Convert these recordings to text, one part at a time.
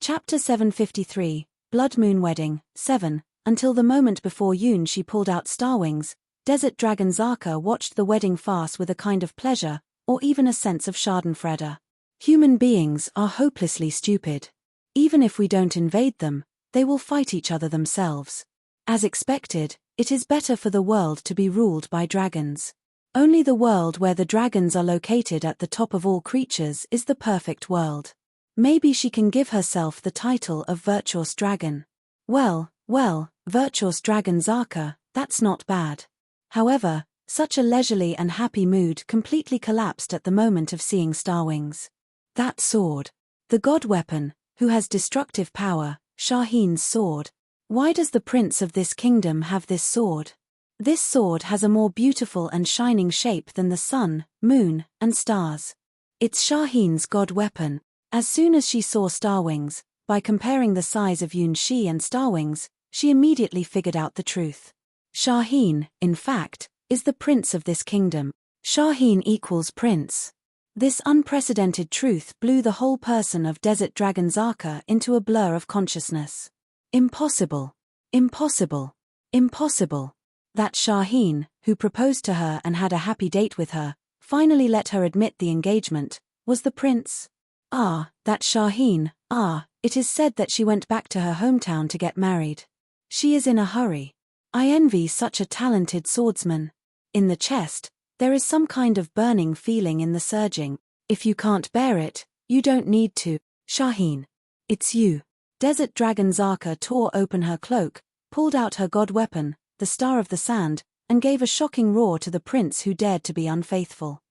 Chapter 753, Blood Moon Wedding, 7. Until the moment before she pulled out Starwings, Desert Dragon Zaka watched the wedding farce with a kind of pleasure, or even a sense of schadenfreude. Human beings are hopelessly stupid. Even if we don't invade them, they will fight each other themselves. As expected, it is better for the world to be ruled by dragons. Only the world where the dragons are located at the top of all creatures is the perfect world. Maybe she can give herself the title of Virtuous Dragon. Well, Virtuous Dragon Zaka, that's not bad. However, such a leisurely and happy mood completely collapsed at the moment of seeing Starwings. That sword. The god weapon, who has destructive power, Shaheen's sword. Why does the prince of this kingdom have this sword? This sword has a more beautiful and shining shape than the sun, moon, and stars. It's Shaheen's god weapon. As soon as she saw Starwings, by comparing the size of Yunshi and Starwings, she immediately figured out the truth. Shaheen, in fact, is the prince of this kingdom. Shaheen equals prince. This unprecedented truth blew the whole person of Desert Dragon Zaka into a blur of consciousness. Impossible. Impossible. Impossible. That Shaheen, who proposed to her and had a happy date with her, finally let her admit the engagement, was the prince. That Shaheen, it is said that she went back to her hometown to get married. She is in a hurry. I envy such a talented swordsman. In the chest, there is some kind of burning feeling in the surging. If you can't bear it, you don't need to. Shaheen. It's you. Desert Dragon Zaka tore open her cloak, pulled out her god weapon, the Star of the Sand, and gave a shocking roar to the prince who dared to be unfaithful.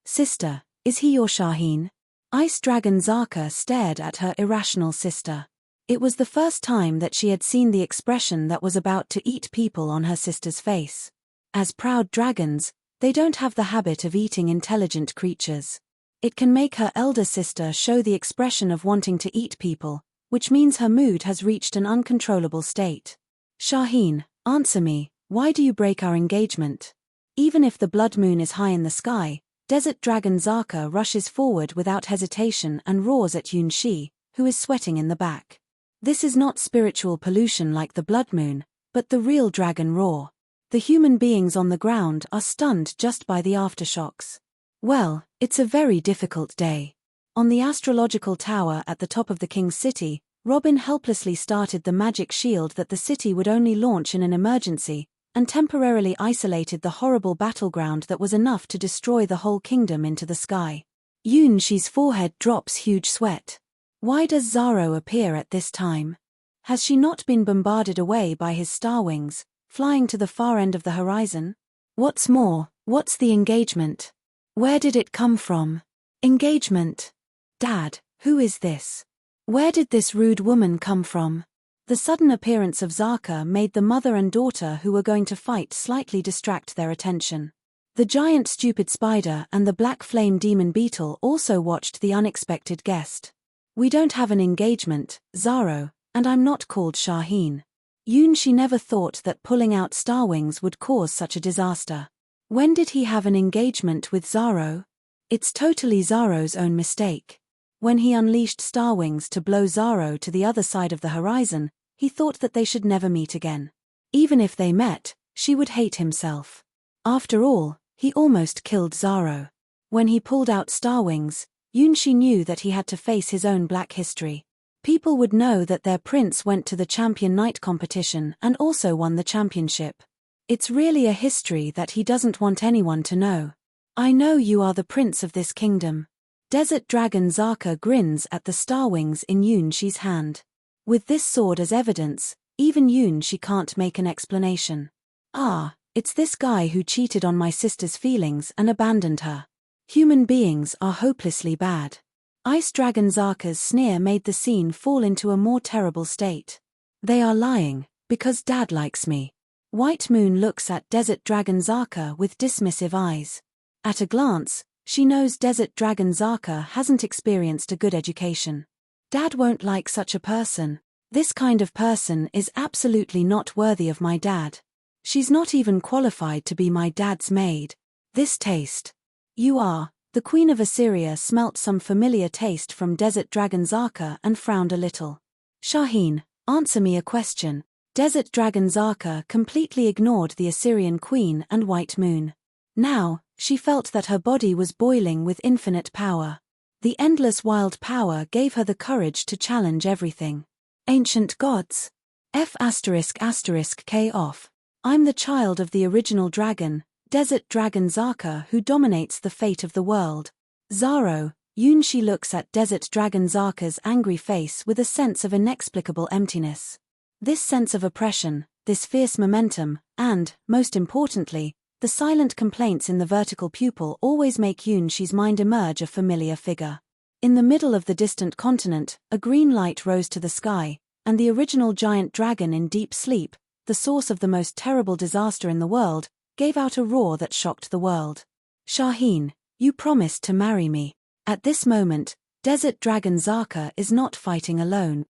Sister, is he your Shaheen? Ice Dragon Zaka stared at her irrational sister. It was the first time that she had seen the expression that was about to eat people on her sister's face. As proud dragons, they don't have the habit of eating intelligent creatures. It can make her elder sister show the expression of wanting to eat people, which means her mood has reached an uncontrollable state. Shaheen, answer me, why do you break our engagement? Even if the blood moon is high in the sky, Desert Dragon Zaka rushes forward without hesitation and roars at Yunshi, who is sweating in the back. This is not spiritual pollution like the blood moon, but the real dragon roar. The human beings on the ground are stunned just by the aftershocks. Well, it's a very difficult day. On the astrological tower at the top of the king's city, Robin helplessly started the magic shield that the city would only launch in an emergency, and temporarily isolated the horrible battleground that was enough to destroy the whole kingdom into the sky. Yunshi's forehead drops huge sweat. Why does Zaro appear at this time? Has she not been bombarded away by his Starwings, flying to the far end of the horizon? What's more, what's the engagement? Where did it come from? Engagement? Dad, who is this? Where did this rude woman come from? The sudden appearance of Zaka made the mother and daughter who were going to fight slightly distract their attention. The giant stupid spider and the black flame demon beetle also watched the unexpected guest. We don't have an engagement, Zaro, and I'm not called Shaheen. Yunshi never thought that pulling out Starwings would cause such a disaster. When did he have an engagement with Zaro? It's totally Zaro's own mistake. When he unleashed Starwings to blow Zaro to the other side of the horizon, he thought that they should never meet again. Even if they met, she would hate himself. After all, he almost killed Zaro. When he pulled out Starwings, Yunshi knew that he had to face his own black history. People would know that their prince went to the Champion Night competition and also won the championship. It's really a history that he doesn't want anyone to know. I know you are the prince of this kingdom. Desert Dragon Zaka grins at the Starwings in Yunshi's hand. With this sword as evidence, even Yunshi can't make an explanation. It's this guy who cheated on my sister's feelings and abandoned her. Human beings are hopelessly bad. Ice Dragon Zaka's sneer made the scene fall into a more terrible state. They are lying, because Dad likes me. White Moon looks at Desert Dragon Zaka with dismissive eyes. At a glance, she knows Desert Dragon Zaka hasn't experienced a good education. Dad won't like such a person. This kind of person is absolutely not worthy of my dad. She's not even qualified to be my dad's maid. This taste. You are, The queen of Assyria smelt some familiar taste from desert dragon Zaka and frowned a little. Shaheen, answer me a question. Desert dragon Zaka completely ignored the Assyrian queen and white moon. Now, she felt that her body was boiling with infinite power. The endless wild power gave her the courage to challenge everything. Ancient gods. F***K off. I'm the child of the original dragon, desert dragon Zaka, who dominates the fate of the world. Zaro, Yunshi looks at desert dragon Zaka's angry face with a sense of inexplicable emptiness. This sense of oppression, this fierce momentum, and, most importantly, the silent complaints in the vertical pupil always make Yunshi's mind emerge a familiar figure. In the middle of the distant continent, a green light rose to the sky, and the original giant dragon in deep sleep, the source of the most terrible disaster in the world, gave out a roar that shocked the world. Shaheen, you promised to marry me. At this moment, desert dragon Zaka is not fighting alone.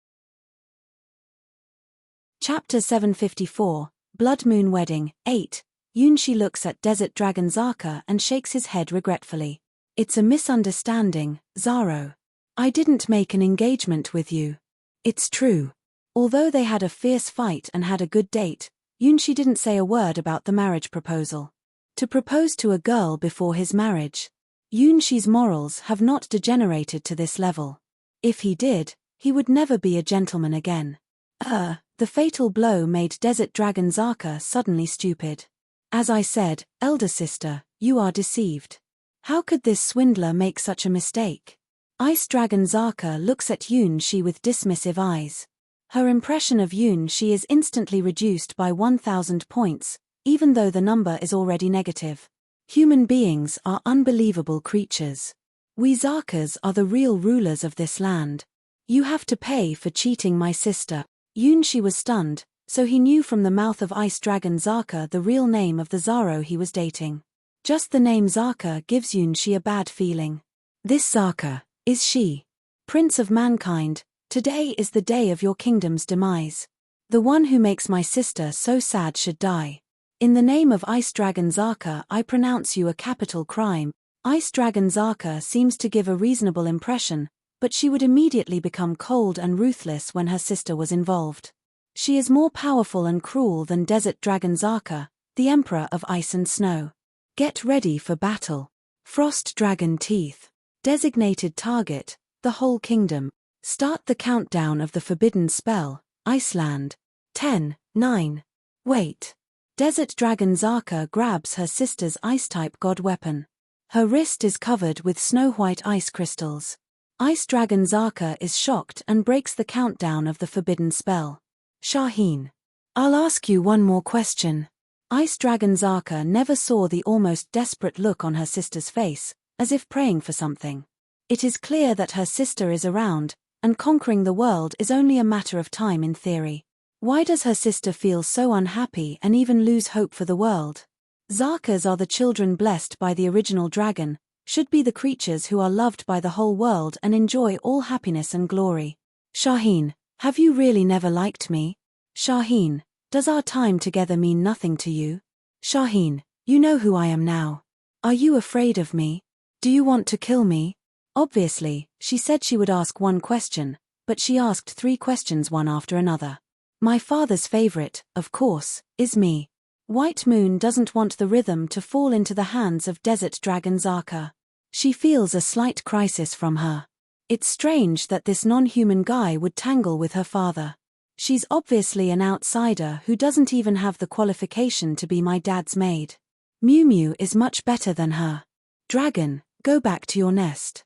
Chapter 754, Blood Moon Wedding, 8. Yunshi looks at desert dragon Zaka and shakes his head regretfully. It's a misunderstanding, Zaro. I didn't make an engagement with you. It's true. Although they had a fierce fight and had a good date, Yunshi didn't say a word about the marriage proposal. To propose to a girl before his marriage. Yunshi's morals have not degenerated to this level. If he did, he would never be a gentleman again. The fatal blow made desert dragon Zaka suddenly stupid. As I said, elder sister, you are deceived. How could this swindler make such a mistake? Ice dragon Zaka looks at Yunshi with dismissive eyes. Her impression of Yunshi is instantly reduced by 1,000 points, even though the number is already negative. Human beings are unbelievable creatures. We Zakas are the real rulers of this land. You have to pay for cheating my sister. Yunshi was stunned, so he knew from the mouth of Ice Dragon Zaka the real name of the Zaro he was dating. Just the name Zaka gives Yunshi a bad feeling. This Zaka, is she? Prince of mankind, today is the day of your kingdom's demise. The one who makes my sister so sad should die. In the name of Ice Dragon Zaka I pronounce you a capital crime. Ice Dragon Zaka seems to give a reasonable impression, but she would immediately become cold and ruthless when her sister was involved. She is more powerful and cruel than Desert Dragon Zaka, the Emperor of Ice and Snow. Get ready for battle. Frost Dragon Teeth. Designated target, the whole kingdom. Start the countdown of the forbidden spell, Iceland. 10, 9. Wait. Desert Dragon Zaka grabs her sister's ice-type god weapon. Her wrist is covered with snow-white ice crystals. Ice Dragon Zaka is shocked and breaks the countdown of the forbidden spell. Shaheen. I'll ask you one more question. Ice Dragon Zaka never saw the almost desperate look on her sister's face, as if praying for something. It is clear that her sister is around, and conquering the world is only a matter of time in theory. Why does her sister feel so unhappy and even lose hope for the world? Zakas are the children blessed by the original dragon, should be the creatures who are loved by the whole world and enjoy all happiness and glory. Shaheen, have you really never liked me? Shaheen, does our time together mean nothing to you? Shaheen, you know who I am now. Are you afraid of me? Do you want to kill me? Obviously, she said she would ask one question, but she asked 3 questions one after another. My father's favorite, of course, is me. White Moon doesn't want the rhythm to fall into the hands of Desert Dragon Zaka. She feels a slight crisis from her. It's strange that this non-human guy would tangle with her father. She's obviously an outsider who doesn't even have the qualification to be my dad's maid. Mew Mew is much better than her. Dragon, go back to your nest.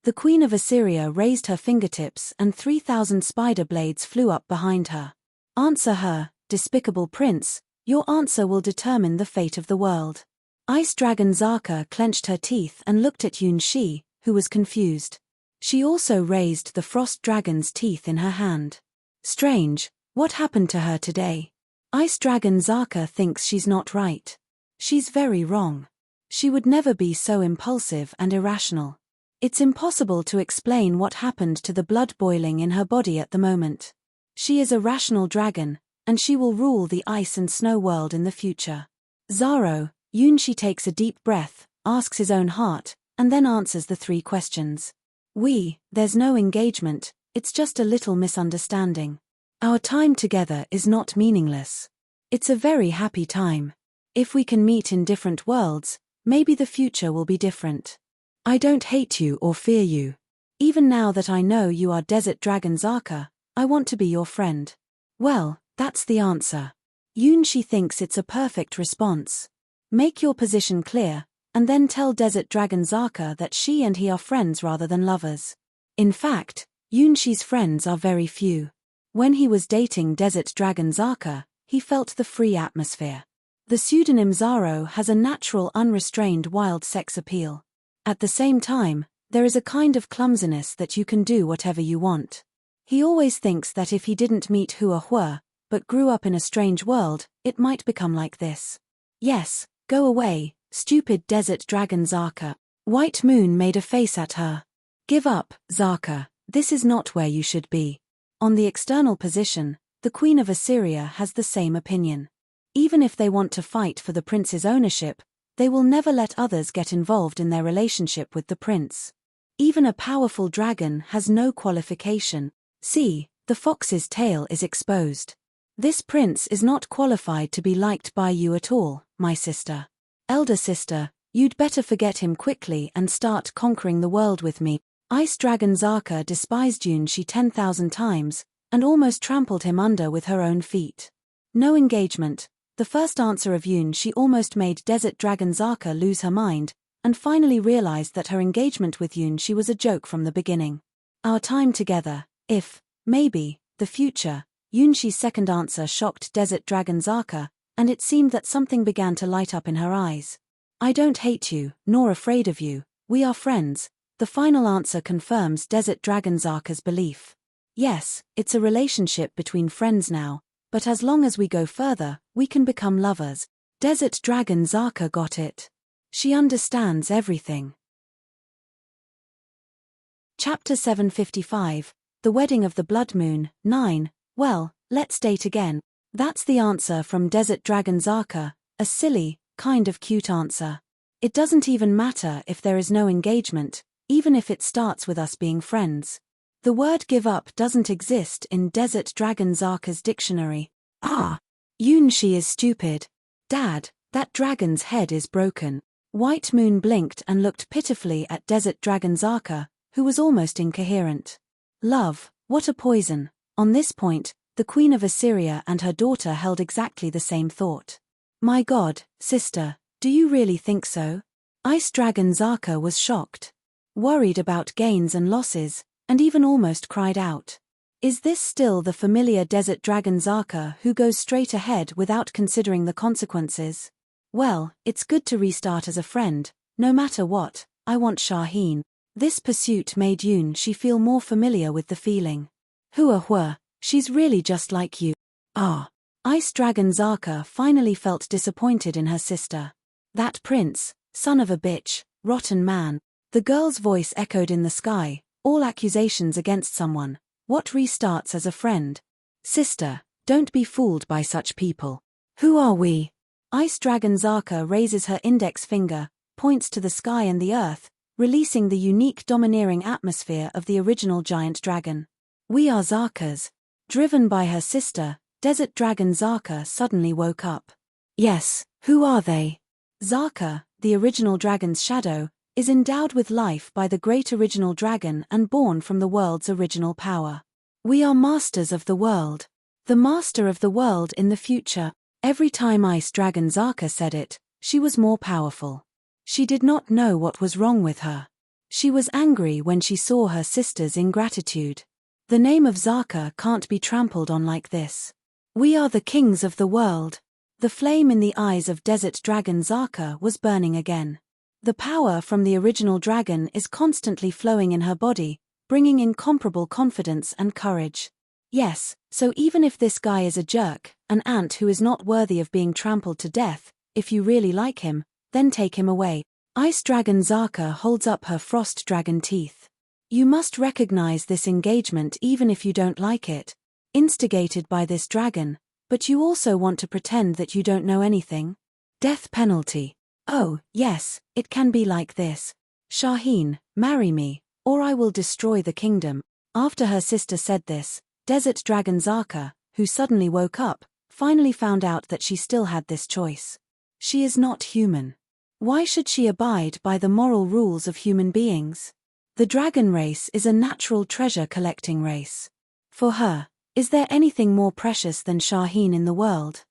The Queen of Assyria raised her fingertips and 3,000 spider blades flew up behind her. Answer her, despicable prince, your answer will determine the fate of the world. Ice Dragon Zaka clenched her teeth and looked at Yunshi, who was confused. She also raised the Frost Dragon's teeth in her hand. Strange, what happened to her today? Ice Dragon Zaka thinks she's not right. She's very wrong. She would never be so impulsive and irrational. It's impossible to explain what happened to the blood boiling in her body at the moment. She is a rational dragon, and she will rule the ice and snow world in the future. Zaro, Yunshi takes a deep breath, asks his own heart, and then answers the 3 questions. There's no engagement, it's just a little misunderstanding. Our time together is not meaningless. It's a very happy time. If we can meet in different worlds, maybe the future will be different. I don't hate you or fear you. Even now that I know you are Desert Dragon Zaka, I want to be your friend. Well, that's the answer. Yunshi thinks it's a perfect response. Make your position clear, and then tell Desert Dragon Zaka that she and he are friends rather than lovers. In fact, Yunshi's friends are very few. When he was dating Desert Dragon Zaka, he felt the free atmosphere. The pseudonym Zaro has a natural unrestrained wild sex appeal. At the same time, there is a kind of clumsiness that you can do whatever you want. He always thinks that if he didn't meet Hua Hua, but grew up in a strange world, it might become like this. Yes, go away, stupid Desert Dragon Zaka. White Moon made a face at her. Give up, Zaka, this is not where you should be. On the external position, the Queen of Assyria has the same opinion. Even if they want to fight for the prince's ownership, they will never let others get involved in their relationship with the prince. Even a powerful dragon has no qualification. See, the fox's tail is exposed. This prince is not qualified to be liked by you at all, my sister. Elder sister, you'd better forget him quickly and start conquering the world with me. Ice Dragon Zaka despised Yunshi 10,000 times, and almost trampled him under with her own feet. No engagement. The first answer of Yunshi almost made Desert Dragon Zaka lose her mind, and finally realized that her engagement with Yunshi was a joke from the beginning. Our time together, if, maybe, the future. Yunshi's second answer shocked Desert Dragon Zaka, and it seemed that something began to light up in her eyes. I don't hate you, nor afraid of you, we are friends. The final answer confirms Desert Dragon Zaka's belief. Yes, it's a relationship between friends now, but as long as we go further, we can become lovers. Desert Dragon Zaka got it. She understands everything. Chapter 755, The Wedding of the Blood Moon, 9. Well, let's date again. That's the answer from Desert Dragon Zaka, a silly, kind of cute answer. It doesn't even matter if there is no engagement, even if it starts with us being friends. The word give up doesn't exist in Desert Dragon Zaka's dictionary. Yunshi is stupid. Dad, that dragon's head is broken. White Moon blinked and looked pitifully at Desert Dragon Zaka, who was almost incoherent. Love, what a poison. On this point, the Queen of Assyria and her daughter held exactly the same thought. My God, sister, do you really think so? Ice Dragon Zaka was shocked. Worried about gains and losses, and even almost cried out. Is this still the familiar Desert Dragon Zaka who goes straight ahead without considering the consequences? Well, it's good to restart as a friend, no matter what. I want Shaheen. This pursuit made Yunshi feel more familiar with the feeling. Hua Hua, she's really just like you. Ice Dragon Zaka finally felt disappointed in her sister. That prince, son of a bitch, rotten man. The girl's voice echoed in the sky, all accusations against someone. What restarts as a friend? Sister, don't be fooled by such people. Who are we? Ice Dragon Zaka raises her index finger, points to the sky and the earth, releasing the unique domineering atmosphere of the original giant dragon. We are Zakas. Driven by her sister, Desert Dragon Zaka suddenly woke up. Yes, who are they? Zaka, the original dragon's shadow, is endowed with life by the great original dragon and born from the world's original power. We are masters of the world. The master of the world in the future. Every time Ice Dragon Zaka said it, she was more powerful. She did not know what was wrong with her. She was angry when she saw her sister's ingratitude. The name of Zaka can't be trampled on like this. We are the kings of the world. The flame in the eyes of Desert Dragon Zaka was burning again. The power from the original dragon is constantly flowing in her body, bringing incomparable confidence and courage. Yes, so even if this guy is a jerk, an ant who is not worthy of being trampled to death, if you really like him, then take him away. Ice Dragon Zaka holds up her frost dragon teeth. You must recognize this engagement even if you don't like it. Instigated by this dragon, but you also want to pretend that you don't know anything? Death penalty. Oh, yes, it can be like this. "Shaheen, marry me, or I will destroy the kingdom." After her sister said this, desert dragon Zaka, who suddenly woke up, finally found out that she still had this choice. She is not human. Why should she abide by the moral rules of human beings? The dragon race is a natural treasure-collecting race. For her, is there anything more precious than Shaheen in the world?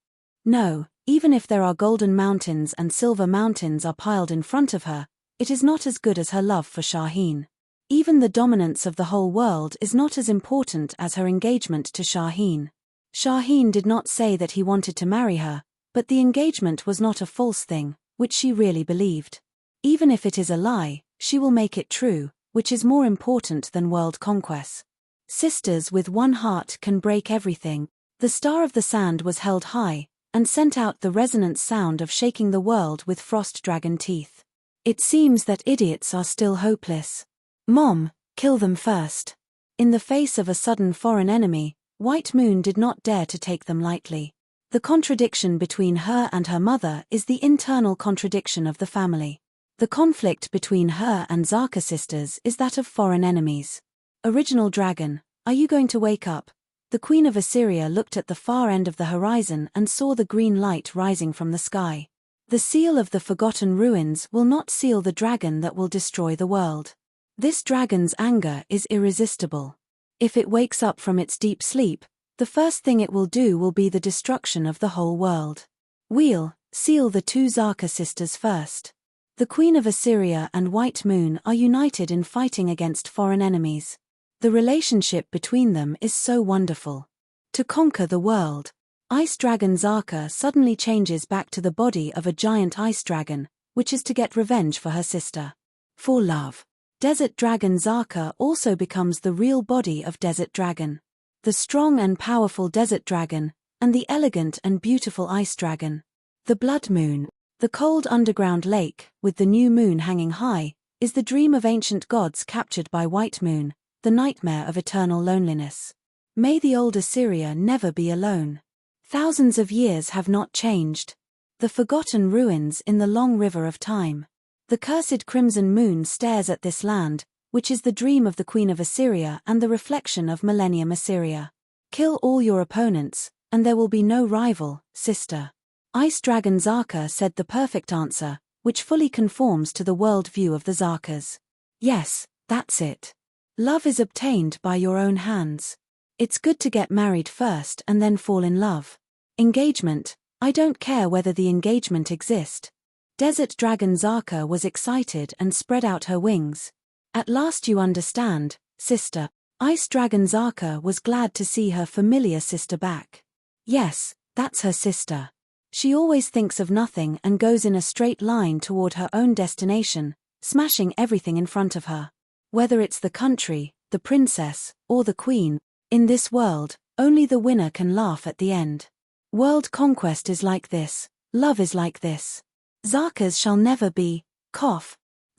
No, even if there are golden mountains and silver mountains are piled in front of her, it is not as good as her love for Shaheen. Even the dominance of the whole world is not as important as her engagement to Shaheen. Shaheen did not say that he wanted to marry her, but the engagement was not a false thing, which she really believed. Even if it is a lie, she will make it true, which is more important than world conquest. Sisters with one heart can break everything. The star of the sand was held high, and sent out the resonant sound of shaking the world with frost dragon teeth. It seems that idiots are still hopeless. Mom, kill them first. In the face of a sudden foreign enemy, White Moon did not dare to take them lightly. The contradiction between her and her mother is the internal contradiction of the family. The conflict between her and Zaka sisters is that of foreign enemies. Original dragon, are you going to wake up? The Queen of Assyria looked at the far end of the horizon and saw the green light rising from the sky. The seal of the forgotten ruins will not seal the dragon that will destroy the world. This dragon's anger is irresistible. If it wakes up from its deep sleep, the first thing it will do will be the destruction of the whole world. We'll seal the two Zaka sisters first. The Queen of Assyria and White Moon are united in fighting against foreign enemies. The relationship between them is so wonderful. To conquer the world, Ice Dragon Zaka suddenly changes back to the body of a giant ice dragon, which is to get revenge for her sister. For love, Desert Dragon Zaka also becomes the real body of Desert Dragon. The strong and powerful Desert Dragon, and the elegant and beautiful Ice Dragon. The Blood Moon, the cold underground lake, with the new moon hanging high, is the dream of ancient gods captured by White Moon, the nightmare of eternal loneliness. May the old Assyria never be alone. Thousands of years have not changed. The forgotten ruins in the long river of time. The cursed crimson moon stares at this land, which is the dream of the Queen of Assyria and the reflection of Millennium Assyria. Kill all your opponents, and there will be no rival, sister. Ice Dragon Zaka said the perfect answer, which fully conforms to the world view of the Zakas. Yes, that's it. Love is obtained by your own hands. It's good to get married first and then fall in love. Engagement, I don't care whether the engagement exists. Desert Dragon Zaka was excited and spread out her wings. At last you understand, sister. Ice Dragon Zaka was glad to see her familiar sister back. Yes, that's her sister. She always thinks of nothing and goes in a straight line toward her own destination, smashing everything in front of her. Whether it's the country, the princess, or the queen, in this world, only the winner can laugh at the end. World conquest is like this, love is like this. Zakas shall never be,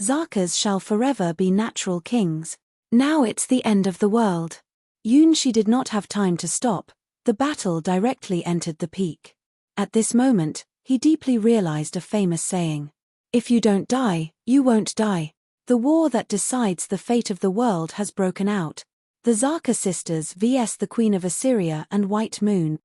Zakas shall forever be natural kings. Now it's the end of the world. She did not have time to stop, the battle directly entered the peak. At this moment, he deeply realized a famous saying. If you don't die, you won't die. The war that decides the fate of the world has broken out. The Zaka sisters vs the Queen of Assyria and White Moon.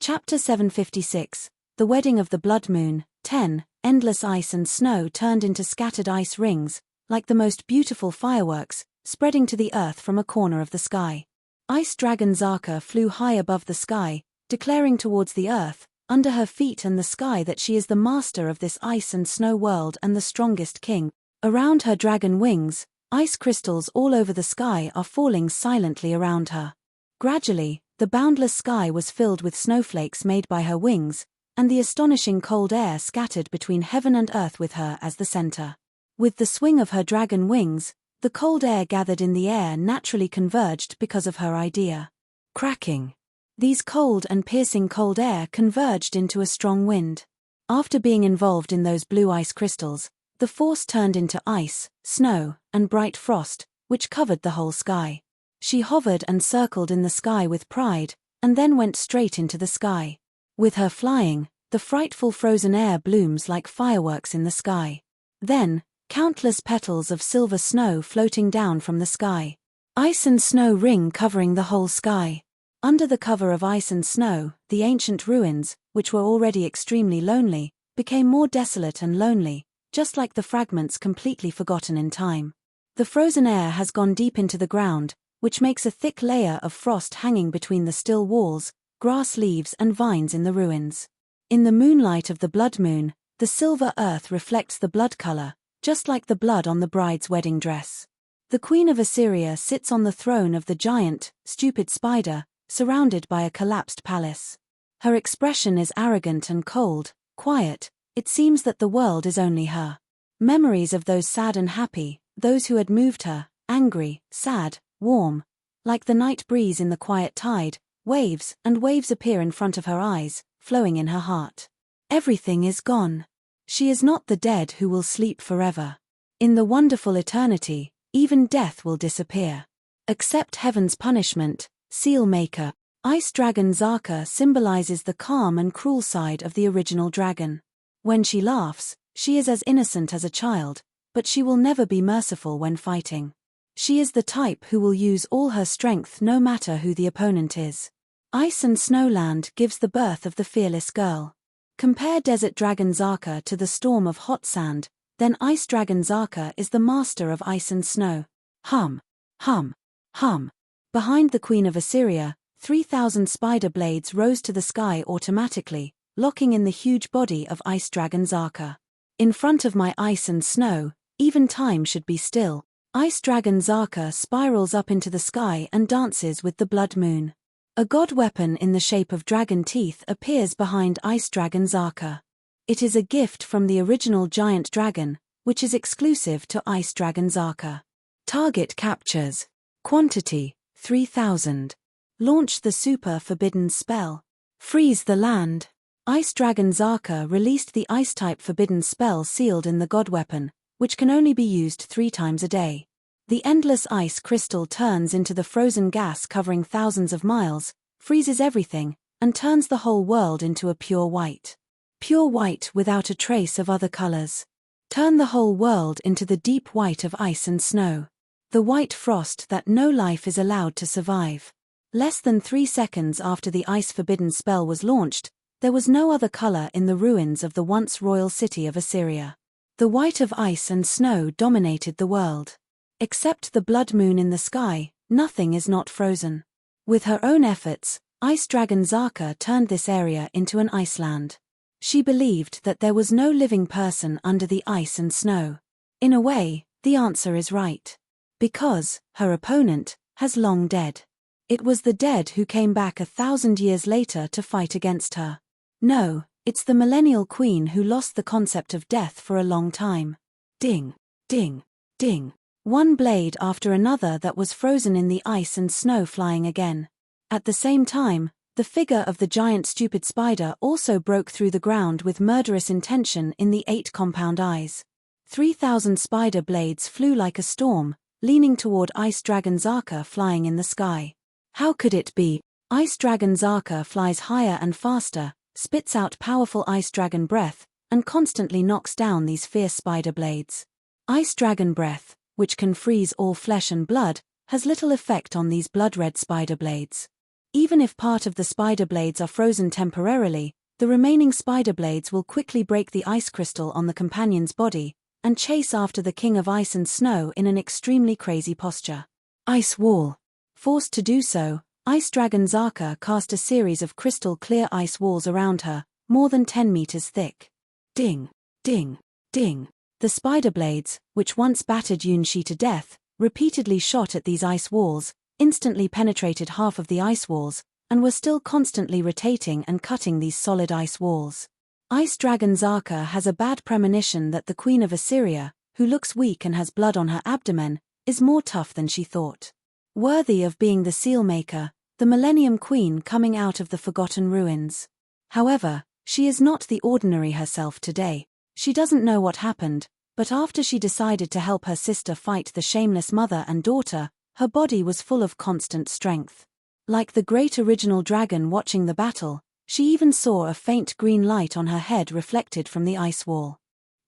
Chapter 756. The Wedding of the Blood Moon. 10. Endless ice and snow turned into scattered ice rings, like the most beautiful fireworks, spreading to the earth from a corner of the sky. Ice Dragon Zaka flew high above the sky, declaring towards the earth, under her feet and the sky, that she is the master of this ice and snow world and the strongest king. Around her dragon wings, ice crystals all over the sky are falling silently around her. Gradually, the boundless sky was filled with snowflakes made by her wings, and the astonishing cold air scattered between heaven and earth with her as the center. With the swing of her dragon wings, the cold air gathered in the air naturally converged because of her idea. Cracking. These cold and piercing cold air converged into a strong wind. After being involved in those blue ice crystals, the force turned into ice, snow, and bright frost, which covered the whole sky. She hovered and circled in the sky with pride, and then went straight into the sky. With her flying, the frightful frozen air blooms like fireworks in the sky. Then, countless petals of silver snow floating down from the sky. Ice and snow ring covering the whole sky. Under the cover of ice and snow, the ancient ruins, which were already extremely lonely, became more desolate and lonely, just like the fragments completely forgotten in time. The frozen air has gone deep into the ground, which makes a thick layer of frost hanging between the still walls, grass leaves and vines in the ruins. In the moonlight of the blood moon, the silver earth reflects the blood color, just like the blood on the bride's wedding dress. The Queen of Assyria sits on the throne of the giant, stupid spider, surrounded by a collapsed palace. Her expression is arrogant and cold, quiet. It seems that the world is only her. Memories of those sad and happy, those who had moved her, angry, sad, warm. Like the night breeze in the quiet tide, waves and waves appear in front of her eyes, flowing in her heart. Everything is gone. She is not the dead who will sleep forever. In the wonderful eternity, even death will disappear. Accept heaven's punishment, seal maker. Ice dragon Zaka symbolizes the calm and cruel side of the original dragon. When she laughs, she is as innocent as a child, but she will never be merciful when fighting. She is the type who will use all her strength no matter who the opponent is. Ice and Snowland gives the birth of the fearless girl. Compare Desert Dragon Zaka to the storm of hot sand, then Ice Dragon Zaka is the master of ice and snow. Hum, hum, hum. Behind the Queen of Assyria, 3,000 spider blades rose to the sky automatically, locking in the huge body of Ice Dragon Zaka. In front of my ice and snow, even time should be still. Ice Dragon Zaka spirals up into the sky and dances with the blood moon. A god weapon in the shape of dragon teeth appears behind Ice Dragon Zaka. It is a gift from the original giant dragon, which is exclusive to Ice Dragon Zaka. Target captures. Quantity, 3,000. Launch the super forbidden spell. Freeze the land. Ice Dragon Zaka released the ice-type forbidden spell sealed in the god weapon, which can only be used 3 times a day. The endless ice crystal turns into the frozen gas covering thousands of miles, freezes everything, and turns the whole world into a pure white. Pure white without a trace of other colors. Turn the whole world into the deep white of ice and snow. The white frost that no life is allowed to survive. Less than 3 seconds after the ice forbidden spell was launched, there was no other color in the ruins of the once royal city of Assyria. The white of ice and snow dominated the world. Except the blood moon in the sky, nothing is not frozen. With her own efforts, Ice Dragon Zaka turned this area into an iceland. She believed that there was no living person under the ice and snow. In a way, the answer is right. Because, her opponent, has long dead. It was the dead who came back 1,000 years later to fight against her. No, it's the millennial queen who lost the concept of death for a long time. Ding, ding, ding. One blade after another that was frozen in the ice and snow flying again. At the same time, the figure of the giant stupid spider also broke through the ground with murderous intention in the 8 compound eyes. 3,000 spider blades flew like a storm, leaning toward Ice Dragon Zaka flying in the sky. How could it be? Ice Dragon Zaka flies higher and faster, spits out powerful ice dragon breath, and constantly knocks down these fierce spider blades. Ice dragon breath, which can freeze all flesh and blood, has little effect on these blood-red spider blades. Even if part of the spider blades are frozen temporarily, the remaining spider blades will quickly break the ice crystal on the companion's body, and chase after the king of ice and snow in an extremely crazy posture. Ice wall. Forced to do so, Ice Dragon Zaka cast a series of crystal-clear ice walls around her, more than 10 meters thick. Ding, ding, ding. The spider blades, which once battered Yunshi to death, repeatedly shot at these ice walls, instantly penetrated half of the ice walls, and were still constantly rotating and cutting these solid ice walls. Ice Dragon Zaka has a bad premonition that the Queen of Assyria, who looks weak and has blood on her abdomen, is more tough than she thought. Worthy of being the seal maker, the Millennium Queen coming out of the forgotten ruins. However, she is not the ordinary herself today. She doesn't know what happened, but after she decided to help her sister fight the shameless mother and daughter, her body was full of constant strength. Like the great original dragon watching the battle, she even saw a faint green light on her head reflected from the ice wall.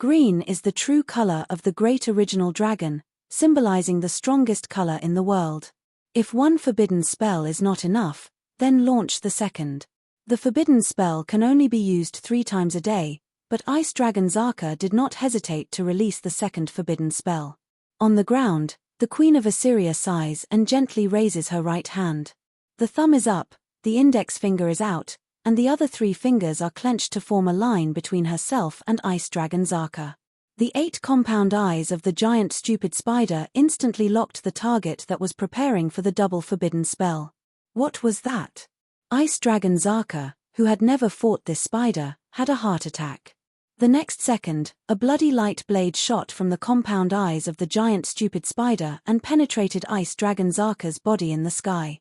Green is the true color of the great original dragon, symbolizing the strongest color in the world. If one forbidden spell is not enough, then launch the second. The forbidden spell can only be used 3 times a day, but Ice Dragon Zaka did not hesitate to release the second forbidden spell. On the ground, the Queen of Assyria sighs and gently raises her right hand. The thumb is up, the index finger is out, and the other 3 fingers are clenched to form a line between herself and Ice Dragon Zaka. The 8 compound eyes of the giant stupid spider instantly locked the target that was preparing for the double forbidden spell. What was that? Ice Dragon Zaka, who had never fought this spider, had a heart attack. The next second, a bloody light blade shot from the compound eyes of the giant stupid spider and penetrated Ice Dragon Zaka's body in the sky.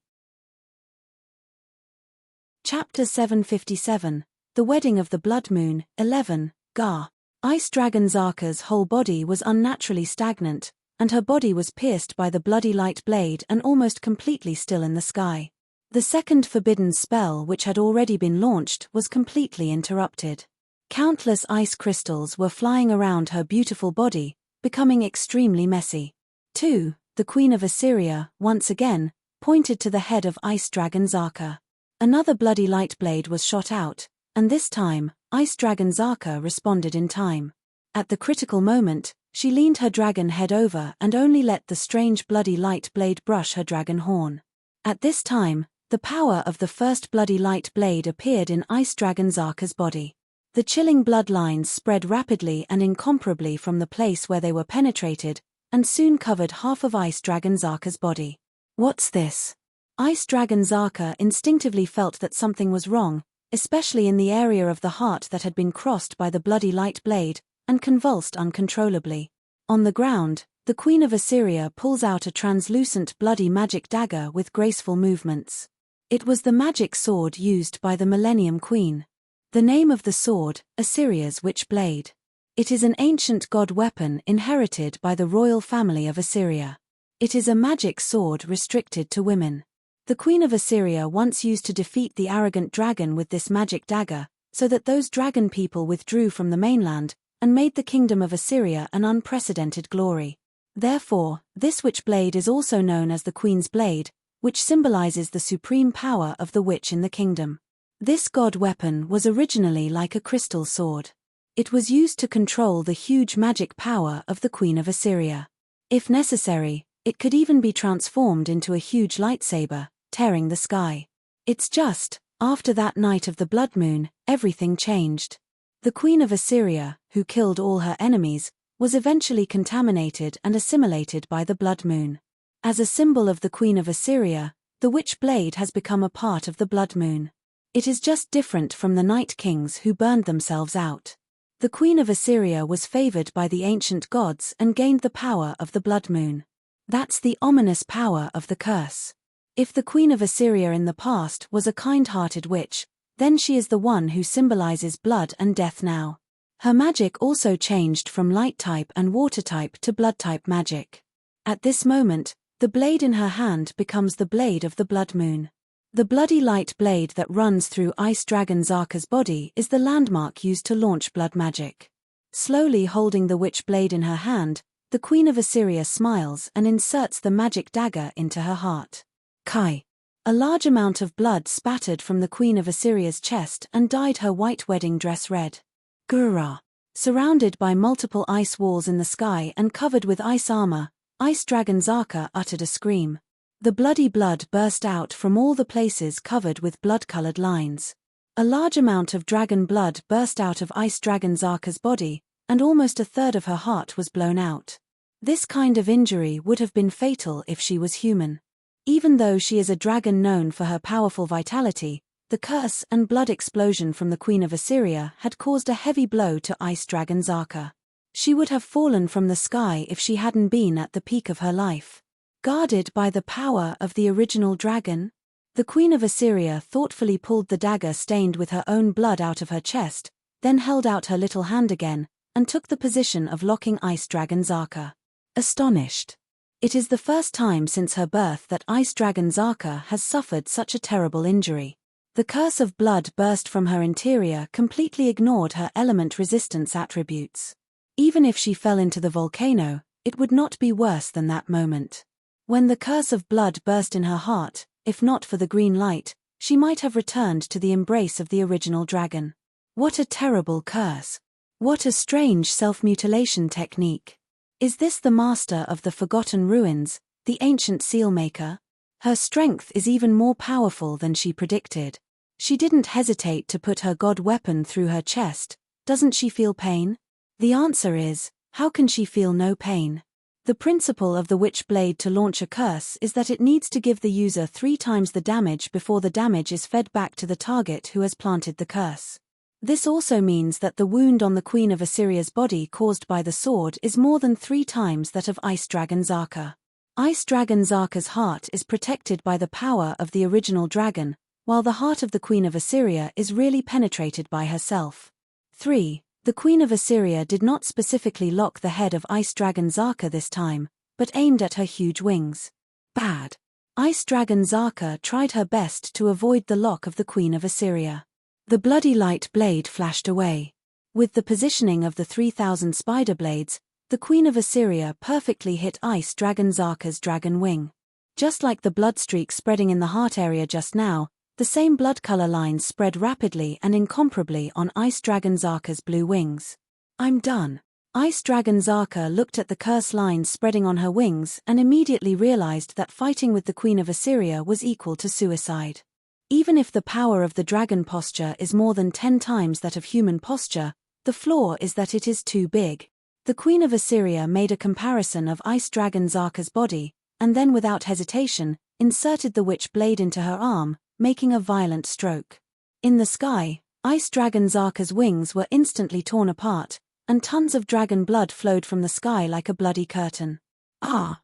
Chapter 757, The Wedding of the Blood Moon, 11, Ga. Ice Dragon Zaka's whole body was unnaturally stagnant, and her body was pierced by the bloody light blade and almost completely still in the sky. The second forbidden spell, which had already been launched, was completely interrupted. Countless ice crystals were flying around her beautiful body, becoming extremely messy. 2. The Queen of Assyria, once again, pointed to the head of Ice Dragon Zaka. Another bloody light blade was shot out, and this time, Ice Dragon Zaka responded in time. At the critical moment, she leaned her dragon head over and only let the strange bloody light blade brush her dragon horn. At this time, the power of the first bloody light blade appeared in Ice Dragon Zaka's body. The chilling bloodlines spread rapidly and incomparably from the place where they were penetrated, and soon covered half of Ice Dragon Zaka's body. What's this? Ice Dragon Zaka instinctively felt that something was wrong, especially in the area of the heart that had been crossed by the bloody light blade, and convulsed uncontrollably. On the ground, the Queen of Assyria pulls out a translucent bloody magic dagger with graceful movements. It was the magic sword used by the Millennium Queen. The name of the sword, Assyria's Witch Blade. It is an ancient god weapon inherited by the royal family of Assyria. It is a magic sword restricted to women. The Queen of Assyria once used to defeat the arrogant dragon with this magic dagger, so that those dragon people withdrew from the mainland, and made the kingdom of Assyria an unprecedented glory. Therefore, this witch blade is also known as the Queen's Blade, which symbolizes the supreme power of the witch in the kingdom. This god weapon was originally like a crystal sword. It was used to control the huge magic power of the Queen of Assyria. If necessary, it could even be transformed into a huge lightsaber, tearing the sky. It's just, after that night of the blood moon, everything changed. The Queen of Assyria, who killed all her enemies, was eventually contaminated and assimilated by the blood moon. As a symbol of the Queen of Assyria, the witch blade has become a part of the blood moon. It is just different from the night kings who burned themselves out. The Queen of Assyria was favored by the ancient gods and gained the power of the blood moon. That's the ominous power of the curse. If the Queen of Assyria in the past was a kind-hearted witch, then she is the one who symbolizes blood and death now. Her magic also changed from light type and water type to blood type magic. At this moment, the blade in her hand becomes the blade of the blood moon. The bloody light blade that runs through Ice Dragon Zaka's body is the landmark used to launch blood magic. Slowly holding the witch blade in her hand, the Queen of Assyria smiles and inserts the magic dagger into her heart. Kai. A large amount of blood spattered from the Queen of Assyria's chest and dyed her white wedding dress red. Gura. Surrounded by multiple ice walls in the sky and covered with ice armor, Ice Dragon Zaka uttered a scream. The bloody blood burst out from all the places covered with blood-colored lines. A large amount of dragon blood burst out of Ice Dragon Zaka's body, and almost a third of her heart was blown out. This kind of injury would have been fatal if she was human. Even though she is a dragon known for her powerful vitality, the curse and blood explosion from the Queen of Assyria had caused a heavy blow to Ice Dragon Zaka. She would have fallen from the sky if she hadn't been at the peak of her life. Guarded by the power of the original dragon, the Queen of Assyria thoughtfully pulled the dagger stained with her own blood out of her chest, then held out her little hand again, and took the position of locking Ice Dragon Zaka. Astonished. It is the first time since her birth that Ice Dragon Zaka has suffered such a terrible injury. The curse of blood burst from her interior completely ignored her element resistance attributes. Even if she fell into the volcano, it would not be worse than that moment. When the curse of blood burst in her heart, if not for the green light, she might have returned to the embrace of the original dragon. What a terrible curse! What a strange self-mutilation technique! Is this the master of the Forgotten Ruins, the ancient sealmaker? Her strength is even more powerful than she predicted. She didn't hesitate to put her god weapon through her chest. Doesn't she feel pain? The answer is, how can she feel no pain? The principle of the witch blade to launch a curse is that it needs to give the user 3 times the damage before the damage is fed back to the target who has planted the curse. This also means that the wound on the Queen of Assyria's body caused by the sword is more than 3 times that of Ice Dragon Zaka. Ice Dragon Zaka's heart is protected by the power of the original dragon, while the heart of the Queen of Assyria is really penetrated by herself. 3. The Queen of Assyria did not specifically lock the head of Ice Dragon Zaka this time, but aimed at her huge wings. Bad. Ice Dragon Zaka tried her best to avoid the lock of the Queen of Assyria. The bloody light blade flashed away. With the positioning of the 3,000 spider blades, the Queen of Assyria perfectly hit Ice Dragon Zaka's dragon wing. Just like the blood streak spreading in the heart area just now, the same blood color lines spread rapidly and incomparably on Ice Dragon Zaka's blue wings. I'm done. Ice Dragon Zaka looked at the curse lines spreading on her wings and immediately realized that fighting with the Queen of Assyria was equal to suicide. Even if the power of the dragon posture is more than 10 times that of human posture, the flaw is that it is too big. The Queen of Assyria made a comparison of Ice Dragon Zaka's body, and then without hesitation, inserted the witch blade into her arm, making a violent stroke. In the sky, Ice Dragon Zaka's wings were instantly torn apart, and tons of dragon blood flowed from the sky like a bloody curtain. Ah!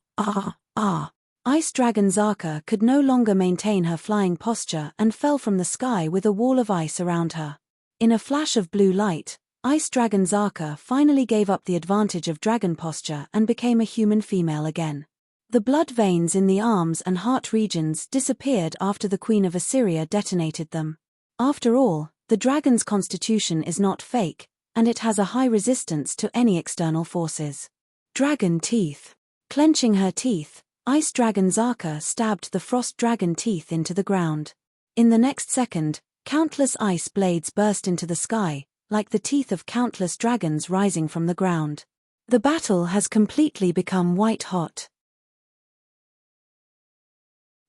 Ice Dragon Zaka could no longer maintain her flying posture and fell from the sky with a wall of ice around her. In a flash of blue light, Ice Dragon Zaka finally gave up the advantage of dragon posture and became a human female again. The blood veins in the arms and heart regions disappeared after the Queen of Assyria detonated them. After all, the dragon's constitution is not fake, and it has a high resistance to any external forces. Dragon teeth. Clenching her teeth, Ice Dragon Zaka stabbed the frost dragon teeth into the ground. In the next second, countless ice blades burst into the sky, like the teeth of countless dragons rising from the ground. The battle has completely become white hot.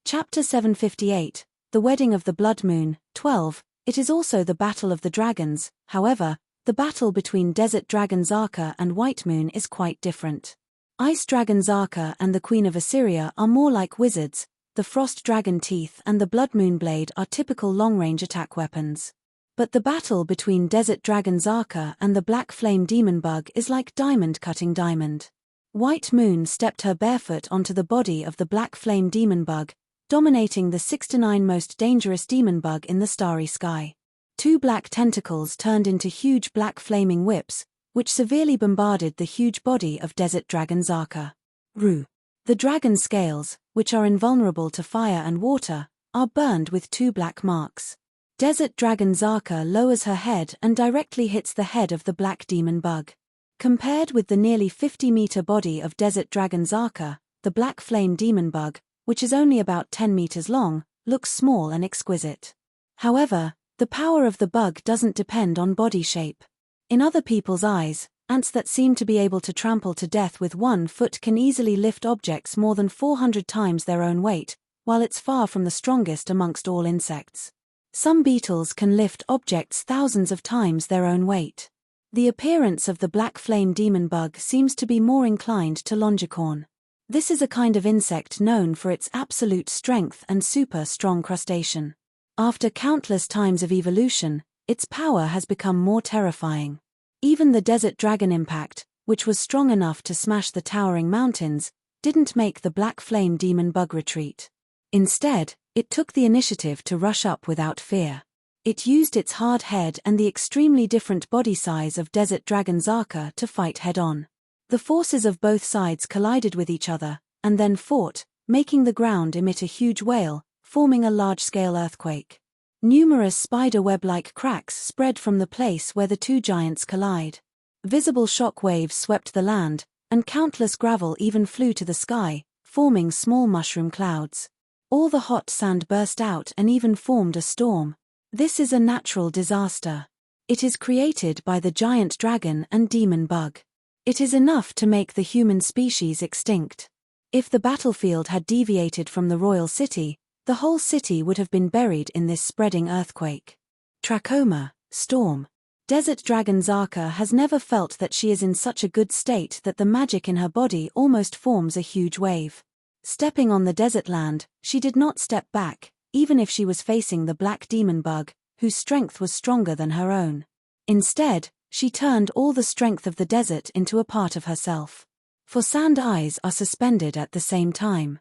Chapter 758, The Wedding of the Blood Moon, 12. It is also the Battle of the Dragons. However, the battle between Desert Dragon Zaka and White Moon is quite different. Ice Dragon Zaka and the Queen of Assyria are more like wizards. The Frost Dragon Teeth and the Blood Moon Blade are typical long-range attack weapons. But the battle between Desert Dragon Zaka and the Black Flame Demon Bug is like diamond cutting diamond. White Moon stepped her barefoot onto the body of the Black Flame Demon Bug, dominating the 69 most dangerous demon bug in the starry sky. 2 black tentacles turned into huge black flaming whips, which severely bombarded the huge body of Desert Dragon Zaka. The dragon scales, which are invulnerable to fire and water, are burned with 2 black marks. Desert Dragon Zaka lowers her head and directly hits the head of the black demon bug. Compared with the nearly 50-meter body of Desert Dragon Zaka, the Black Flame Demon Bug, which is only about 10 meters long, looks small and exquisite. However, the power of the bug doesn't depend on body shape. In other people's eyes, ants that seem to be able to trample to death with 1 foot can easily lift objects more than 400 times their own weight, while it's far from the strongest amongst all insects. Some beetles can lift objects thousands of times their own weight. The appearance of the Black Flame Demon Bug seems to be more inclined to longicorn. This is a kind of insect known for its absolute strength and super strong crustacean. After countless times of evolution, its power has become more terrifying. Even the Desert Dragon Impact, which was strong enough to smash the towering mountains, didn't make the Black Flame Demon Bug retreat. Instead, it took the initiative to rush up without fear. It used its hard head and the extremely different body size of Desert Dragon Zaka to fight head-on. The forces of both sides collided with each other, and then fought, making the ground emit a huge wail, forming a large-scale earthquake. Numerous spider web-like cracks spread from the place where the 2 giants collide. Visible shock waves swept the land, and countless gravel even flew to the sky, forming small mushroom clouds. All the hot sand burst out and even formed a storm. This is a natural disaster. It is created by the giant dragon and demon bug. It is enough to make the human species extinct. If the battlefield had deviated from the royal city, the whole city would have been buried in this spreading earthquake. Trachoma, storm. Desert dragon Zaka has never felt that she is in such a good state that the magic in her body almost forms a huge wave. Stepping on the desert land, she did not step back, even if she was facing the black demon bug, whose strength was stronger than her own. Instead, she turned all the strength of the desert into a part of herself. For sand eyes are suspended at the same time.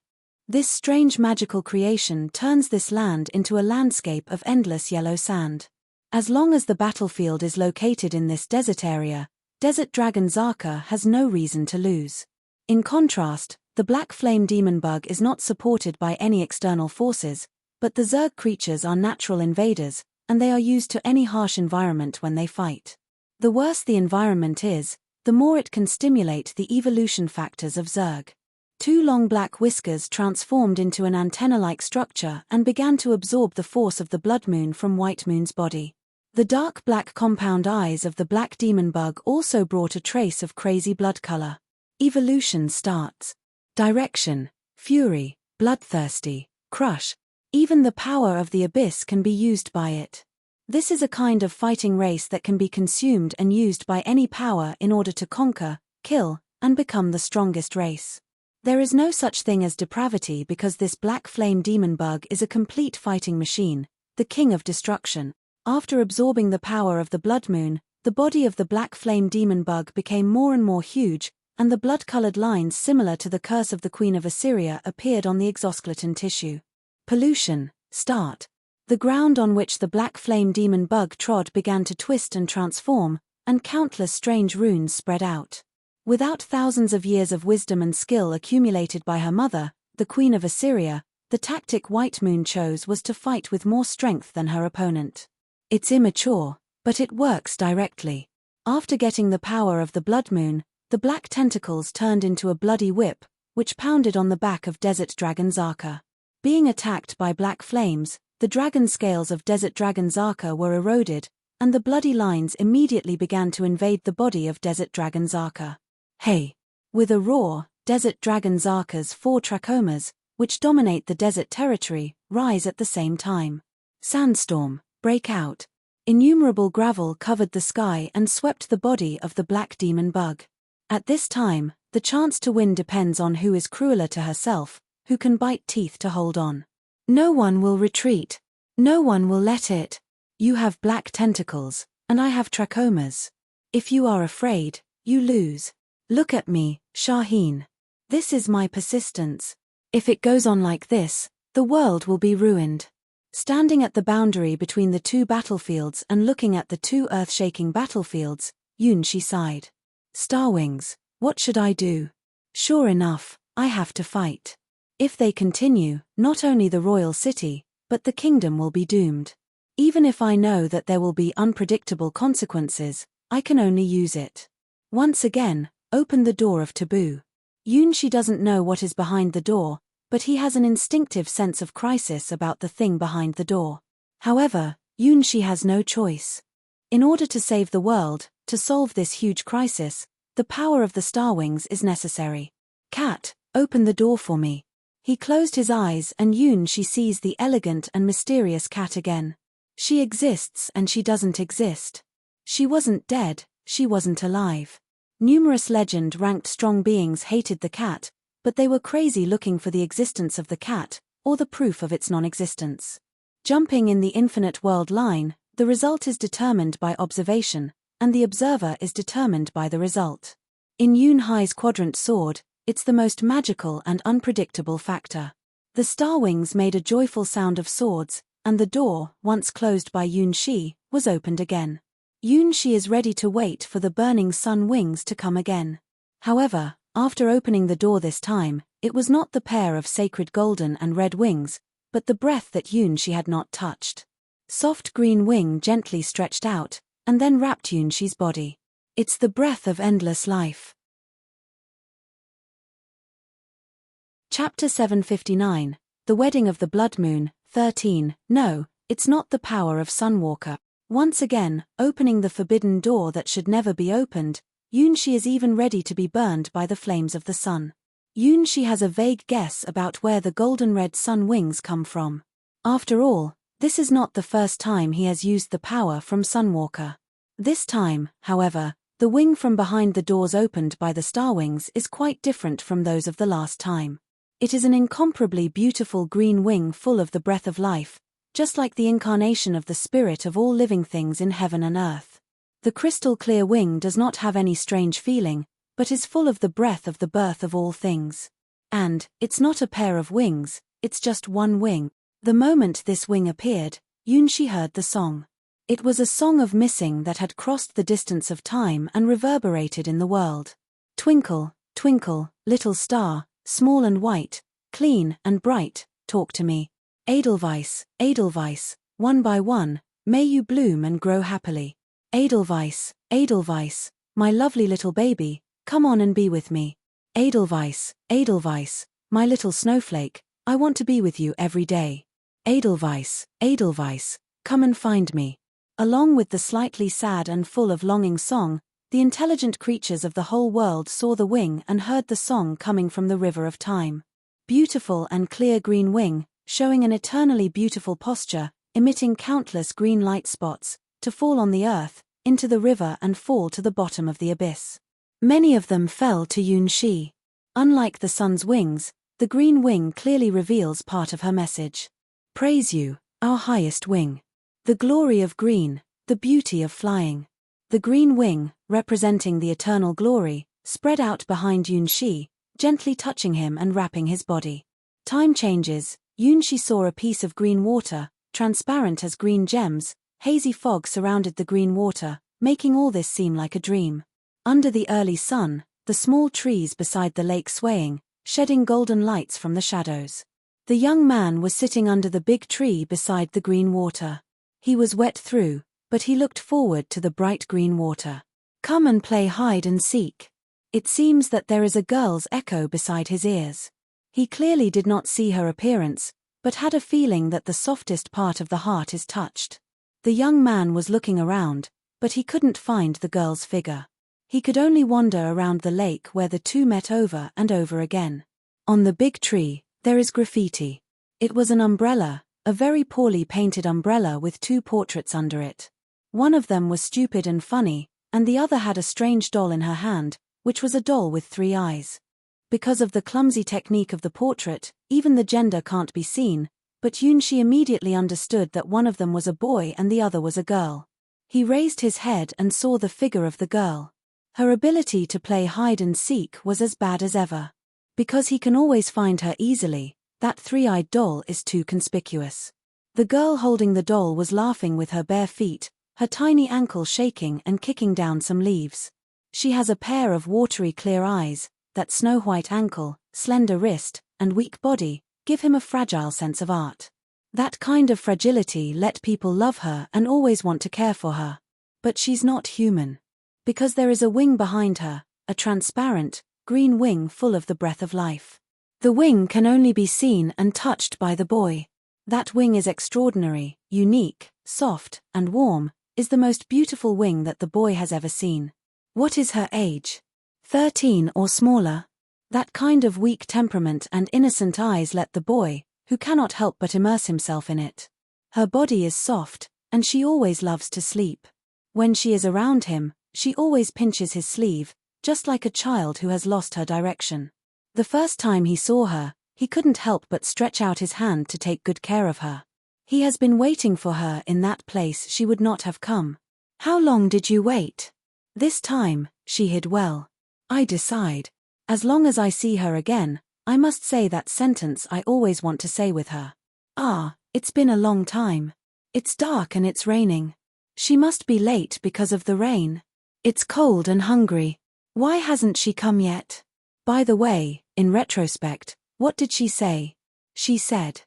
This strange magical creation turns this land into a landscape of endless yellow sand. As long as the battlefield is located in this desert area, Desert Dragon Zaka has no reason to lose. In contrast, the black flame demon bug is not supported by any external forces, but the Zerg creatures are natural invaders, and they are used to any harsh environment when they fight. The worse the environment is, the more it can stimulate the evolution factors of Zerg. Two long black whiskers transformed into an antenna-like structure and began to absorb the force of the blood moon from White Moon's body. The dark black compound eyes of the black demon bug also brought a trace of crazy blood color. Evolution starts. Direction, fury, bloodthirsty, crush. Even the power of the abyss can be used by it. This is a kind of fighting race that can be consumed and used by any power in order to conquer, kill, and become the strongest race. There is no such thing as depravity because this black flame demon bug is a complete fighting machine, the king of destruction. After absorbing the power of the blood moon, the body of the black flame demon bug became more and more huge, and the blood-colored lines similar to the curse of the Queen of Assyria appeared on the exoskeleton tissue. Pollution, start. The ground on which the black flame demon bug trod began to twist and transform, and countless strange runes spread out. Without thousands of years of wisdom and skill accumulated by her mother, the Queen of Assyria, the tactic White Moon chose was to fight with more strength than her opponent. It's immature, but it works directly. After getting the power of the blood moon, the black tentacles turned into a bloody whip, which pounded on the back of Desert Dragon Zaka. Being attacked by black flames, the dragon scales of Desert Dragon Zaka were eroded, and the bloody lines immediately began to invade the body of Desert Dragon Zaka. Hey! With a roar, Desert Dragon Zaka's 4 trachomas, which dominate the desert territory, rise at the same time. Sandstorm, break out. Innumerable gravel covered the sky and swept the body of the black demon bug. At this time, the chance to win depends on who is crueler to herself, who can bite teeth to hold on. No one will retreat. No one will let it. You have black tentacles, and I have trachomas. If you are afraid, you lose. Look at me, Shaheen. This is my persistence. If it goes on like this, the world will be ruined. Standing at the boundary between the two battlefields and looking at the two earth-shaking battlefields, Yunshi sighed. Starwings, what should I do? Sure enough, I have to fight. If they continue, not only the royal city, but the kingdom will be doomed. Even if I know that there will be unpredictable consequences, I can only use it. Once again, open the door of taboo. Yunshi doesn't know what is behind the door, but he has an instinctive sense of crisis about the thing behind the door. However, Yunshi has no choice. In order to save the world, to solve this huge crisis, the power of the Starwings is necessary. Cat, open the door for me. He closed his eyes and Yunshi sees the elegant and mysterious cat again. She exists and she doesn't exist. She wasn't dead, she wasn't alive. Numerous legend-ranked strong beings hated the cat, but they were crazy looking for the existence of the cat, or the proof of its non-existence. Jumping in the infinite world line, the result is determined by observation, and the observer is determined by the result. In Yunhai's quadrant sword, it's the most magical and unpredictable factor. The Starwings made a joyful sound of swords, and the door, once closed by Yunshi, was opened again. Yunshi is ready to wait for the burning sun wings to come again. However, after opening the door this time, it was not the pair of sacred golden and red wings, but the breath that Yunshi had not touched. Soft green wing gently stretched out, and then wrapped Yunshi's body. It's the breath of endless life. Chapter 759, The Wedding of the Blood Moon, 13. No, it's not the power of Sunwalker. Once again, opening the forbidden door that should never be opened, Yunshi is even ready to be burned by the flames of the sun. Yunshi has a vague guess about where the golden-red sun wings come from. After all, this is not the first time he has used the power from Sunwalker. This time, however, the wing from behind the doors opened by the Starwings is quite different from those of the last time. It is an incomparably beautiful green wing full of the breath of life, just like the incarnation of the spirit of all living things in heaven and earth. The crystal-clear wing does not have any strange feeling, but is full of the breath of the birth of all things. And, it's not a pair of wings, it's just one wing. The moment this wing appeared, Yunshi heard the song. It was a song of missing that had crossed the distance of time and reverberated in the world. Twinkle, twinkle, little star, small and white, clean and bright, talk to me. Edelweiss, Edelweiss, one by one, may you bloom and grow happily. Edelweiss, Edelweiss, my lovely little baby, come on and be with me. Edelweiss, Edelweiss, my little snowflake, I want to be with you every day. Edelweiss, Edelweiss, come and find me. Along with the slightly sad and full of longing song, the intelligent creatures of the whole world saw the wing and heard the song coming from the river of time. Beautiful and clear green wing, showing an eternally beautiful posture, emitting countless green light spots, to fall on the earth, into the river and fall to the bottom of the abyss. Many of them fell to Yunshi. Unlike the sun's wings, the green wing clearly reveals part of her message. Praise you, our highest wing. The glory of green, the beauty of flying. The green wing, representing the eternal glory, spread out behind Yunshi, gently touching him and wrapping his body. Time changes. Yunshi saw a piece of green water, transparent as green gems. Hazy fog surrounded the green water, making all this seem like a dream. Under the early sun, the small trees beside the lake swaying, shedding golden lights from the shadows. The young man was sitting under the big tree beside the green water. He was wet through, but he looked forward to the bright green water. Come and play hide and seek. It seems that there is a girl's echo beside his ears. He clearly did not see her appearance, but had a feeling that the softest part of the heart is touched. The young man was looking around, but he couldn't find the girl's figure. He could only wander around the lake where the two met over and over again. On the big tree, there is graffiti. It was an umbrella, a very poorly painted umbrella with two portraits under it. One of them was stupid and funny, and the other had a strange doll in her hand, which was a doll with 3 eyes. Because of the clumsy technique of the portrait, even the gender can't be seen, but Yunshi immediately understood that one of them was a boy and the other was a girl. He raised his head and saw the figure of the girl. Her ability to play hide and seek was as bad as ever. Because he can always find her easily, that 3-eyed doll is too conspicuous. The girl holding the doll was laughing with her bare feet, her tiny ankle shaking and kicking down some leaves. She has a pair of watery clear eyes. That snow-white ankle, slender wrist, and weak body, give him a fragile sense of art. That kind of fragility let people love her and always want to care for her. But she's not human. Because there is a wing behind her, a transparent, green wing full of the breath of life. The wing can only be seen and touched by the boy. That wing is extraordinary, unique, soft, and warm, is the most beautiful wing that the boy has ever seen. What is her age? 13 or smaller. That kind of weak temperament and innocent eyes let the boy, who cannot help but immerse himself in it. Her body is soft, and she always loves to sleep. When she is around him, she always pinches his sleeve, just like a child who has lost her direction. The first time he saw her, he couldn't help but stretch out his hand to take good care of her. He has been waiting for her in that place she would not have come. How long did you wait? This time, she hid well. I decide. As long as I see her again, I must say that sentence I always want to say with her. Ah, it's been a long time. It's dark and it's raining. She must be late because of the rain. It's cold and hungry. Why hasn't she come yet? By the way, in retrospect, what did she say? She said,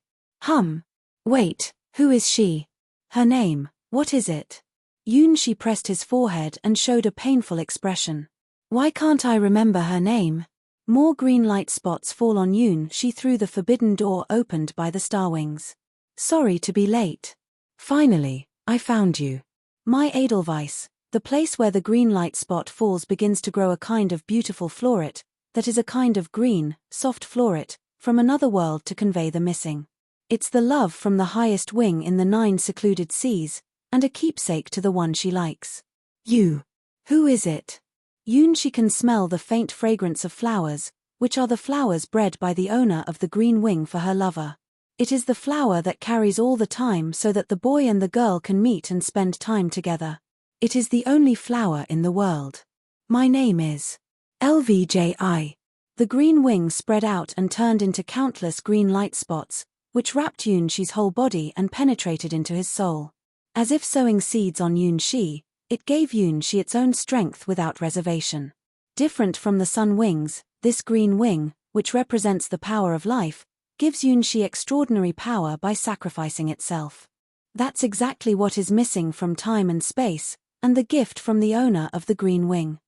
wait, who is she? Her name, what is it? Yunshi pressed his forehead and showed a painful expression. Why can't I remember her name? More green light spots fall on Yunshi through the forbidden door opened by the starwings. Sorry to be late. Finally, I found you. My Edelweiss, the place where the green light spot falls begins to grow a kind of beautiful floret, that is a kind of green, soft floret, from another world to convey the missing. It's the love from the highest wing in the 9 secluded seas, and a keepsake to the one she likes. You. Who is it? Yunshi can smell the faint fragrance of flowers, which are the flowers bred by the owner of the green wing for her lover. It is the flower that carries all the time so that the boy and the girl can meet and spend time together. It is the only flower in the world. My name is LVJI. The green wing spread out and turned into countless green light spots, which wrapped Yunshi's whole body and penetrated into his soul. As if sowing seeds on Yunshi, it gave Yunshi its own strength without reservation. Different from the sun wings, this green wing, which represents the power of life, gives Yunshi extraordinary power by sacrificing itself. That's exactly what is missing from time and space, and the gift from the owner of the green wing.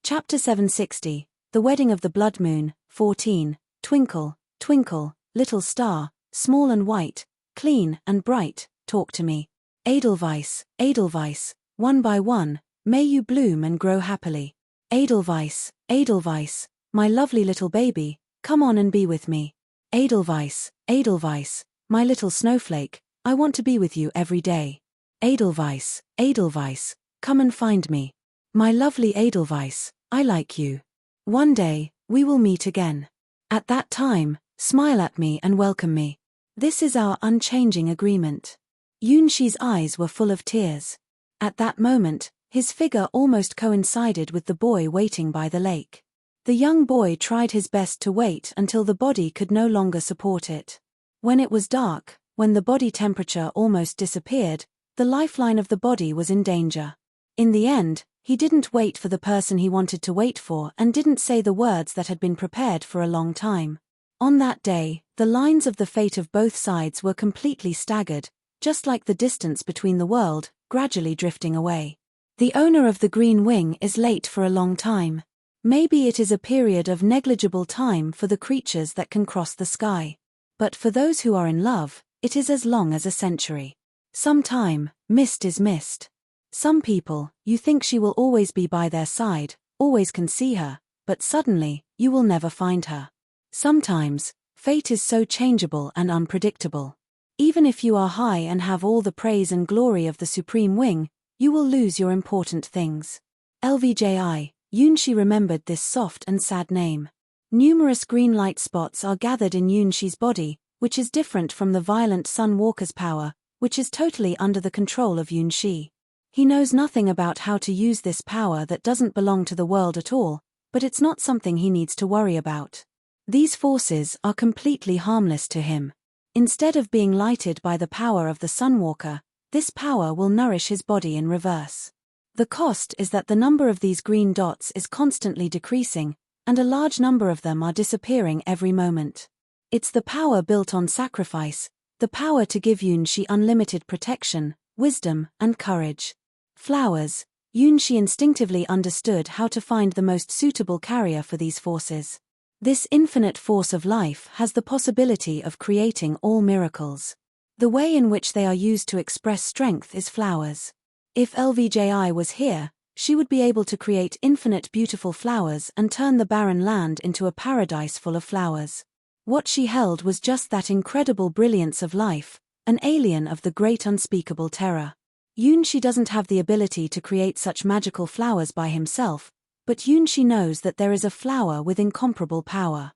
Chapter 760, The Wedding of the Blood Moon, 14, Twinkle, twinkle, little star, small and white, clean and bright, talk to me. Edelweiss, Edelweiss, one by one, may you bloom and grow happily. Edelweiss, Edelweiss, my lovely little baby, come on and be with me. Edelweiss, Edelweiss, my little snowflake, I want to be with you every day. Edelweiss, Edelweiss, come and find me. My lovely Edelweiss, I like you. One day, we will meet again. At that time, smile at me and welcome me. This is our unchanging agreement. Yunshi's eyes were full of tears. At that moment, his figure almost coincided with the boy waiting by the lake. The young boy tried his best to wait until the body could no longer support it. When it was dark, when the body temperature almost disappeared, the lifeline of the body was in danger. In the end, he didn't wait for the person he wanted to wait for and didn't say the words that had been prepared for a long time. On that day, the lines of the fate of both sides were completely staggered, just like the distance between the world, gradually drifting away. The owner of the green wing is late for a long time. Maybe it is a period of negligible time for the creatures that can cross the sky. But for those who are in love, it is as long as a century. Some time, mist is mist. Some people, you think she will always be by their side, always can see her, but suddenly, you will never find her. Sometimes, fate is so changeable and unpredictable. Even if you are high and have all the praise and glory of the supreme wing, you will lose your important things. LVJI, Yunshi remembered this soft and sad name. Numerous green light spots are gathered in Yunshi's body, which is different from the violent Sun Walker's power, which is totally under the control of Yunshi. He knows nothing about how to use this power that doesn't belong to the world at all, but it's not something he needs to worry about. These forces are completely harmless to him. Instead of being lighted by the power of the Sunwalker, this power will nourish his body in reverse. The cost is that the number of these green dots is constantly decreasing, and a large number of them are disappearing every moment. It's the power built on sacrifice, the power to give Yunshi unlimited protection, wisdom, and courage. Flowers. Yunshi instinctively understood how to find the most suitable carrier for these forces. This infinite force of life has the possibility of creating all miracles. The way in which they are used to express strength is flowers. If LVJI was here, she would be able to create infinite beautiful flowers and turn the barren land into a paradise full of flowers. What she held was just that incredible brilliance of life, an alien of the great unspeakable terror. Yunshi doesn't have the ability to create such magical flowers by himself, but Yunshi knows that there is a flower with incomparable power.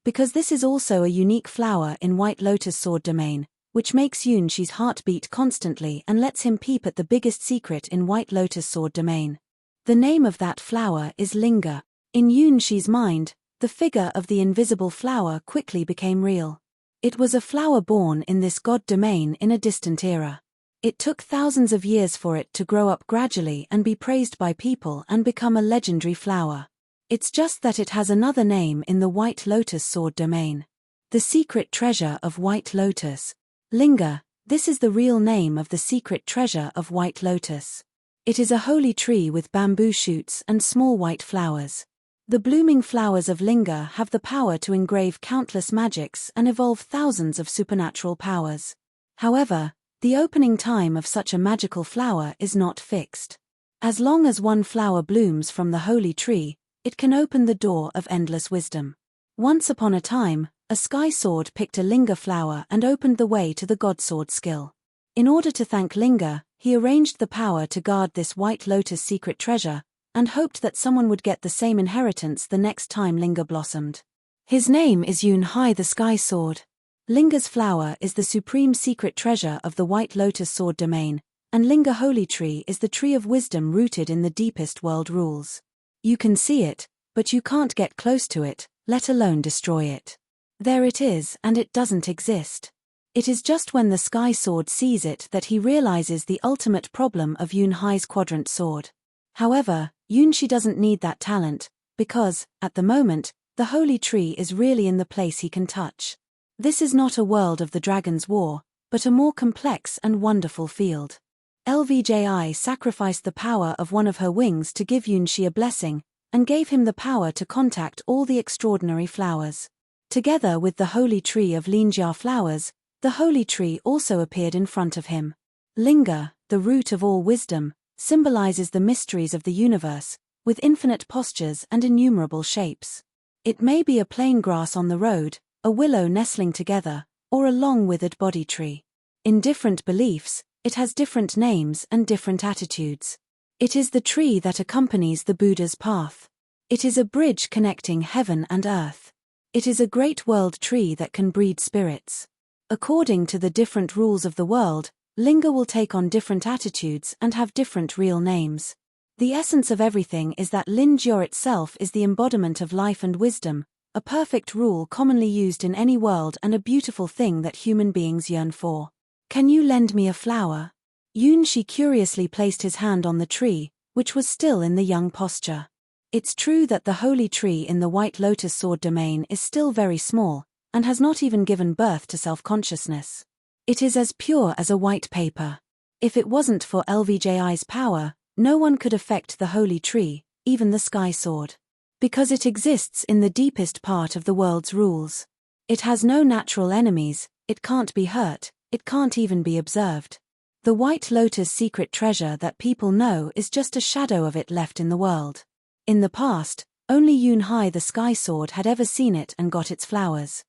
Because this is also a unique flower in White Lotus Sword domain, which makes Yunshi's heart beat constantly and lets him peep at the biggest secret in White Lotus Sword domain. The name of that flower is Linger. In Yunshi's mind, the figure of the invisible flower quickly became real. It was a flower born in this god domain in a distant era. It took thousands of years for it to grow up gradually and be praised by people and become a legendary flower. It's just that it has another name in the White Lotus Sword domain. The secret treasure of White Lotus. Linger, This is the real name of the secret treasure of White Lotus. It is a holy tree with bamboo shoots and small white flowers. The blooming flowers of Linga have the power to engrave countless magics and evolve thousands of supernatural powers. However, the opening time of such a magical flower is not fixed. As long as one flower blooms from the holy tree, it can open the door of endless wisdom. Once upon a time, a sky sword picked a Linga flower and opened the way to the god sword skill. In order to thank Linga, he arranged the power to guard this White Lotus secret treasure, and hoped that someone would get the same inheritance the next time Linga blossomed. His name is Yun Hai the Sky Sword. Linga's flower is the supreme secret treasure of the White Lotus sword domain, and Linga Holy Tree is the tree of wisdom rooted in the deepest world rules. You can see it, but you can't get close to it, let alone destroy it. There it is, and it doesn't exist. It is just when the Sky Sword sees it that he realizes the ultimate problem of Yun Hai's quadrant sword. However, Yunshi doesn't need that talent, because, at the moment, the holy tree is really in the place he can touch. This is not a world of the Dragon's War, but a more complex and wonderful field. LVJI sacrificed the power of one of her wings to give Yunshi a blessing, and gave him the power to contact all the extraordinary flowers. Together with the holy tree of Linjia flowers, the holy tree also appeared in front of him. Linga, the root of all wisdom, symbolizes the mysteries of the universe, with infinite postures and innumerable shapes. It may be a plain grass on the road, a willow nestling together, or a long withered body tree. In different beliefs, it has different names and different attitudes. It is the tree that accompanies the Buddha's path. It is a bridge connecting heaven and earth. It is a great world tree that can breed spirits. According to the different rules of the world, Linga will take on different attitudes and have different real names. The essence of everything is that Linjia itself is the embodiment of life and wisdom, a perfect rule commonly used in any world and a beautiful thing that human beings yearn for. Can you lend me a flower? Yunshi curiously placed his hand on the tree, which was still in the young posture. It's true that the holy tree in the White Lotus sword domain is still very small, and has not even given birth to self-consciousness. It is as pure as a white paper. If it wasn't for LVJI's power, no one could affect the holy tree, even the sky sword. Because it exists in the deepest part of the world's rules. It has no natural enemies, it can't be hurt, it can't even be observed. The White Lotus secret treasure that people know is just a shadow of it left in the world. In the past, only Yun Hai the Sky Sword had ever seen it and got its flowers.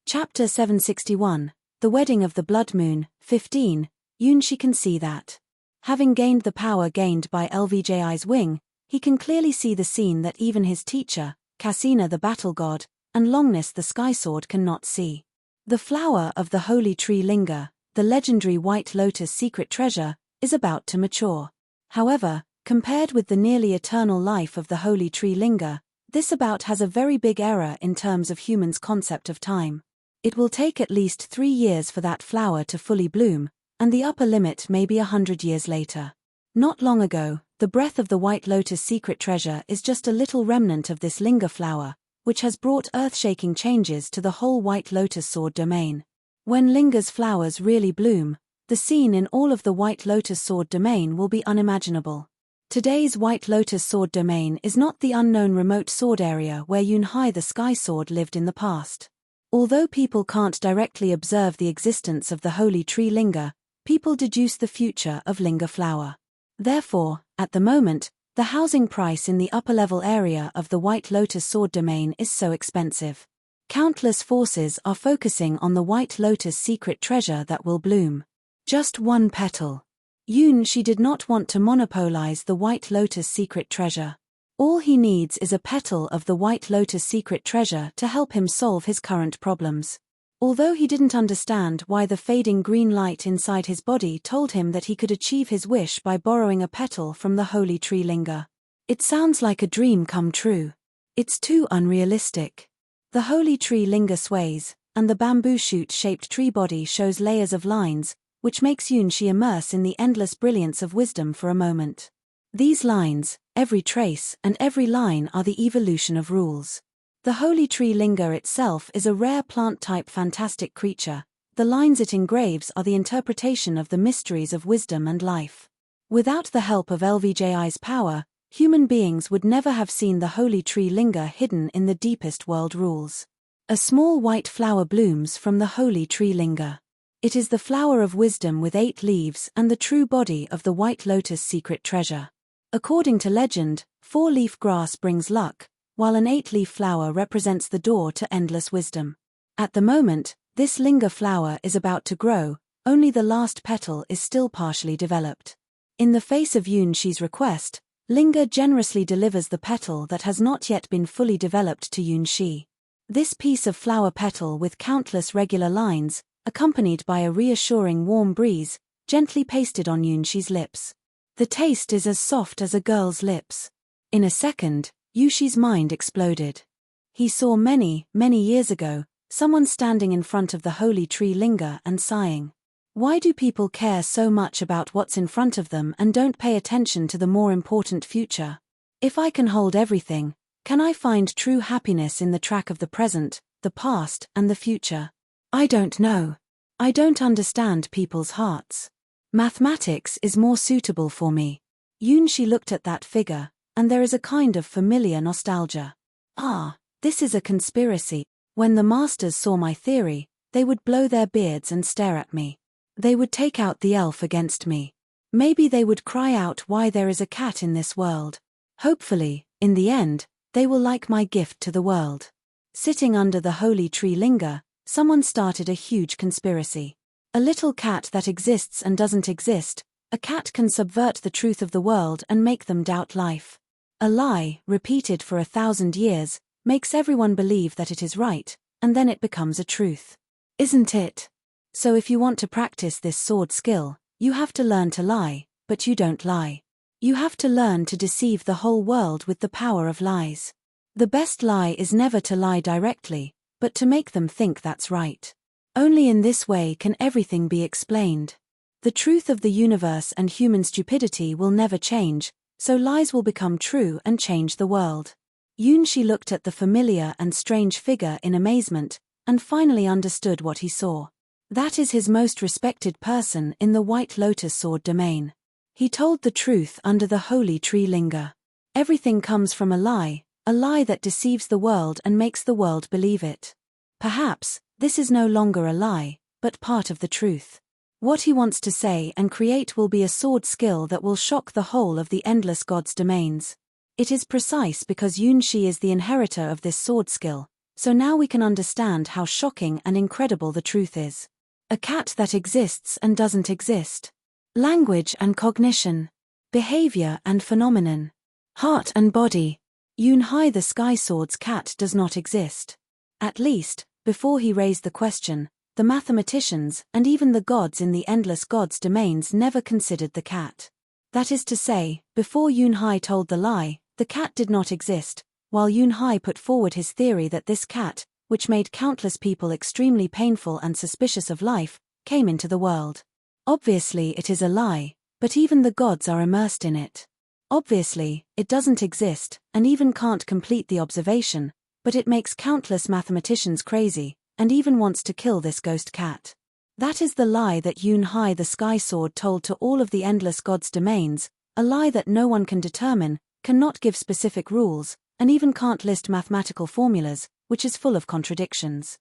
Chapter 761, The Wedding of the Blood Moon, 15, Yunshi can see that. Having gained the power gained by LVJI's wing, he can clearly see the scene that even his teacher, Cassina the battle god, and Longness the Sky Sword cannot see. The flower of the holy tree Linga, the legendary White Lotus secret treasure, is about to mature. However, compared with the nearly eternal life of the holy tree Linga, this about has a very big error in terms of humans' concept of time. It will take at least 3 years for that flower to fully bloom, and the upper limit may be 100 years later. Not long ago, the breath of the White Lotus secret treasure is just a little remnant of this Linga flower, which has brought earth-shaking changes to the whole White Lotus sword domain. When Linga's flowers really bloom, the scene in all of the White Lotus sword domain will be unimaginable. Today's White Lotus sword domain is not the unknown remote sword area where Yun Hai the Sky Sword lived in the past. Although people can't directly observe the existence of the holy tree Linga, people deduce the future of Linga flower. Therefore, at the moment, the housing price in the upper-level area of the White Lotus sword domain is so expensive. Countless forces are focusing on the White Lotus secret treasure that will bloom. Just one petal. She did not want to monopolize the White Lotus secret treasure. All he needs is a petal of the White Lotus secret treasure to help him solve his current problems. Although he didn't understand why the fading green light inside his body told him that he could achieve his wish by borrowing a petal from the holy tree Linga. It sounds like a dream come true. It's too unrealistic. The holy tree Linga sways, and the bamboo shoot-shaped tree body shows layers of lines, which makes Yunshi immerse in the endless brilliance of wisdom for a moment. These lines, every trace and every line are the evolution of rules. The holy tree linga itself is a rare plant-type fantastic creature. The lines it engraves are the interpretation of the mysteries of wisdom and life. Without the help of LVJI's power, human beings would never have seen the holy tree linga hidden in the deepest world rules. A small white flower blooms from the holy tree linga. It is the flower of wisdom with 8 leaves and the true body of the white lotus secret treasure. According to legend, 4-leaf grass brings luck, while an 8-leaf flower represents the door to endless wisdom. At the moment, this linga flower is about to grow, only the last petal is still partially developed. In the face of Yunshi's request, linga generously delivers the petal that has not yet been fully developed to Yunshi. This piece of flower petal with countless regular lines, accompanied by a reassuring warm breeze, gently pasted on Yunshi's lips. The taste is as soft as a girl's lips. In a second, Yushi's mind exploded. He saw many years ago, someone standing in front of the holy tree linga and sighing. Why do people care so much about what's in front of them and don't pay attention to the more important future? If I can hold everything, can I find true happiness in the track of the present, the past, and the future? I don't know. I don't understand people's hearts. Mathematics is more suitable for me. Yunshi looked at that figure, and there is a kind of familiar nostalgia. Ah, this is a conspiracy. When the masters saw my theory, they would blow their beards and stare at me. They would take out the elf against me. Maybe they would cry out why there is a cat in this world. Hopefully, in the end, they will like my gift to the world. Sitting under the holy tree linga, someone started a huge conspiracy. A little cat that exists and doesn't exist, a cat can subvert the truth of the world and make them doubt life. A lie, repeated for 1,000 years, makes everyone believe that it is right, and then it becomes a truth. Isn't it? So if you want to practice this sword skill, you have to learn to lie, but you don't lie. You have to learn to deceive the whole world with the power of lies. The best lie is never to lie directly, but to make them think that's right. Only in this way can everything be explained. The truth of the universe and human stupidity will never change, so lies will become true and change the world. Yunshi looked at the familiar and strange figure in amazement, and finally understood what he saw. That is his most respected person in the White Lotus Sword domain. He told the truth under the holy tree linga. Everything comes from a lie that deceives the world and makes the world believe it. Perhaps, this is no longer a lie, but part of the truth. What he wants to say and create will be a sword skill that will shock the whole of the endless gods' domains. It is precise because Yunshi is the inheritor of this sword skill, so now we can understand how shocking and incredible the truth is. A cat that exists and doesn't exist. Language and cognition. Behavior and phenomenon. Heart and body. Yunhai the Sky Sword's cat does not exist. At least, before he raised the question, the mathematicians and even the gods in the endless gods' domains never considered the cat. That is to say, before Yunhai told the lie, the cat did not exist, while Yunhai put forward his theory that this cat, which made countless people extremely painful and suspicious of life, came into the world. Obviously it is a lie, but even the gods are immersed in it. Obviously, it doesn't exist, and even can't complete the observation, but it makes countless mathematicians crazy, and even wants to kill this ghost cat. That is the lie that Yunhai the Sky Sword told to all of the endless gods' domains, a lie that no one can determine, cannot give specific rules, and even can't list mathematical formulas, which is full of contradictions.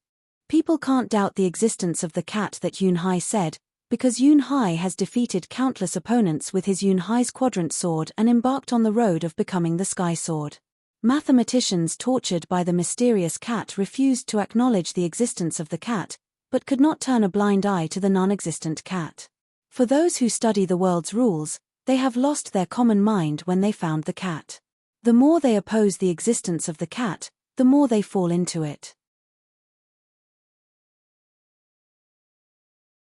People can't doubt the existence of the cat that Yunhai said, because Yunhai has defeated countless opponents with his Yunhai's quadrant sword and embarked on the road of becoming the Sky Sword. Mathematicians tortured by the mysterious cat refused to acknowledge the existence of the cat, but could not turn a blind eye to the non-existent cat. For those who study the world's rules, they have lost their common mind when they found the cat. The more they oppose the existence of the cat, the more they fall into it.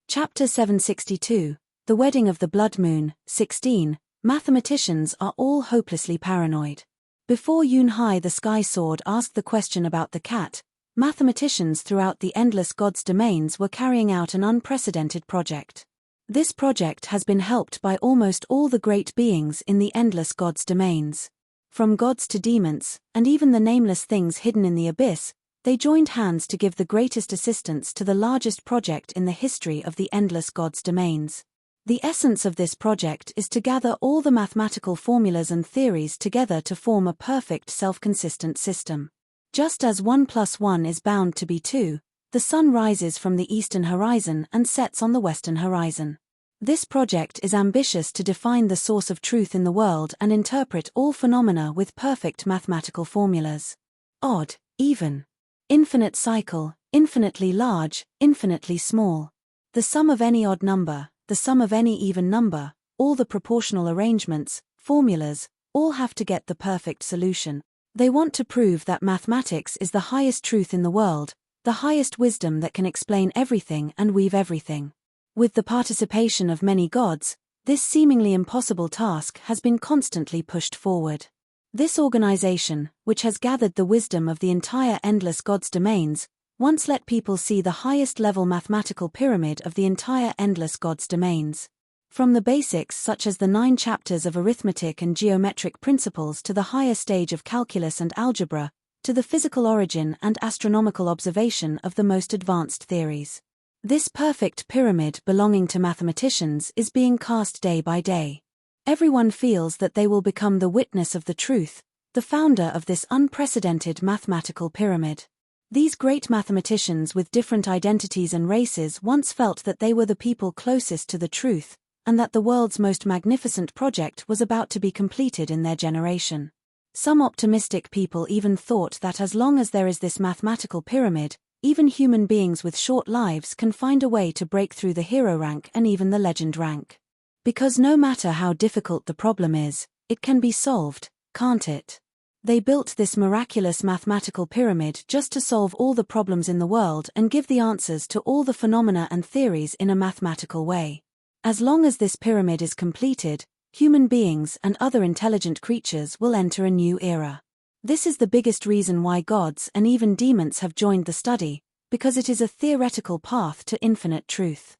Chapter 762, The Wedding of the Blood Moon, 16, Mathematicians are all hopelessly paranoid. Before Yunhai the Sky Sword asked the question about the cat, mathematicians throughout the endless gods' domains were carrying out an unprecedented project. This project has been helped by almost all the great beings in the endless gods' domains. From gods to demons, and even the nameless things hidden in the abyss, they joined hands to give the greatest assistance to the largest project in the history of the endless gods' domains. The essence of this project is to gather all the mathematical formulas and theories together to form a perfect self-consistent system. Just as 1 + 1 is bound to be 2, the sun rises from the eastern horizon and sets on the western horizon. This project is ambitious to define the source of truth in the world and interpret all phenomena with perfect mathematical formulas. Odd, even. Infinite cycle, infinitely large, infinitely small. The sum of any odd number, the sum of any even number, all the proportional arrangements, formulas, all have to get the perfect solution. They want to prove that mathematics is the highest truth in the world, the highest wisdom that can explain everything and weave everything. With the participation of many gods, this seemingly impossible task has been constantly pushed forward. This organization, which has gathered the wisdom of the entire endless gods' domains, once let people see the highest level mathematical pyramid of the entire endless gods' domains. From the basics such as the 9 chapters of arithmetic and geometric principles to the higher stage of calculus and algebra, to the physical origin and astronomical observation of the most advanced theories. This perfect pyramid belonging to mathematicians is being cast day by day. Everyone feels that they will become the witness of the truth, the founder of this unprecedented mathematical pyramid. These great mathematicians with different identities and races once felt that they were the people closest to the truth, and that the world's most magnificent project was about to be completed in their generation. Some optimistic people even thought that as long as there is this mathematical pyramid, even human beings with short lives can find a way to break through the hero rank and even the legend rank. Because no matter how difficult the problem is, it can be solved, can't it? They built this miraculous mathematical pyramid just to solve all the problems in the world and give the answers to all the phenomena and theories in a mathematical way. As long as this pyramid is completed, human beings and other intelligent creatures will enter a new era. This is the biggest reason why gods and even demons have joined the study, because it is a theoretical path to infinite truth.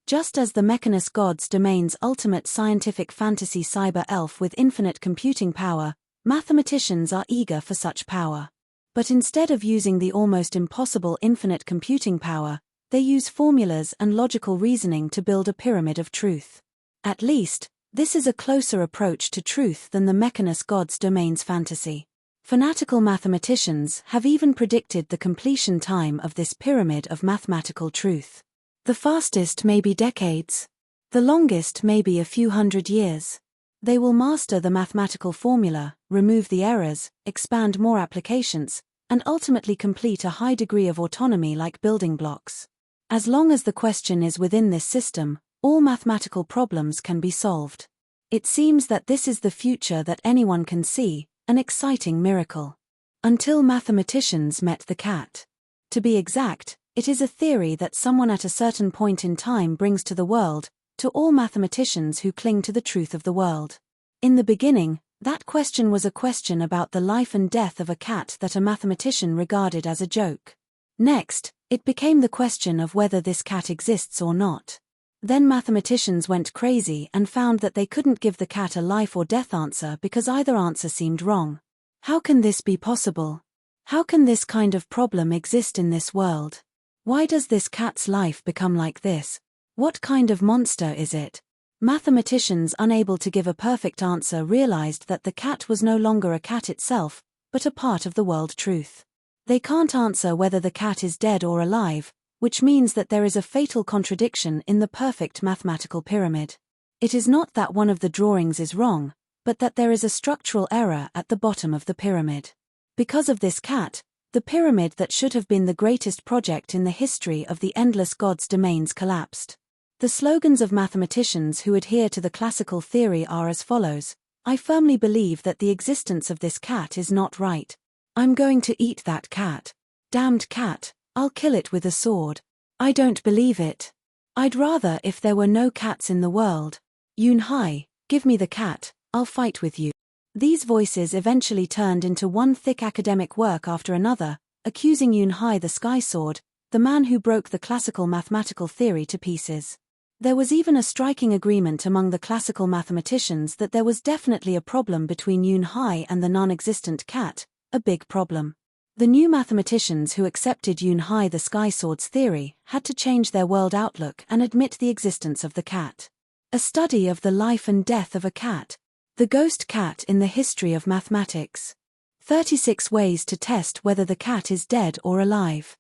Just as the Mechanist gods domain's ultimate scientific fantasy cyber elf with infinite computing power, mathematicians are eager for such power. But instead of using the almost impossible infinite computing power, they use formulas and logical reasoning to build a pyramid of truth. At least, this is a closer approach to truth than the Mechanist gods domain's fantasy. Fanatical mathematicians have even predicted the completion time of this pyramid of mathematical truth. The fastest may be decades. The longest may be a few hundred years. They will master the mathematical formula, remove the errors, expand more applications, and ultimately complete a high degree of autonomy like building blocks. As long as the question is within this system, all mathematical problems can be solved. It seems that this is the future that anyone can see, an exciting miracle. Until mathematicians met the cat. To be exact, it is a theory that someone at a certain point in time brings to the world, to all mathematicians who cling to the truth of the world. In the beginning, that question was a question about the life and death of a cat that a mathematician regarded as a joke. Next, it became the question of whether this cat exists or not. Then mathematicians went crazy and found that they couldn't give the cat a life or death answer because either answer seemed wrong. How can this be possible? How can this kind of problem exist in this world? Why does this cat's life become like this? What kind of monster is it? Mathematicians unable to give a perfect answer realized that the cat was no longer a cat itself, but a part of the world truth. They can't answer whether the cat is dead or alive, which means that there is a fatal contradiction in the perfect mathematical pyramid. It is not that one of the drawings is wrong, but that there is a structural error at the bottom of the pyramid. Because of this cat, the pyramid that should have been the greatest project in the history of the endless gods domains collapsed. The slogans of mathematicians who adhere to the classical theory are as follows: I firmly believe that the existence of this cat is not right. I'm going to eat that cat. Damned cat, I'll kill it with a sword. I don't believe it. I'd rather if there were no cats in the world. Yun-hai, give me the cat, I'll fight with you. These voices eventually turned into one thick academic work after another, accusing Yun-hai the Sky Sword, the man who broke the classical mathematical theory to pieces. There was even a striking agreement among the classical mathematicians that there was definitely a problem between Yun-hai and the non-existent cat, a big problem. The new mathematicians who accepted Yun-hai the Sky Sword's theory had to change their world outlook and admit the existence of the cat. A study of the life and death of a cat. The ghost cat in the history of mathematics. 36 ways to test whether the cat is dead or alive.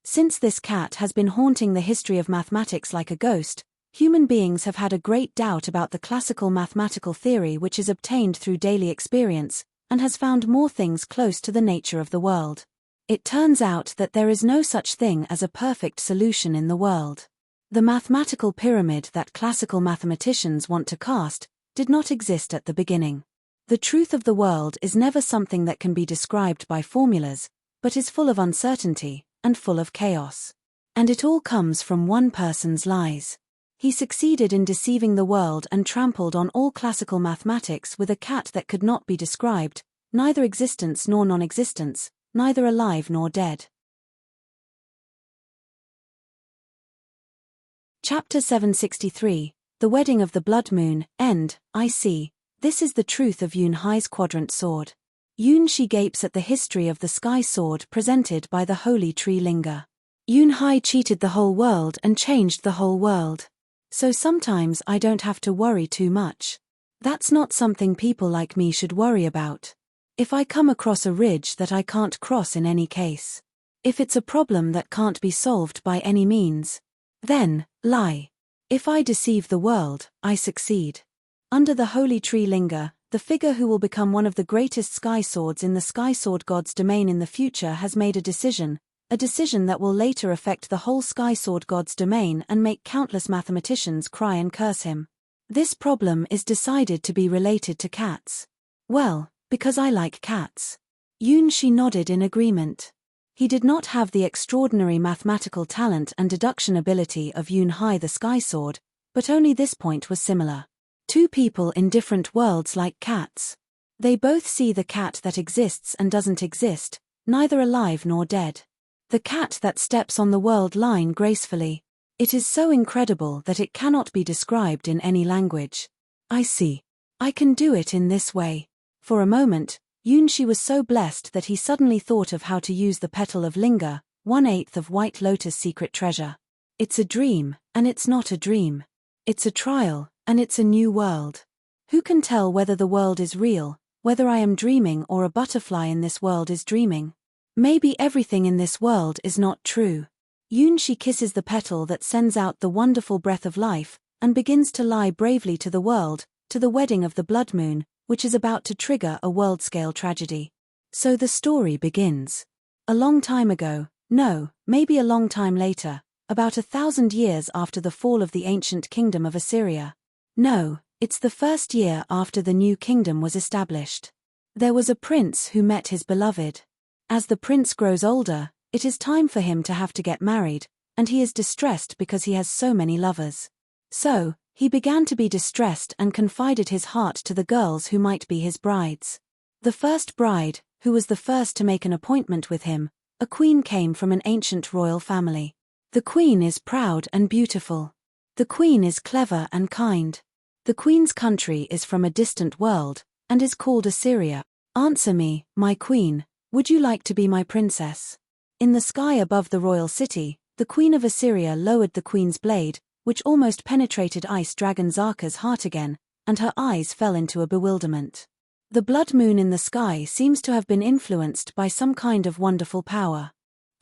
Since this cat has been haunting the history of mathematics like a ghost, human beings have had a great doubt about the classical mathematical theory which is obtained through daily experience, and has found more things close to the nature of the world. It turns out that there is no such thing as a perfect solution in the world. The mathematical pyramid that classical mathematicians want to cast did not exist at the beginning. The truth of the world is never something that can be described by formulas, but is full of uncertainty, and full of chaos. And it all comes from one person's lies. He succeeded in deceiving the world and trampled on all classical mathematics with a cat that could not be described, neither existence nor non-existence, neither alive nor dead. Chapter 763, The Wedding of the Blood Moon, End, I see. This is the truth of Yun-hai's quadrant sword. Yun-shi gapes at the history of the sky sword presented by the holy tree Linga. Yun-hai cheated the whole world and changed the whole world. So sometimes I don't have to worry too much. That's not something people like me should worry about. If I come across a ridge that I can't cross in any case. If it's a problem that can't be solved by any means. Then, lie. If I deceive the world, I succeed. Under the holy tree Linga, the figure who will become one of the greatest sky swords in the sky sword god's domain in the future has made a decision that will later affect the whole sky sword god's domain and make countless mathematicians cry and curse him. This problem is decided to be related to cats. Well, because I like cats. Yun-shi nodded in agreement. He did not have the extraordinary mathematical talent and deduction ability of Yun-hai the sky sword, but only this point was similar. Two people in different worlds like cats. They both see the cat that exists and doesn't exist, neither alive nor dead. The cat that steps on the world line gracefully. It is so incredible that it cannot be described in any language. I see. I can do it in this way. For a moment, Yun-shi was so blessed that he suddenly thought of how to use the petal of Linga, 1/8 of White Lotus' secret treasure. It's a dream, and it's not a dream. It's a trial, and it's a new world. Who can tell whether the world is real, whether I am dreaming or a butterfly in this world is dreaming? Maybe everything in this world is not true. Yun-shi kisses the petal that sends out the wonderful breath of life, and begins to lie bravely to the world, to the wedding of the blood moon, which is about to trigger a world-scale tragedy. So the story begins. A long time ago, no, maybe a long time later, about 1,000 years after the fall of the ancient kingdom of Assyria. No, it's the first year after the new kingdom was established. There was a prince who met his beloved. As the prince grows older, it is time for him to have to get married, and he is distressed because he has so many lovers. So, he began to be distressed and confided his heart to the girls who might be his brides. The first bride, who was the first to make an appointment with him, a queen came from an ancient royal family. The queen is proud and beautiful. The queen is clever and kind. The queen's country is from a distant world, and is called Assyria. Answer me, my queen, would you like to be my princess? In the sky above the royal city, the queen of Assyria lowered the queen's blade, which almost penetrated ice dragon Zaka's heart again, and her eyes fell into a bewilderment. The blood moon in the sky seems to have been influenced by some kind of wonderful power.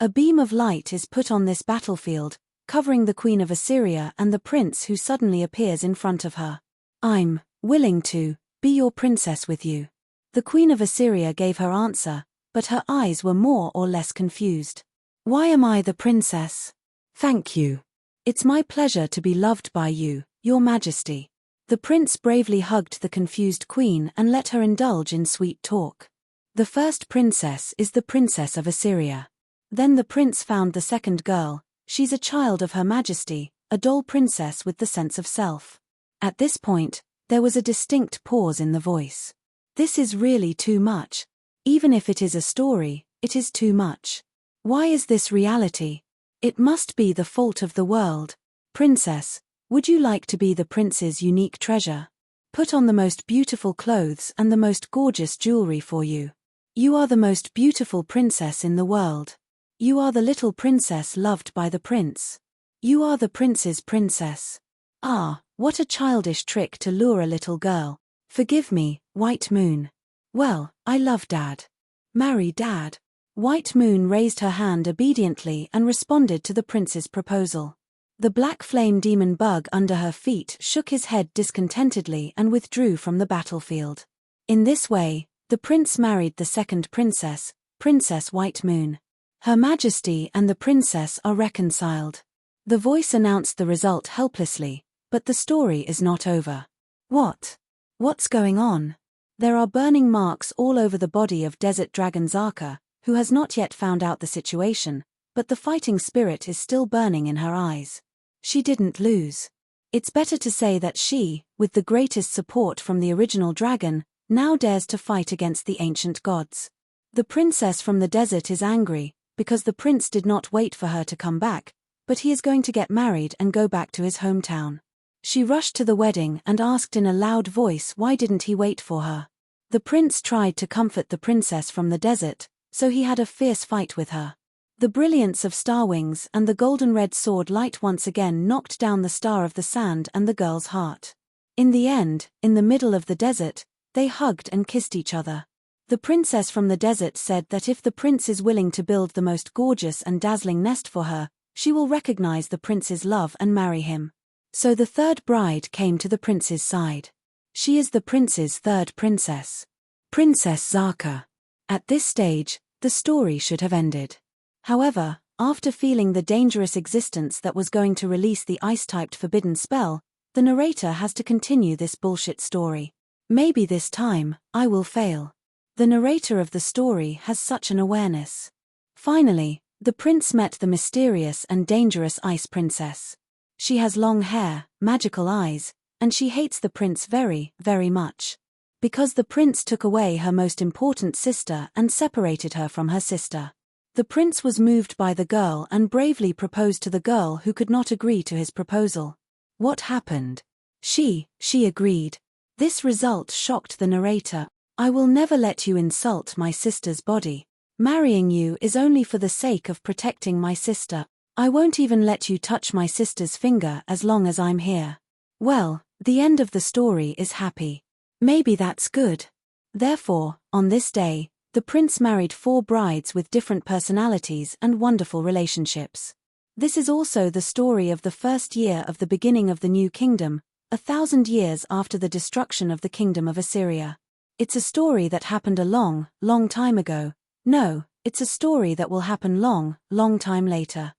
A beam of light is put on this battlefield, covering the queen of Assyria and the prince who suddenly appears in front of her. I'm willing to be your princess with you. The queen of Assyria gave her answer, but her eyes were more or less confused. Why am I the princess? Thank you. It's my pleasure to be loved by you, your majesty. The prince bravely hugged the confused queen and let her indulge in sweet talk. The first princess is the princess of Assyria. Then the prince found the second girl. She's a child of her majesty, a doll princess with the sense of self. At this point, there was a distinct pause in the voice. This is really too much. Even if it is a story, it is too much. Why is this reality? It must be the fault of the world. Princess, Would you like to be the prince's unique treasure? Put on the most beautiful clothes and the most gorgeous jewelry for you. You are the most beautiful princess in the world. You are the little princess loved by the prince. You are the prince's princess. Ah, what a childish trick to lure a little girl. Forgive me, White Moon. Well, I love Dad. Marry Dad. White Moon raised her hand obediently and responded to the prince's proposal. The black flame demon bug under her feet shook his head discontentedly and withdrew from the battlefield. In this way, the prince married the second princess, Princess White Moon. Her Majesty and the princess are reconciled. The voice announced the result helplessly, but the story is not over. What? What's going on? There are burning marks all over the body of Desert Dragon Zaka, who has not yet found out the situation, but the fighting spirit is still burning in her eyes. She didn't lose. It's better to say that she, with the greatest support from the original dragon, now dares to fight against the ancient gods. The princess from the desert is angry, because the prince did not wait for her to come back, but he is going to get married and go back to his hometown. She rushed to the wedding and asked in a loud voice why didn't he wait for her. The prince tried to comfort the princess from the desert, so he had a fierce fight with her. The brilliance of star wings and the golden-red sword light once again knocked down the star of the sand and the girl's heart. In the end, in the middle of the desert, they hugged and kissed each other. The princess from the desert said that if the prince is willing to build the most gorgeous and dazzling nest for her, she will recognize the prince's love and marry him. So the third bride came to the prince's side. She is the prince's third princess. Princess Zaka. At this stage, the story should have ended. However, after feeling the dangerous existence that was going to release the ice-typed forbidden spell, the narrator has to continue this bullshit story. Maybe this time, I will fail. The narrator of the story has such an awareness. Finally, the prince met the mysterious and dangerous ice princess. She has long hair, magical eyes, and she hates the prince very, very much. Because the prince took away her most important sister and separated her from her sister. The prince was moved by the girl and bravely proposed to the girl who could not agree to his proposal. What happened? She agreed. This result shocked the narrator. I will never let you insult my sister's body. Marrying you is only for the sake of protecting my sister. I won't even let you touch my sister's finger as long as I'm here. Well, the end of the story is happy. Maybe that's good. Therefore, on this day, the prince married 4 brides with different personalities and wonderful relationships. This is also the story of the first year of the beginning of the new kingdom, 1,000 years after the destruction of the kingdom of Assyria. It's a story that happened a long, long time ago. No, it's a story that will happen long, long time later.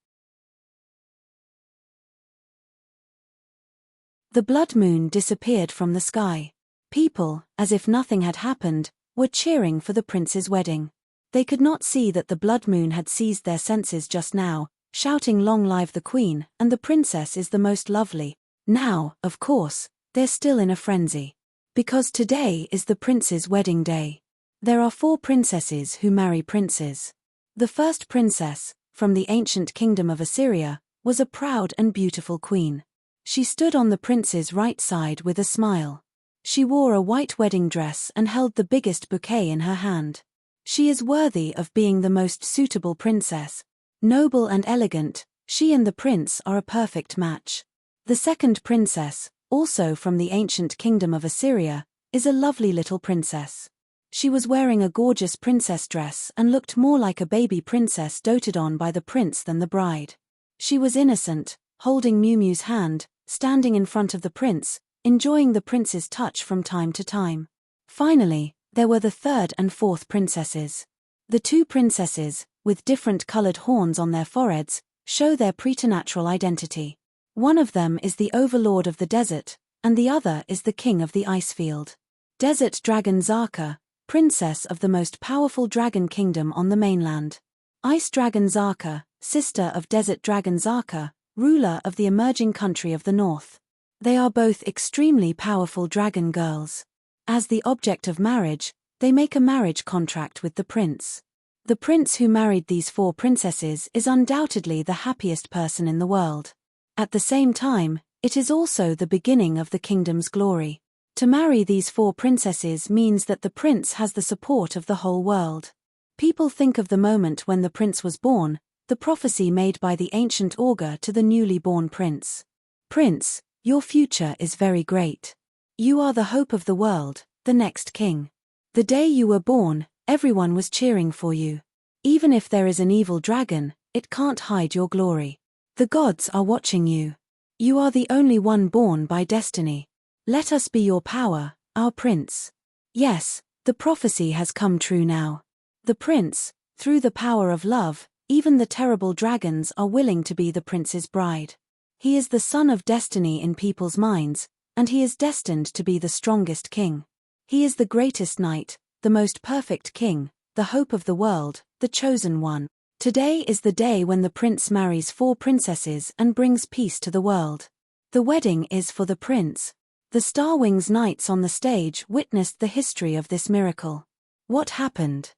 The blood moon disappeared from the sky. People, as if nothing had happened, were cheering for the prince's wedding. They could not see that the blood moon had seized their senses just now, shouting long live the queen, and the princess is the most lovely. Now, of course, they're still in a frenzy. Because today is the prince's wedding day. There are 4 princesses who marry princes. The first princess, from the ancient kingdom of Assyria, was a proud and beautiful queen. She stood on the prince's right side with a smile. She wore a white wedding dress and held the biggest bouquet in her hand. She is worthy of being the most suitable princess. Noble and elegant, she and the prince are a perfect match. The second princess, also from the ancient kingdom of Assyria, is a lovely little princess. She was wearing a gorgeous princess dress and looked more like a baby princess doted on by the prince than the bride. She was innocent, holding Miu Miu's hand, standing in front of the prince, enjoying the prince's touch from time to time. Finally, there were the third and fourth princesses. The 2 princesses, with different colored horns on their foreheads, show their preternatural identity. One of them is the overlord of the desert, and the other is the king of the ice field. Desert Dragon Zaka, princess of the most powerful dragon kingdom on the mainland. Ice Dragon Zaka, sister of Desert Dragon Zaka, ruler of the emerging country of the north. They are both extremely powerful dragon girls. As the object of marriage, they make a marriage contract with the prince. The prince who married these 4 princesses is undoubtedly the happiest person in the world. At the same time, It is also the beginning of the kingdom's glory. To marry these 4 princesses means that the prince has the support of the whole world. People think of the moment when the prince was born, the prophecy made by the ancient augur to the newly born prince. Prince, your future is very great. You are the hope of the world, the next king. The day you were born, everyone was cheering for you. Even if there is an evil dragon, it can't hide your glory. The gods are watching you. You are the only one born by destiny. Let us be your power, our prince. Yes, the prophecy has come true now. The prince, through the power of love, even the terrible dragons are willing to be the prince's bride. He is the son of destiny in people's minds, and he is destined to be the strongest king. He is the greatest knight, the most perfect king, the hope of the world, the chosen one. Today is the day when the prince marries 4 princesses and brings peace to the world. The wedding is for the prince. The Starwings knights on the stage witnessed the history of this miracle. What happened?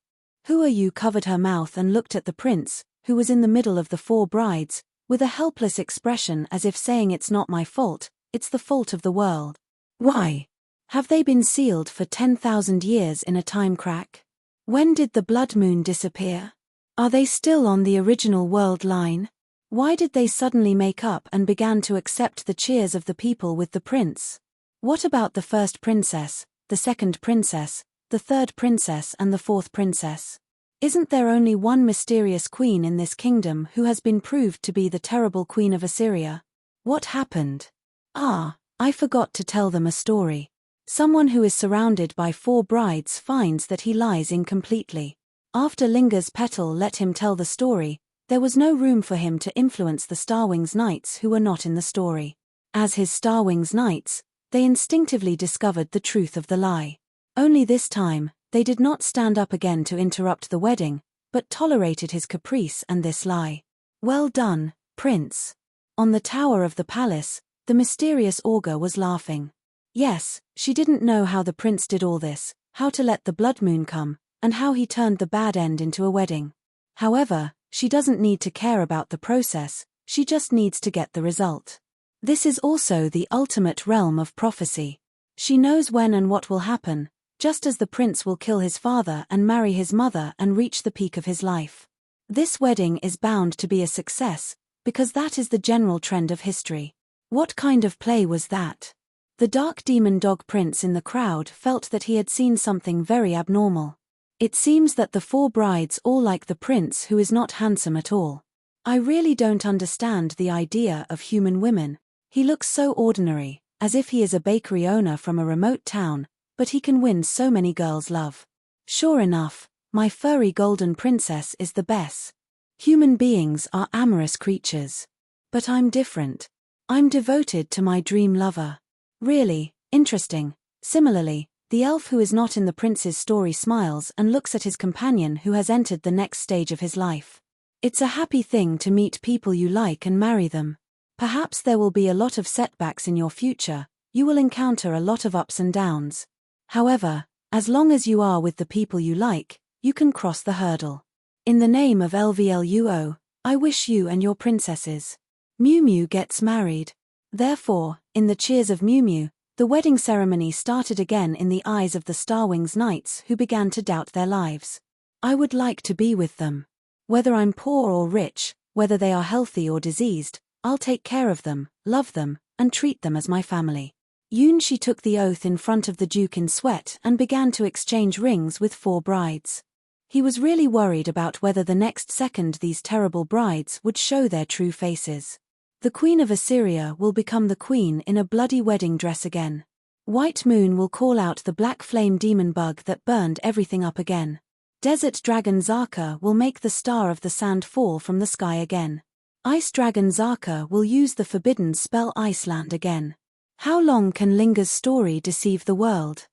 Who are you? Covered her mouth and looked at the prince, who was in the middle of the 4 brides, with a helpless expression as if saying it's not my fault, it's the fault of the world. Why? Have they been sealed for 10,000 years in a time crack? When did the blood moon disappear? Are they still on the original world line? Why did they suddenly make up and began to accept the cheers of the people with the prince? What about the first princess, the second princess, the third princess and the 4th princess? Isn't there only one mysterious queen in this kingdom who has been proved to be the terrible queen of Assyria? What happened? Ah, I forgot to tell them a story. Someone who is surrounded by 4 brides finds that he lies incompletely. After Linga's petal let him tell the story, there was no room for him to influence the Starwings knights who were not in the story. As his Starwings knights, they instinctively discovered the truth of the lie. Only this time, they did not stand up again to interrupt the wedding, but tolerated his caprice and this lie. Well done, Prince. On the tower of the palace, the mysterious augur was laughing. Yes, she didn't know how the prince did all this, how to let the blood moon come, and how he turned the bad end into a wedding. However, she doesn't need to care about the process, she just needs to get the result. This is also the ultimate realm of prophecy. She knows when and what will happen, just as the prince will kill his father and marry his mother and reach the peak of his life. This wedding is bound to be a success, because that is the general trend of history. What kind of play was that? The dark demon dog prince in the crowd felt that he had seen something very abnormal. It seems that the 4 brides all like the prince who is not handsome at all. I really don't understand the idea of human women. He looks so ordinary, as if he is a bakery owner from a remote town, but he can win so many girls' love. Sure enough, my furry golden princess is the best. Human beings are amorous creatures. But I'm different. I'm devoted to my dream lover. Really, interesting. Similarly, the elf who is not in the prince's story smiles and looks at his companion who has entered the next stage of his life. It's a happy thing to meet people you like and marry them. Perhaps there will be a lot of setbacks in your future, you will encounter a lot of ups and downs. However, as long as you are with the people you like, you can cross the hurdle. In the name of LVLUO, I wish you and your princesses. Mew Mew gets married. Therefore, in the cheers of Mew Mew, the wedding ceremony started again in the eyes of the Starwings knights who began to doubt their lives. I would like to be with them. Whether I'm poor or rich, whether they are healthy or diseased, I'll take care of them, love them, and treat them as my family. Yoon-shi took the oath in front of the Duke in sweat and began to exchange rings with 4 brides. He was really worried about whether the next second these terrible brides would show their true faces. The Queen of Assyria will become the queen in a bloody wedding dress again. White Moon will call out the black flame demon bug that burned everything up again. Desert Dragon Zaka will make the star of the sand fall from the sky again. Ice Dragon Zaka will use the forbidden spell Iceland again. How long can Linga's story deceive the world?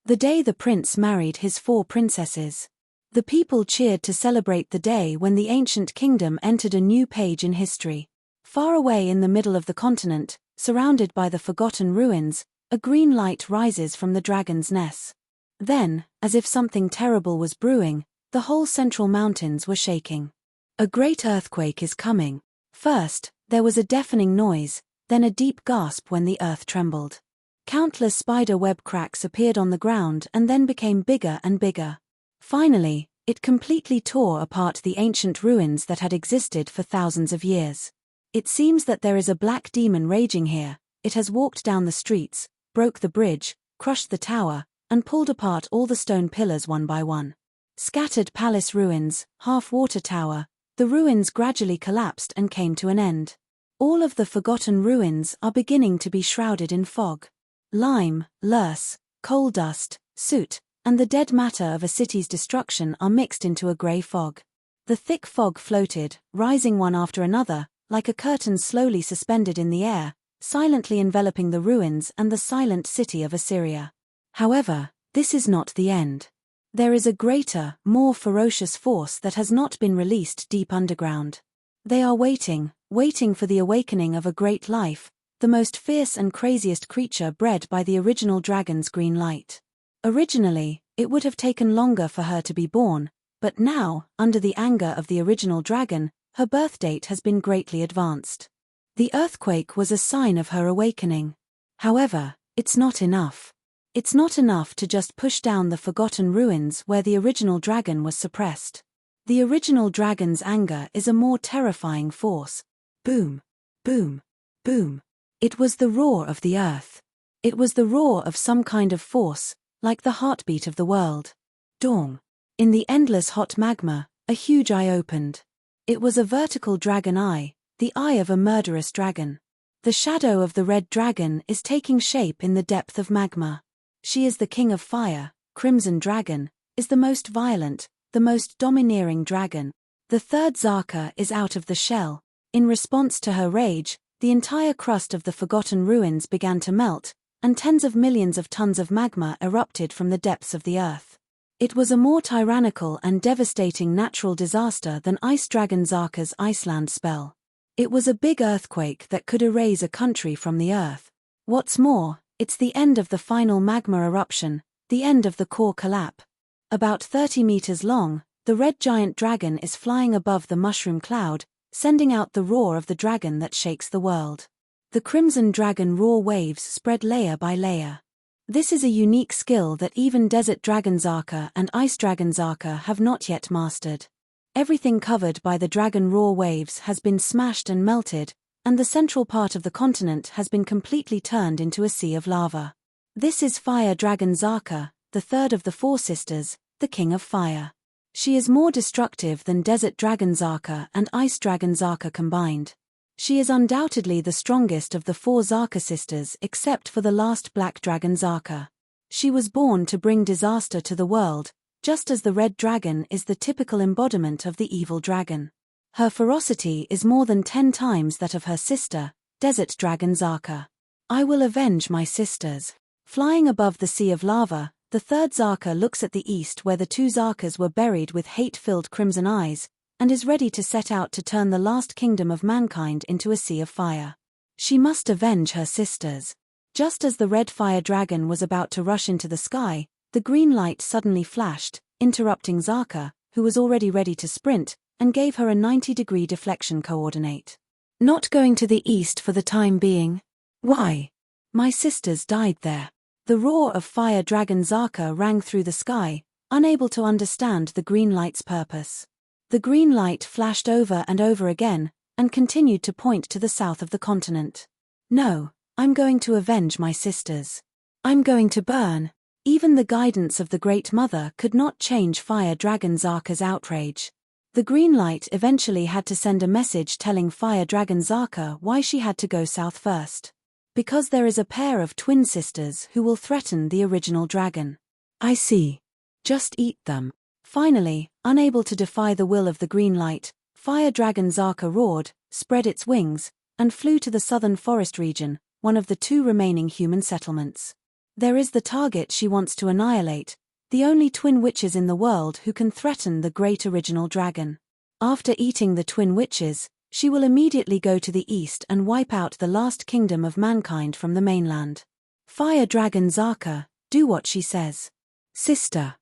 The day the prince married his 4 princesses. The people cheered to celebrate the day when the ancient kingdom entered a new page in history. Far away in the middle of the continent, surrounded by the forgotten ruins, a green light rises from the dragon's nest. Then, as if something terrible was brewing, the whole central mountains were shaking. A great earthquake is coming. First, there was a deafening noise, then a deep gasp when the earth trembled. Countless spider web cracks appeared on the ground and then became bigger and bigger. Finally, it completely tore apart the ancient ruins that had existed for thousands of years. It seems that there is a black demon raging here. It has walked down the streets, broke the bridge, crushed the tower, and pulled apart all the stone pillars one by one. Scattered palace ruins, half-water tower, the ruins gradually collapsed and came to an end. All of the forgotten ruins are beginning to be shrouded in fog. Lime, loess, coal dust, soot, and the dead matter of a city's destruction are mixed into a grey fog. The thick fog floated, rising one after another, like a curtain slowly suspended in the air, silently enveloping the ruins and the silent city of Assyria. However, this is not the end. There is a greater, more ferocious force that has not been released deep underground. They are waiting for the awakening of a great life, the most fierce and craziest creature bred by the original dragon's green light. Originally, it would have taken longer for her to be born, but now, under the anger of the original dragon, her birth date has been greatly advanced. The earthquake was a sign of her awakening. However, it's not enough. It's not enough to just push down the forgotten ruins where the original dragon was suppressed. The original dragon's anger is a more terrifying force. Boom, boom, boom. It was the roar of the earth. It was the roar of some kind of force, like the heartbeat of the world. Dong. In the endless hot magma, a huge eye opened. It was a vertical dragon eye, the eye of a murderous dragon. The shadow of the red dragon is taking shape in the depth of magma. She is the king of fire, Crimson Dragon, is the most violent, the most domineering dragon. The third Zaka is out of the shell. In response to her rage, the entire crust of the forgotten ruins began to melt, and tens of millions of tons of magma erupted from the depths of the earth. It was a more tyrannical and devastating natural disaster than Ice Dragon Zaka's Iceland spell. It was a big earthquake that could erase a country from the earth. What's more, it's the end of the final magma eruption, the end of the core collapse. About 30 meters long, the red giant dragon is flying above the mushroom cloud, sending out the roar of the dragon that shakes the world. The Crimson Dragon roar waves spread layer by layer. This is a unique skill that even Desert Dragon Zaka and Ice Dragon Zaka have not yet mastered. Everything covered by the dragon roar waves has been smashed and melted, and the central part of the continent has been completely turned into a sea of lava. This is Fire Dragon Zaka, the third of the four sisters, the King of Fire. She is more destructive than Desert Dragon Zaka and Ice Dragon Zaka combined. She is undoubtedly the strongest of the four Zaka sisters except for the last Black Dragon Zaka. She was born to bring disaster to the world, just as the red dragon is the typical embodiment of the evil dragon. Her ferocity is more than 10 times that of her sister, Desert Dragon Zaka. I will avenge my sisters. Flying above the sea of lava, the third Zaka looks at the east where the two Zakas were buried with hate-filled crimson eyes, and is ready to set out to turn the last kingdom of mankind into a sea of fire. She must avenge her sisters. Just as the red fire dragon was about to rush into the sky, the green light suddenly flashed, interrupting Zaka, who was already ready to sprint, and gave her a 90-degree deflection coordinate. Not going to the east for the time being? Why? My sisters died there. The roar of Fire Dragon Zaka rang through the sky, unable to understand the green light's purpose. The green light flashed over and over again, and continued to point to the south of the continent. No, I'm going to avenge my sisters. I'm going to burn. Even the guidance of the Great Mother could not change Fire Dragon Zaka's outrage. The green light eventually had to send a message telling Fire Dragon Zaka why she had to go south first. Because there is a pair of twin sisters who will threaten the original dragon. I see. Just eat them. Finally, unable to defy the will of the green light, Fire Dragon Zaka roared, spread its wings, and flew to the southern forest region, one of the two remaining human settlements. There is the target she wants to annihilate, the only twin witches in the world who can threaten the great original dragon. After eating the twin witches, she will immediately go to the east and wipe out the last kingdom of mankind from the mainland. Fire Dragon Zaka, do what she says. Sister,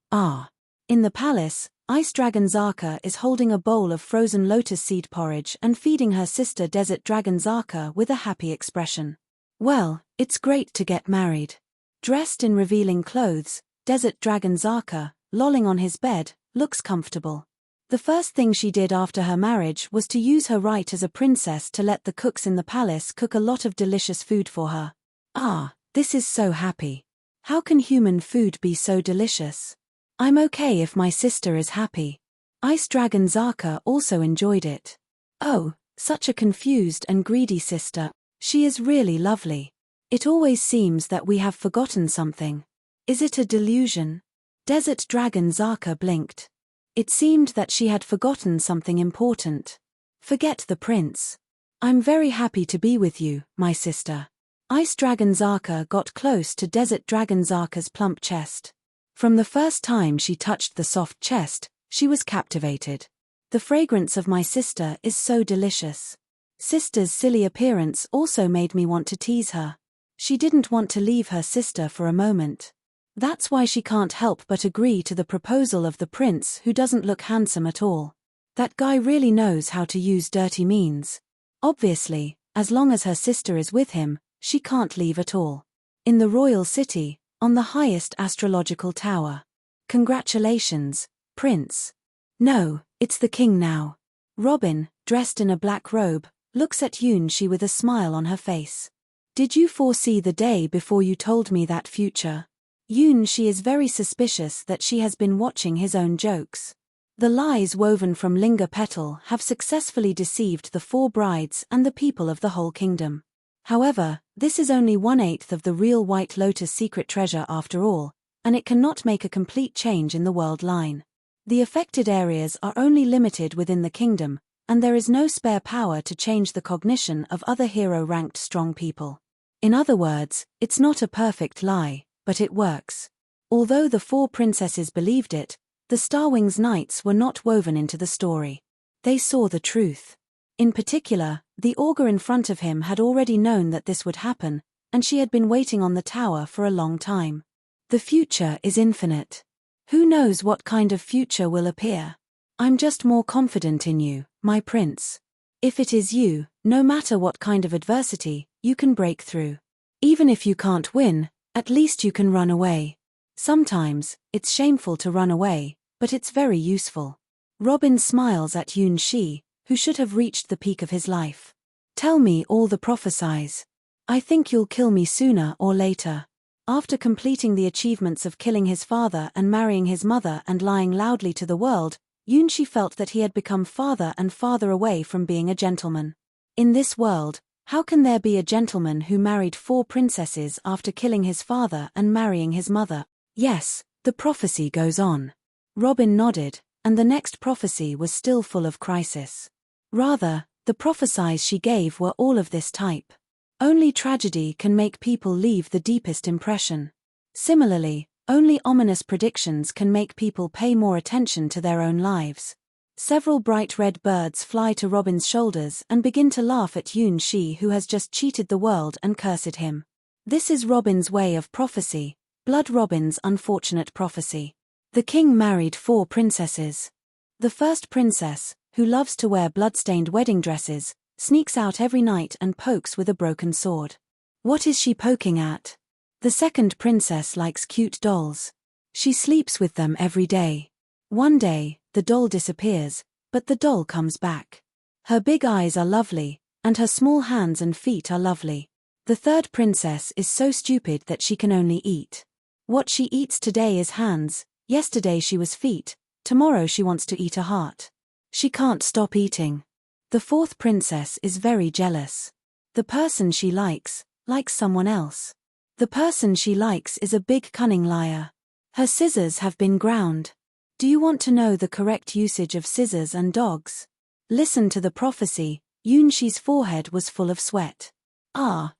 In the palace, Ice Dragon Zaka is holding a bowl of frozen lotus seed porridge and feeding her sister Desert Dragon Zaka with a happy expression. Well, it's great to get married. Dressed in revealing clothes, Desert Dragon Zaka, lolling on his bed, looks comfortable. The first thing she did after her marriage was to use her right as a princess to let the cooks in the palace cook a lot of delicious food for her. Ah, this is so happy. How can human food be so delicious? I'm okay if my sister is happy. Ice Dragon Zaka also enjoyed it. Oh, such a confused and greedy sister. She is really lovely. It always seems that we have forgotten something. Is it a delusion? Desert Dragon Zaka blinked. It seemed that she had forgotten something important. Forget the prince. I'm very happy to be with you, my sister. Ice Dragon Zaka got close to Desert Dragon Zaka's plump chest. From the first time she touched the soft chest, she was captivated. The fragrance of my sister is so delicious. Sister's silly appearance also made me want to tease her. She didn't want to leave her sister for a moment. That's why she can't help but agree to the proposal of the prince, who doesn't look handsome at all. That guy really knows how to use dirty means. Obviously, as long as her sister is with him, she can't leave at all. In the royal city, on the highest astrological tower. Congratulations, Prince. No, it's the king now. Robin, dressed in a black robe, looks at Yoon-shi with a smile on her face. Did you foresee the day before you told me that future? Yoon-shi is very suspicious that she has been watching his own jokes. The lies woven from Linga Petal have successfully deceived the 4 brides and the people of the whole kingdom. However, this is only 1/8 of the real White Lotus secret treasure after all, and it cannot make a complete change in the world line. The affected areas are only limited within the kingdom, and there is no spare power to change the cognition of other hero-ranked strong people. In other words, it's not a perfect lie, but it works. Although the 4 princesses believed it, the Starwings Knights were not woven into the story. They saw the truth. In particular, the augur in front of him had already known that this would happen, and she had been waiting on the tower for a long time. The future is infinite. Who knows what kind of future will appear? I'm just more confident in you, my prince. If it is you, no matter what kind of adversity, you can break through. Even if you can't win, at least you can run away. Sometimes, it's shameful to run away, but it's very useful. Robin smiles at Yoon-shi, who should have reached the peak of his life. Tell me all the prophecies. I think you'll kill me sooner or later. After completing the achievements of killing his father and marrying his mother and lying loudly to the world, Yoon-shi felt that he had become farther and farther away from being a gentleman. In this world, how can there be a gentleman who married 4 princesses after killing his father and marrying his mother? Yes, the prophecy goes on. Robin nodded, and the next prophecy was still full of crisis. Rather, the prophecies she gave were all of this type. Only tragedy can make people leave the deepest impression. Similarly, only ominous predictions can make people pay more attention to their own lives. Several bright red birds fly to Robin's shoulders and begin to laugh at Yoon-shi, who has just cheated the world and cursed him. This is Robin's way of prophecy, Blood Robin's unfortunate prophecy. The king married 4 princesses. The first princess, who loves to wear blood-stained wedding dresses, sneaks out every night and pokes with a broken sword. What is she poking at? The second princess likes cute dolls. She sleeps with them every day. One day, the doll disappears, but the doll comes back. Her big eyes are lovely, and her small hands and feet are lovely. The third princess is so stupid that she can only eat. What she eats today is hands, yesterday she was feet, tomorrow she wants to eat a heart. She can't stop eating. The fourth princess is very jealous. The person she likes someone else. The person she likes is a big cunning liar. Her scissors have been ground. Do you want to know the correct usage of scissors and dogs? Listen to the prophecy. Yoon-shi's forehead was full of sweat.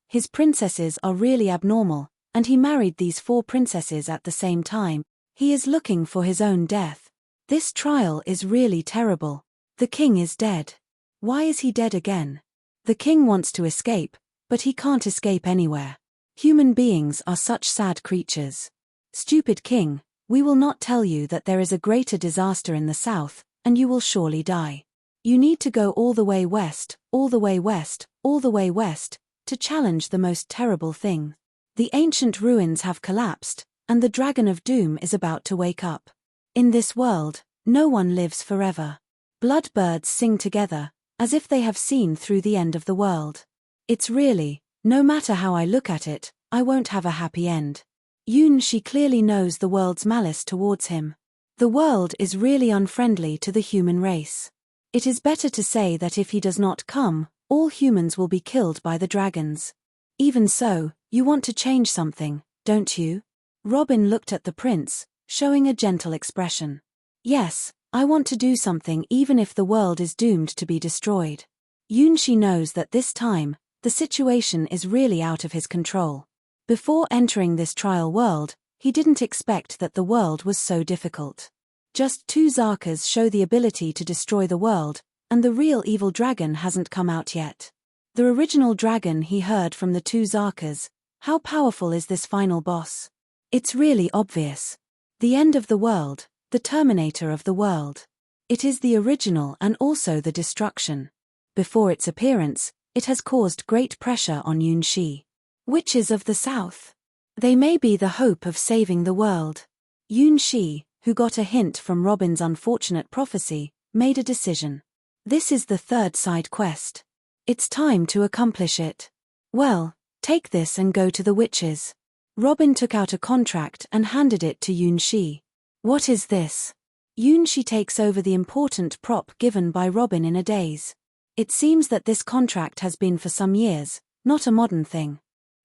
His princesses are really abnormal, and he married these 4 princesses at the same time. He is looking for his own death. This trial is really terrible. The king is dead. Why is he dead again? The king wants to escape, but he can't escape anywhere. Human beings are such sad creatures. Stupid king, We will not tell you that there is a greater disaster in the south, and you will surely die. You need to go all the way west, all the way west, all the way west, to challenge the most terrible thing. The ancient ruins have collapsed, and the dragon of doom is about to wake up. In this world, no one lives forever. Bloodbirds sing together, as if they have seen through the end of the world. It's really, no matter how I look at it, I won't have a happy end. She clearly knows the world's malice towards him. The world is really unfriendly to the human race. It is better to say that if he does not come, all humans will be killed by the dragons. Even so, you want to change something, don't you? Robin looked at the prince, showing a gentle expression. Yes, I want to do something even if the world is doomed to be destroyed. She knows that this time, the situation is really out of his control. Before entering this trial world, he didn't expect that the world was so difficult. Just 2 Zakas show the ability to destroy the world, and the real evil dragon hasn't come out yet. The original dragon he heard from the 2 Zakas. How powerful is this final boss? It's really obvious. The end of the world, the terminator of the world. It is the original and also the destruction. Before its appearance, it has caused great pressure on Yunshi. Witches of the South. They may be the hope of saving the world. Yunshi, who got a hint from Robin's unfortunate prophecy, made a decision. This is the 3rd side quest. It's time to accomplish it. Well, take this and go to the witches. Robin took out a contract and handed it to Yunshi. What is this? Yunshi takes over the important prop given by Robin in a daze. It seems that this contract has been for some years, not a modern thing.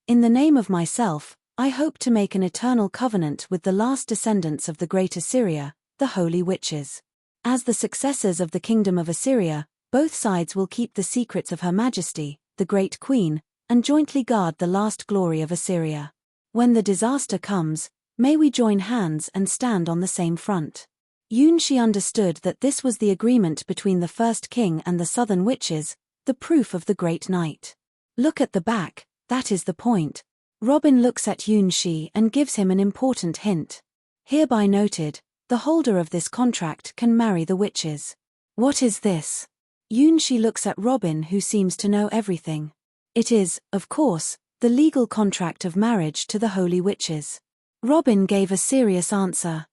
In the name of myself, I hope to make an eternal covenant with the last descendants of the Great Assyria, the Holy Witches. As the successors of the Kingdom of Assyria, both sides will keep the secrets of Her Majesty, the Great Queen, and jointly guard the last glory of Assyria. When the disaster comes, may we join hands and stand on the same front. Yunshi understood that this was the agreement between the first king and the southern witches, the proof of the great night. Look at the back, that is the point. Robin looks at Yunshi and gives him an important hint. Hereby noted, the holder of this contract can marry the witches. What is this? Yunshi looks at Robin, who seems to know everything. It is, of course, the legal contract of marriage to the holy witches. Robin gave a serious answer.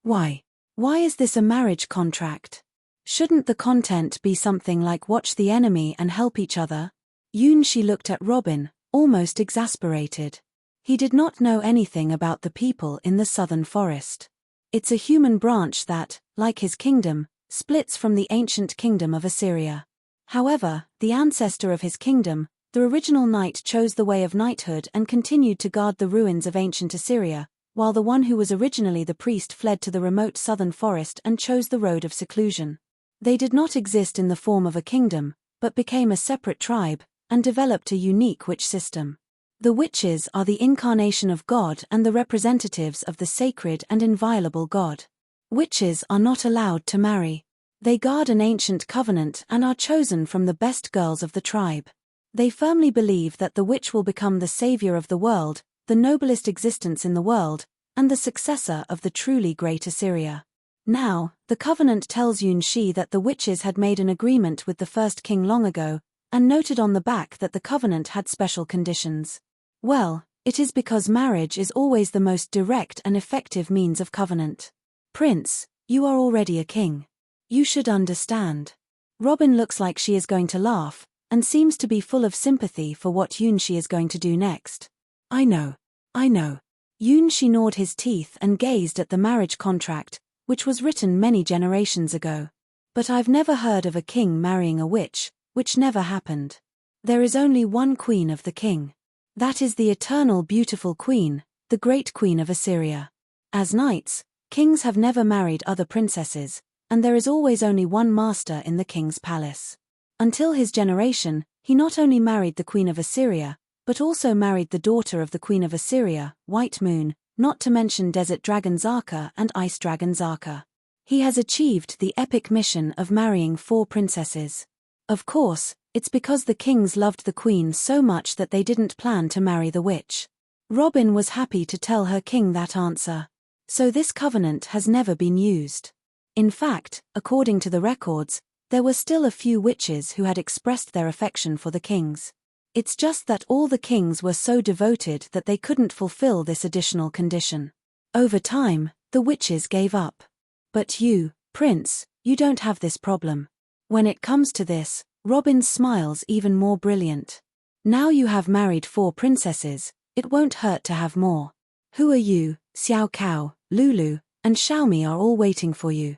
Why? Why is this a marriage contract? Shouldn't the content be something like watch the enemy and help each other? Yunshi looked at Robin, almost exasperated. He did not know anything about the people in the southern forest. It's a human branch that, like his kingdom, splits from the ancient kingdom of Assyria. However, the ancestor of his kingdom, the original knight, chose the way of knighthood and continued to guard the ruins of ancient Assyria, while the one who was originally the priest fled to the remote southern forest and chose the road of seclusion. They did not exist in the form of a kingdom, but became a separate tribe, and developed a unique witch system. The witches are the incarnation of God and the representatives of the sacred and inviolable God. Witches are not allowed to marry. They guard an ancient covenant and are chosen from the best girls of the tribe. They firmly believe that the witch will become the savior of the world, the noblest existence in the world, and the successor of the truly great Assyria. Now, the covenant tells Yunshi that the witches had made an agreement with the first king long ago, and noted on the back that the covenant had special conditions. Well, it is because marriage is always the most direct and effective means of covenant. Prince, you are already a king. You should understand. Robin looks like she is going to laugh, and seems to be full of sympathy for what Yunshi is going to do next. I know. Yunshi gnawed his teeth and gazed at the marriage contract, which was written many generations ago. But I've never heard of a king marrying a witch, which never happened. There is only one queen of the king. That is the eternal beautiful queen, the great queen of Assyria. As knights, kings have never married other princesses, and there is always only one master in the king's palace. Until his generation, he not only married the queen of Assyria, but also married the daughter of the queen of Assyria, White Moon, not to mention desert dragon Zaka and ice dragon Zaka. He has achieved the epic mission of marrying 4 princesses. Of course, It's because the kings loved the queen so much that they didn't plan to marry the witch. Robin was happy to tell her king that answer. So this covenant has never been used. In fact, according to the records, there were still a few witches who had expressed their affection for the kings. It's just that all the kings were so devoted that they couldn't fulfill this additional condition. Over time, the witches gave up. But you, Prince, you don't have this problem. When it comes to this, Robin smiles even more brilliant. Now you have married 4 princesses, it won't hurt to have more. Who are you? Xiao Cao, Lulu, and Xiaomi are all waiting for you.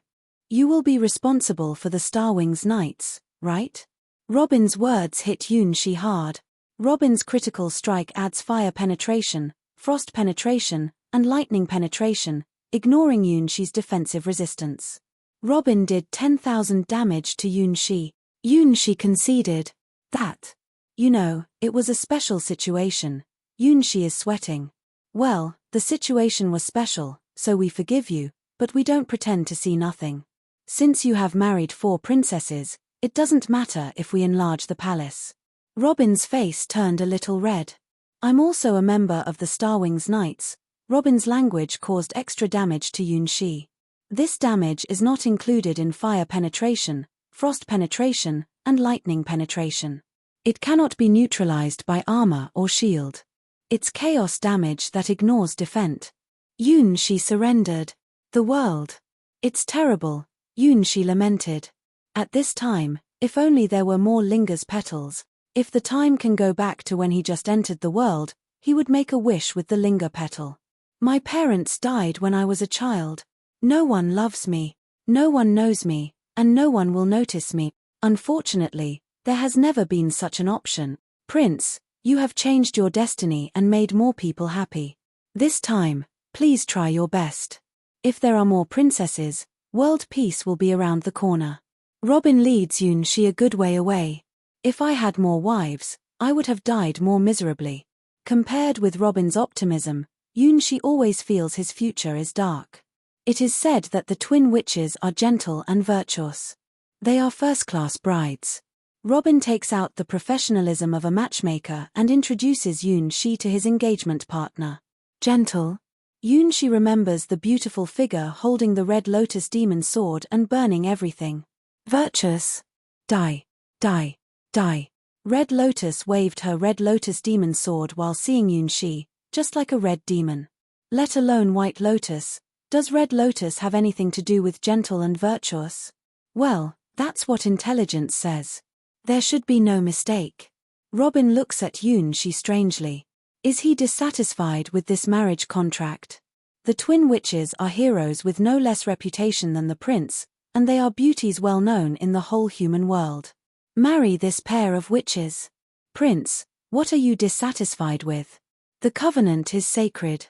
You will be responsible for the Starwings Knights, right? Robin's words hit Yunxi hard. Robin's critical strike adds fire penetration, frost penetration, and lightning penetration, ignoring Yunxi's defensive resistance. Robin did 10,000 damage to Yunxi. Yunxi conceded. That. You know, it was a special situation. Yunxi is sweating. Well, the situation was special, so we forgive you, but we don't pretend to see nothing. Since you have married 4 princesses, it doesn't matter if we enlarge the palace. Robin's face turned a little red. I'm also a member of the Starwings Knights. Robin's language caused extra damage to Yunxi. This damage is not included in fire penetration, frost penetration, and lightning penetration. It cannot be neutralized by armor or shield. It's chaos damage that ignores defense. Yunxi surrendered. The world. It's terrible, Yunxi lamented. At this time, if only there were more Linger's petals. If the time can go back to when he just entered the world, he would make a wish with the Linger petal. My parents died when I was a child. No one loves me. No one knows me, and no one will notice me. Unfortunately, there has never been such an option. Prince, you have changed your destiny and made more people happy. This time, please try your best. If there are more princesses, world peace will be around the corner. Robin leads Yunxi a good way away. If I had more wives, I would have died more miserably. Compared with Robin's optimism, Yunxi always feels his future is dark. It is said that the twin witches are gentle and virtuous. They are first-class brides. Robin takes out the professionalism of a matchmaker and introduces Yunxi to his engagement partner. Gentle? Yunxi remembers the beautiful figure holding the red lotus demon sword and burning everything. Virtuous? Die. Die. Die. Red Lotus waved her red lotus demon sword while seeing Yunxi, just like a red demon. Let alone White Lotus. Does Red Lotus have anything to do with gentle and virtuous? Well, that's what intelligence says. There should be no mistake. Robin looks at Yunxi strangely. Is he dissatisfied with this marriage contract? The twin witches are heroes with no less reputation than the prince, and they are beauties well known in the whole human world. Marry this pair of witches. Prince, what are you dissatisfied with? The covenant is sacred.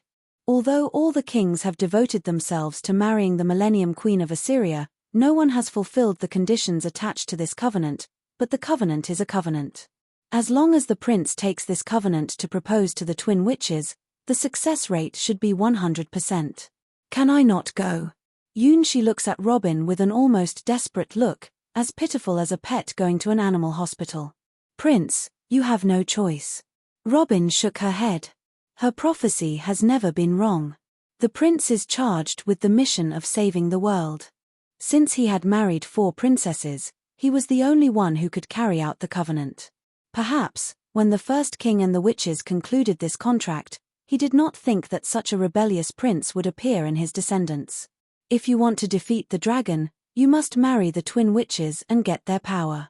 Although all the kings have devoted themselves to marrying the Millennium Queen of Assyria, no one has fulfilled the conditions attached to this covenant, but the covenant is a covenant. As long as the prince takes this covenant to propose to the twin witches, the success rate should be 100%. Can I not go? Yunxi looks at Robin with an almost desperate look, as pitiful as a pet going to an animal hospital. Prince, you have no choice. Robin shook her head. Her prophecy has never been wrong. The prince is charged with the mission of saving the world. Since he had married 4 princesses, he was the only one who could carry out the covenant. Perhaps, when the first king and the witches concluded this contract, he did not think that such a rebellious prince would appear in his descendants. If you want to defeat the dragon, you must marry the twin witches and get their power.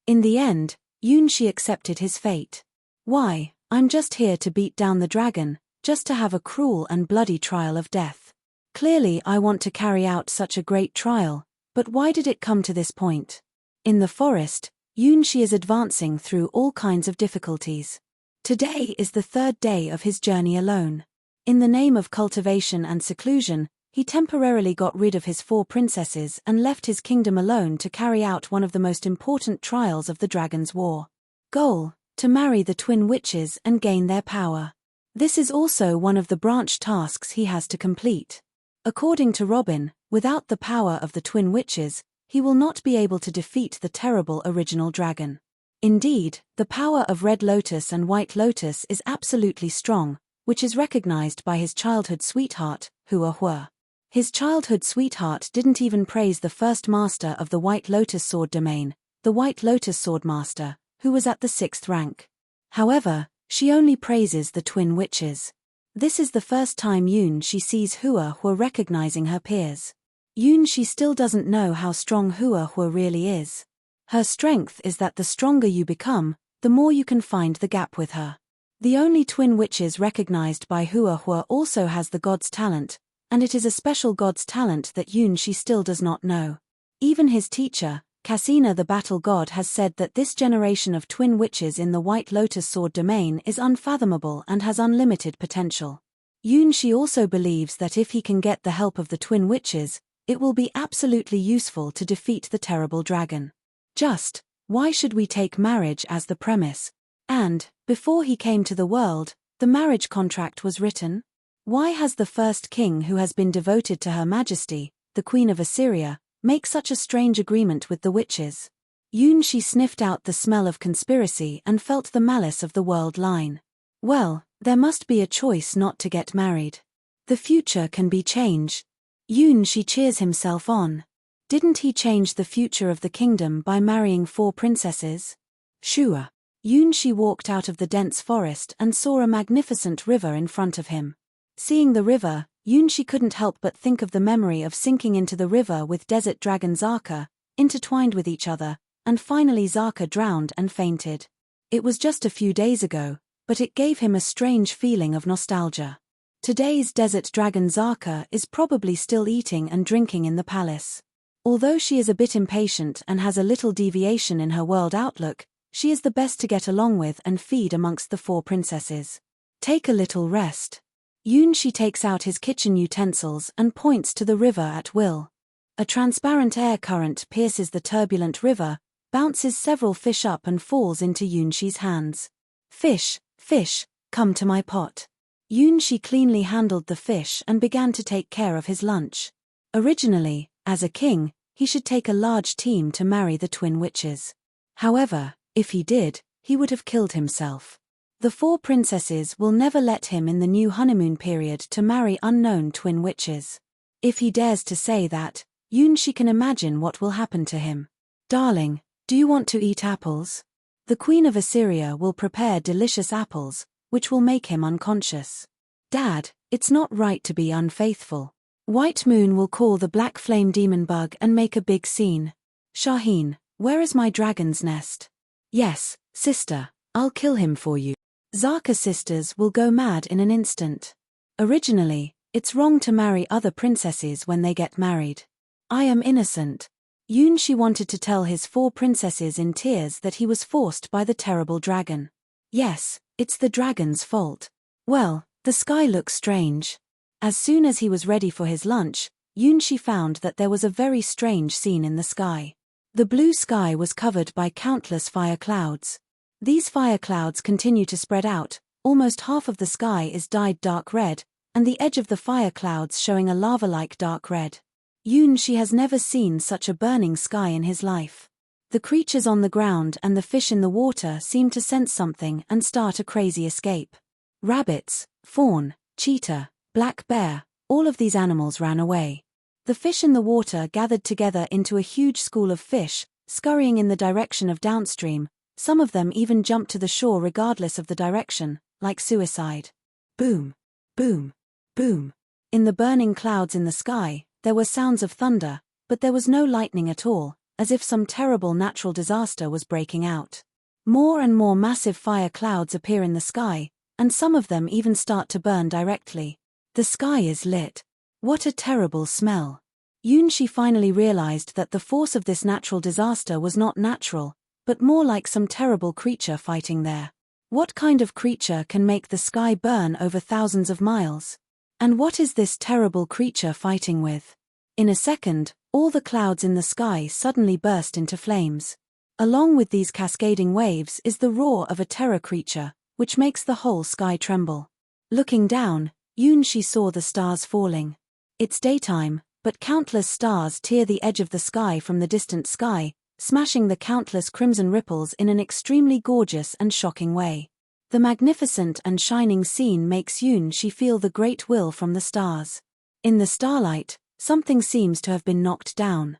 In the end, Yunxi accepted his fate. Why, I'm just here to beat down the dragon, just to have a cruel and bloody trial of death. Clearly I want to carry out such a great trial, but why did it come to this point? In the forest, Yunxi is advancing through all kinds of difficulties. Today is the 3rd day of his journey alone. In the name of cultivation and seclusion, he temporarily got rid of his 4 princesses and left his kingdom alone to carry out one of the most important trials of the Dragon's War. Goal: to marry the twin witches and gain their power. This is also one of the branch tasks he has to complete. According to Robin, Without the power of the twin witches, he will not be able to defeat the terrible original dragon. Indeed, the power of Red Lotus and White Lotus is absolutely strong, which is recognized by his childhood sweetheart, Hua Hua. His childhood sweetheart didn't even praise the first master of the White Lotus sword domain, the White Lotus swordmaster, who was at the 6th rank. However, she only praises the twin witches. This is the first time she sees Hua Hua recognizing her peers. She still doesn't know how strong Hua Hua really is. Her strength is that the stronger you become, the more you can find the gap with her. The only twin witches recognized by Hua Hua also has the god's talent, and it is a special god's talent that she still does not know. Even his teacher, Cassina the battle god, has said that this generation of twin witches in the White Lotus sword domain is unfathomable and has unlimited potential. She also believes that if he can get the help of the twin witches, it will be absolutely useful to defeat the terrible dragon. Just, why should we take marriage as the premise? And, before he came to the world, the marriage contract was written? Why has the first king who has been devoted to Her Majesty, the Queen of Assyria, make such a strange agreement with the witches? She sniffed out the smell of conspiracy and felt the malice of the world line. Well, there must be a choice not to get married. The future can be changed. She cheers himself on. Didn't he change the future of the kingdom by marrying 4 princesses? Sure. She walked out of the dense forest and saw a magnificent river in front of him. Seeing the river, she couldn't help but think of the memory of sinking into the river with desert dragon Zaka, intertwined with each other, and finally Zaka drowned and fainted. It was just a few days ago, but it gave him a strange feeling of nostalgia. Today's desert dragon Zaka is probably still eating and drinking in the palace. Although she is a bit impatient and has a little deviation in her world outlook, she is the best to get along with and feed amongst the 4 princesses. Take a little rest. She takes out his kitchen utensils and points to the river at will. A transparent air current pierces the turbulent river, bounces several fish up and falls into Yunshi's hands. Fish, fish, come to my pot. Yunshi cleanly handled the fish and began to take care of his lunch. Originally, as a king, he should take a large team to marry the twin witches. However, if he did, he would have killed himself. The 4 princesses will never let him in the new honeymoon period to marry unknown twin witches. If he dares to say that, Yunshi can imagine what will happen to him. Darling, do you want to eat apples? The Queen of Assyria will prepare delicious apples, which will make him unconscious. Dad, it's not right to be unfaithful. White Moon will call the black flame demon bug and make a big scene. Shaheen, where is my dragon's nest? Yes, sister, I'll kill him for you. Zaka sisters will go mad in an instant. Originally, it's wrong to marry other princesses when they get married. I am innocent. Yunshi wanted to tell his 4 princesses in tears that he was forced by the terrible dragon. Yes, it's the dragon's fault. Well, the sky looks strange. As soon as he was ready for his lunch, Yunshi found that there was a very strange scene in the sky. The blue sky was covered by countless fire clouds. These fire clouds continue to spread out, almost half of the sky is dyed dark red, and the edge of the fire clouds showing a lava-like dark red. Yunshi has never seen such a burning sky in his life. The creatures on the ground and the fish in the water seem to sense something and start a crazy escape. Rabbits, fawn, cheetah, black bear, all of these animals ran away. The fish in the water gathered together into a huge school of fish, scurrying in the direction of downstream. Some of them even jumped to the shore regardless of the direction, like suicide. Boom, boom, boom. In the burning clouds in the sky, there were sounds of thunder, but there was no lightning at all, as if some terrible natural disaster was breaking out. More and more massive fire clouds appear in the sky, and some of them even start to burn directly. The sky is lit. What a terrible smell. Yunshi finally realized that the force of this natural disaster was not natural, but more like some terrible creature fighting there. What kind of creature can make the sky burn over thousands of miles? And what is this terrible creature fighting with? In a second, all the clouds in the sky suddenly burst into flames. Along with these cascading waves is the roar of a terror creature, which makes the whole sky tremble. Looking down, Yunshi saw the stars falling. It's daytime, But countless stars tear the edge of the sky from the distant sky, smashing the countless crimson ripples in an extremely gorgeous and shocking way. The magnificent and shining scene makes Yoon-shi feel the great will from the stars. In the starlight, something seems to have been knocked down.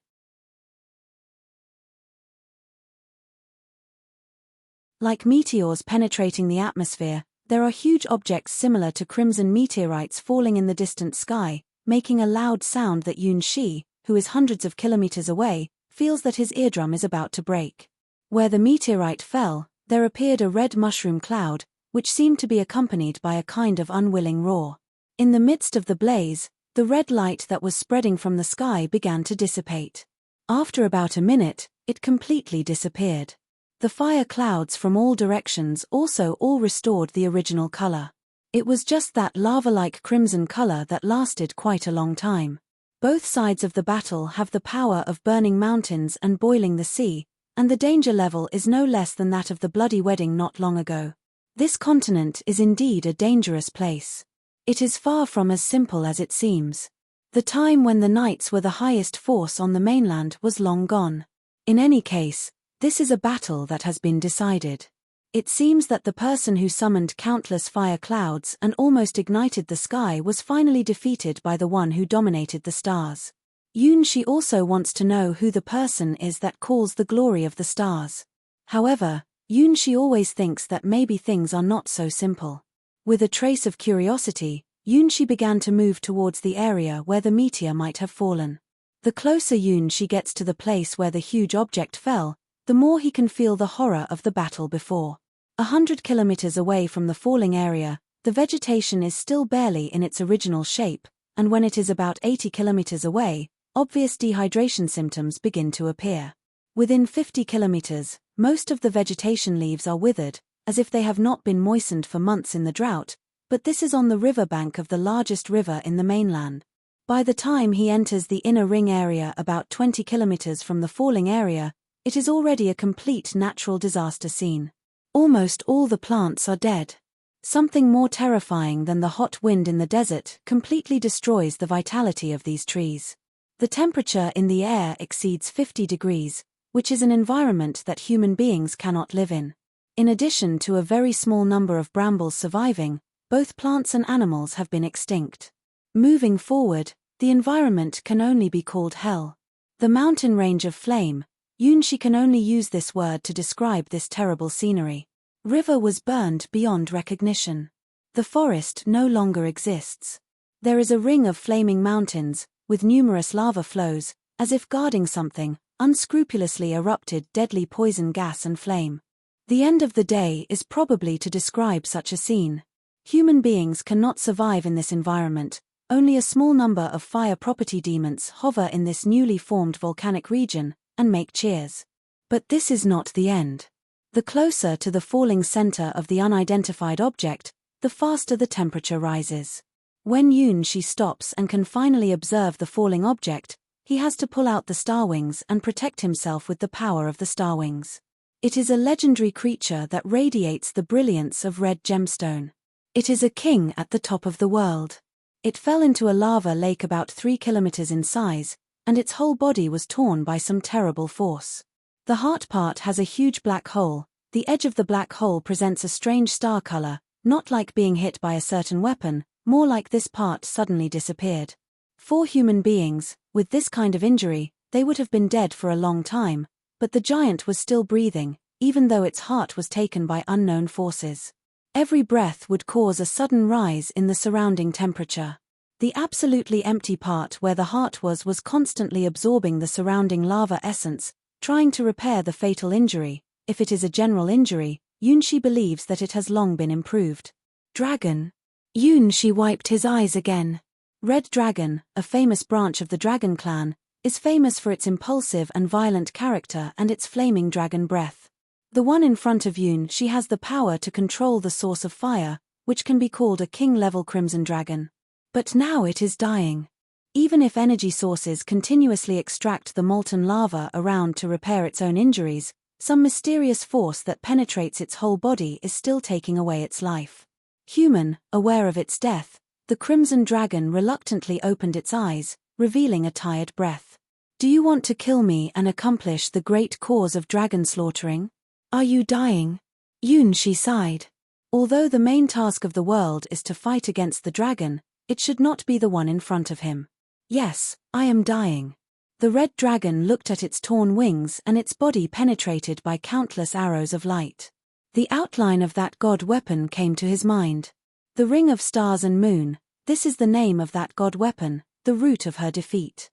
Like meteors penetrating the atmosphere, there are huge objects similar to crimson meteorites falling in the distant sky, making a loud sound that Yoon-shi, who is hundreds of kilometers away, feels that his eardrum is about to break. Where the meteorite fell, there appeared a red mushroom cloud, which seemed to be accompanied by a kind of unwilling roar. In the midst of the blaze, the red light that was spreading from the sky began to dissipate. After about a minute, it completely disappeared. The fire clouds from all directions also all restored the original color. It was just that lava-like crimson color that lasted quite a long time. Both sides of the battle have the power of burning mountains and boiling the sea, and the danger level is no less than that of the bloody wedding not long ago. This continent is indeed a dangerous place. It is far from as simple as it seems. The time when the knights were the highest force on the mainland was long gone. In any case, this is a battle that has been decided. It seems that the person who summoned countless fire clouds and almost ignited the sky was finally defeated by the one who dominated the stars. Yoon-shi also wants to know who the person is that calls the glory of the stars. However, Yoon-shi always thinks that maybe things are not so simple. With a trace of curiosity, Yoon-shi began to move towards the area where the meteor might have fallen. The closer Yoon-shi gets to the place where the huge object fell, the more he can feel the horror of the battle before. 100 kilometers away from the falling area, the vegetation is still barely in its original shape, and when it is about 80 kilometers away, obvious dehydration symptoms begin to appear. Within 50 kilometers, most of the vegetation leaves are withered, as if they have not been moistened for months in the drought, but this is on the riverbank of the largest river in the mainland. By the time he enters the inner ring area about 20 kilometers from the falling area, it is already a complete natural disaster scene. Almost all the plants are dead. Something more terrifying than the hot wind in the desert completely destroys the vitality of these trees. The temperature in the air exceeds 50 degrees, which is an environment that human beings cannot live in. In addition to a very small number of brambles surviving, both plants and animals have been extinct. Moving forward, the environment can only be called hell. The mountain range of flame, Yoon-shi can only use this word to describe this terrible scenery. River was burned beyond recognition. The forest no longer exists. There is a ring of flaming mountains, with numerous lava flows, as if guarding something, unscrupulously erupted deadly poison gas and flame. The end of the day is probably to describe such a scene. Human beings cannot survive in this environment, only a small number of fire property demons hover in this newly formed volcanic region, and make cheers. But this is not the end. The closer to the falling center of the unidentified object, the faster the temperature rises. When Yoon-shi stops and can finally observe the falling object, he has to pull out the star wings and protect himself with the power of the star wings. It is a legendary creature that radiates the brilliance of red gemstone. It is a king at the top of the world. It fell into a lava lake about 3 kilometers in size, and its whole body was torn by some terrible force. The heart part has a huge black hole. The edge of the black hole presents a strange star color, not like being hit by a certain weapon, more like this part suddenly disappeared. For human beings, with this kind of injury, they would have been dead for a long time, but the giant was still breathing, even though its heart was taken by unknown forces. Every breath would cause a sudden rise in the surrounding temperature. The absolutely empty part where the heart was constantly absorbing the surrounding lava essence, trying to repair the fatal injury. If it is a general injury, Yoon-shi believes that it has long been improved. Dragon. Yoon-shi wiped his eyes again. Red Dragon, a famous branch of the dragon clan, is famous for its impulsive and violent character and its flaming dragon breath. The one in front of Yoon-shi has the power to control the source of fire, which can be called a king-level crimson dragon. But now it is dying. Even if energy sources continuously extract the molten lava around to repair its own injuries, some mysterious force that penetrates its whole body is still taking away its life. Human, aware of its death, the crimson dragon reluctantly opened its eyes, revealing a tired breath. Do you want to kill me and accomplish the great cause of dragon slaughtering? Are you dying? Yoon, she sighed. Although the main task of the world is to fight against the dragon, it should not be the one in front of him. Yes, I am dying. The red dragon looked at its torn wings and its body penetrated by countless arrows of light. The outline of that god weapon came to his mind. The Ring of Stars and Moon, this is the name of that god weapon, the root of her defeat.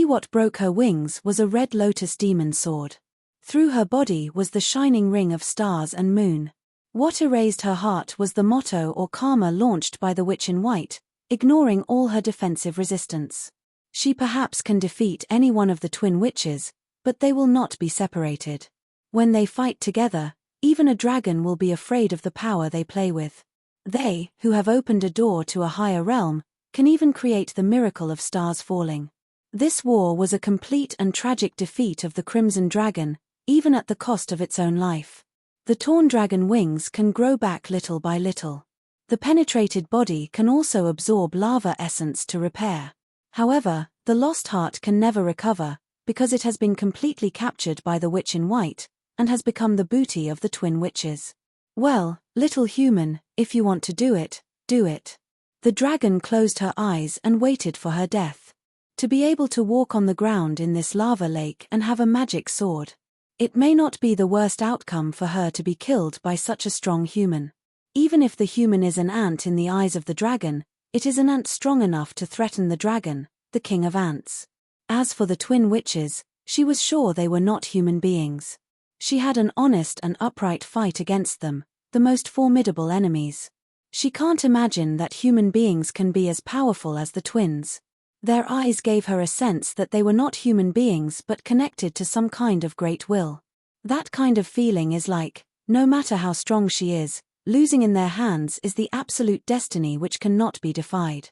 What broke her wings was a red lotus demon sword. Through her body was the shining ring of stars and moon. What erased her heart was the motto or karma launched by the witch in white, ignoring all her defensive resistance. She perhaps can defeat any one of the twin witches, but they will not be separated. When they fight together, even a dragon will be afraid of the power they play with. They, who have opened a door to a higher realm, can even create the miracle of stars falling. This war was a complete and tragic defeat of the Crimson Dragon, even at the cost of its own life. The torn dragon wings can grow back little by little. The penetrated body can also absorb lava essence to repair. However, the lost heart can never recover, because it has been completely captured by the witch in white, and has become the booty of the twin witches. Well, little human, if you want to do it, do it. The dragon closed her eyes and waited for her death. To be able to walk on the ground in this lava lake and have a magic sword. It may not be the worst outcome for her to be killed by such a strong human. Even if the human is an ant in the eyes of the dragon, it is an ant strong enough to threaten the dragon, the king of ants. As for the twin witches, she was sure they were not human beings. She had an honest and upright fight against them, the most formidable enemies. She can't imagine that human beings can be as powerful as the twins. Their eyes gave her a sense that they were not human beings but connected to some kind of great will. That kind of feeling is like, no matter how strong she is, losing in their hands is the absolute destiny which cannot be defied.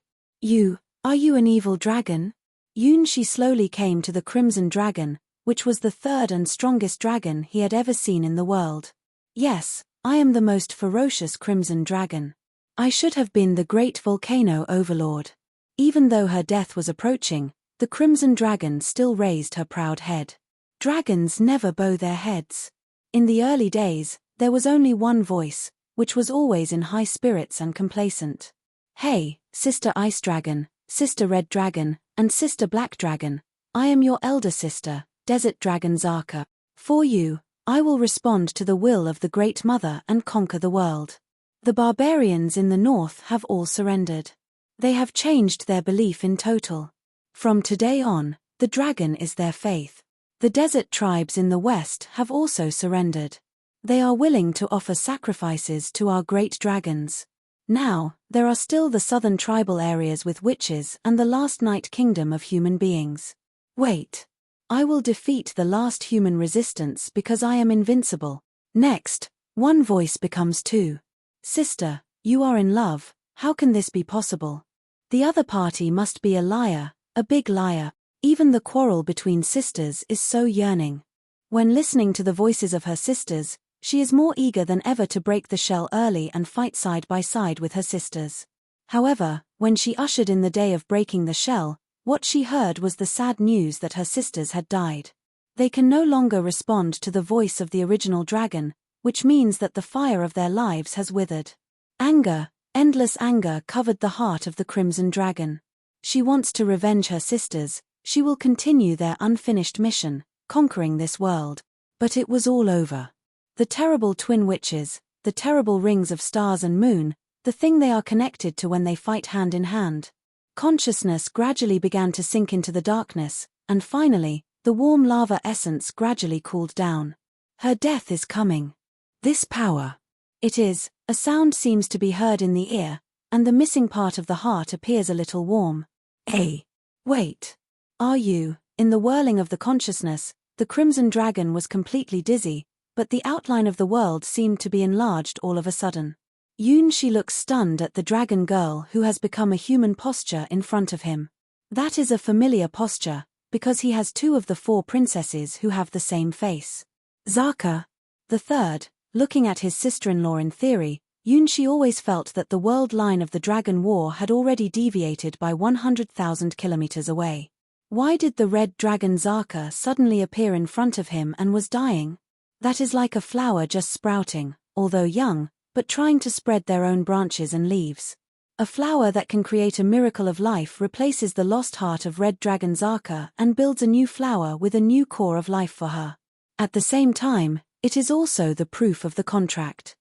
Are you an evil dragon? Yoon, she slowly came to the Crimson Dragon, which was the third and strongest dragon he had ever seen in the world. Yes, I am the most ferocious Crimson Dragon. I should have been the great volcano overlord. Even though her death was approaching, the Crimson Dragon still raised her proud head. Dragons never bow their heads. In the early days, there was only one voice, which was always in high spirits and complacent. Hey, Sister Ice Dragon, Sister Red Dragon, and Sister Black Dragon, I am your elder sister, Desert Dragon Zaka. For you, I will respond to the will of the Great Mother and conquer the world. The barbarians in the north have all surrendered. They have changed their belief in total. From today on, the dragon is their faith. The desert tribes in the west have also surrendered. They are willing to offer sacrifices to our great dragons. Now, there are still the southern tribal areas with witches and the last night kingdom of human beings. Wait. I will defeat the last human resistance because I am invincible. Next, one voice becomes two. Sister, you are in love, how can this be possible? The other party must be a liar, a big liar. Even the quarrel between sisters is so yearning. When listening to the voices of her sisters, she is more eager than ever to break the shell early and fight side by side with her sisters. However, when she ushered in the day of breaking the shell, what she heard was the sad news that her sisters had died. They can no longer respond to the voice of the original dragon, which means that the fire of their lives has withered. Anger, endless anger covered the heart of the Crimson Dragon. She wants to revenge her sisters. She will continue their unfinished mission, conquering this world. But it was all over. The terrible twin witches, the terrible rings of stars and moon, the thing they are connected to when they fight hand in hand. Consciousness gradually began to sink into the darkness, and finally, the warm lava essence gradually cooled down. Her death is coming. This power. It is, a sound seems to be heard in the ear, and the missing part of the heart appears a little warm. Hey! Wait! Are you? In the whirling of the consciousness, the Crimson Dragon was completely dizzy, but the outline of the world seemed to be enlarged all of a sudden. Yoon, she looks stunned at the dragon girl who has become a human posture in front of him. That is a familiar posture, because he has two of the four princesses who have the same face. Zaka, the third, looking at his sister-in-law in theory, Yunshi always felt that the world line of the Dragon War had already deviated by 100,000 kilometers away. Why did the red dragon Zaka suddenly appear in front of him and was dying? That is like a flower just sprouting, although young, but trying to spread their own branches and leaves. A flower that can create a miracle of life replaces the lost heart of red dragon Zaka and builds a new flower with a new core of life for her. At the same time, it is also the proof of the contract.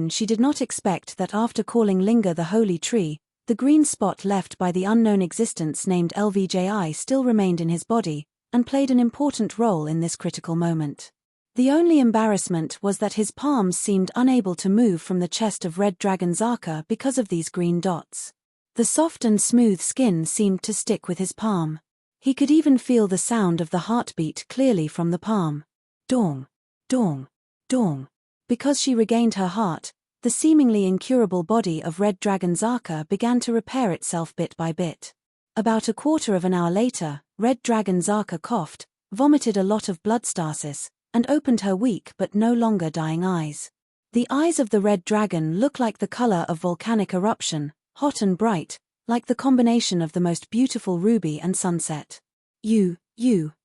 She did not expect that after calling Linga the holy tree, the green spot left by the unknown existence named LVJI still remained in his body, and played an important role in this critical moment. The only embarrassment was that his palms seemed unable to move from the chest of red dragon Zaka because of these green dots. The soft and smooth skin seemed to stick with his palm. He could even feel the sound of the heartbeat clearly from the palm. Dong, dong, dong. Because she regained her heart, the seemingly incurable body of red dragon Zaka began to repair itself bit by bit. About a quarter of an hour later, red dragon Zaka coughed, vomited a lot of blood stasis, and opened her weak but no longer dying eyes. The eyes of the red dragon look like the color of volcanic eruption, hot and bright, like the combination of the most beautiful ruby and sunset. You,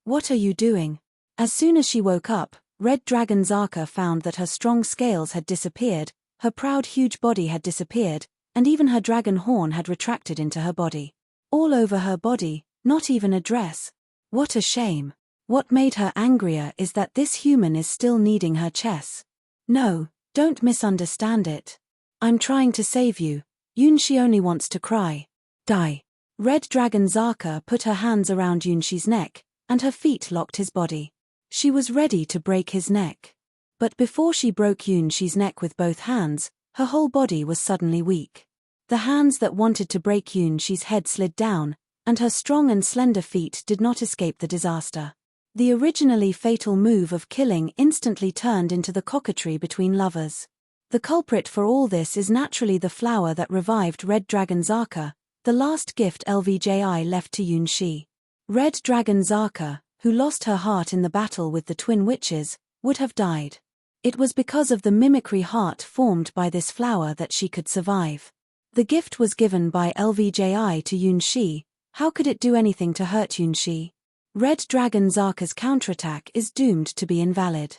what are you doing? As soon as she woke up, red dragon Zaka found that her strong scales had disappeared, her proud huge body had disappeared, and even her dragon horn had retracted into her body. All over her body, not even a dress. What a shame. What made her angrier is that this human is still needing her chess. No, don't misunderstand it. I'm trying to save you. Yunshi only wants to cry. Die. Red dragon Zaka put her hands around Yunshi's neck, and her feet locked his body. She was ready to break his neck. But before she broke Yunshi's neck with both hands, her whole body was suddenly weak. The hands that wanted to break Yunshi's head slid down, and her strong and slender feet did not escape the disaster. The originally fatal move of killing instantly turned into the coquetry between lovers. The culprit for all this is naturally the flower that revived red dragon Zaka, the last gift LVJI left to Yunshi. Red dragon Zaka, who lost her heart in the battle with the twin witches, would have died. It was because of the mimicry heart formed by this flower that she could survive. The gift was given by LVJI to Yunshi. How could it do anything to hurt Yunshi? Red dragon Zaka's counterattack is doomed to be invalid.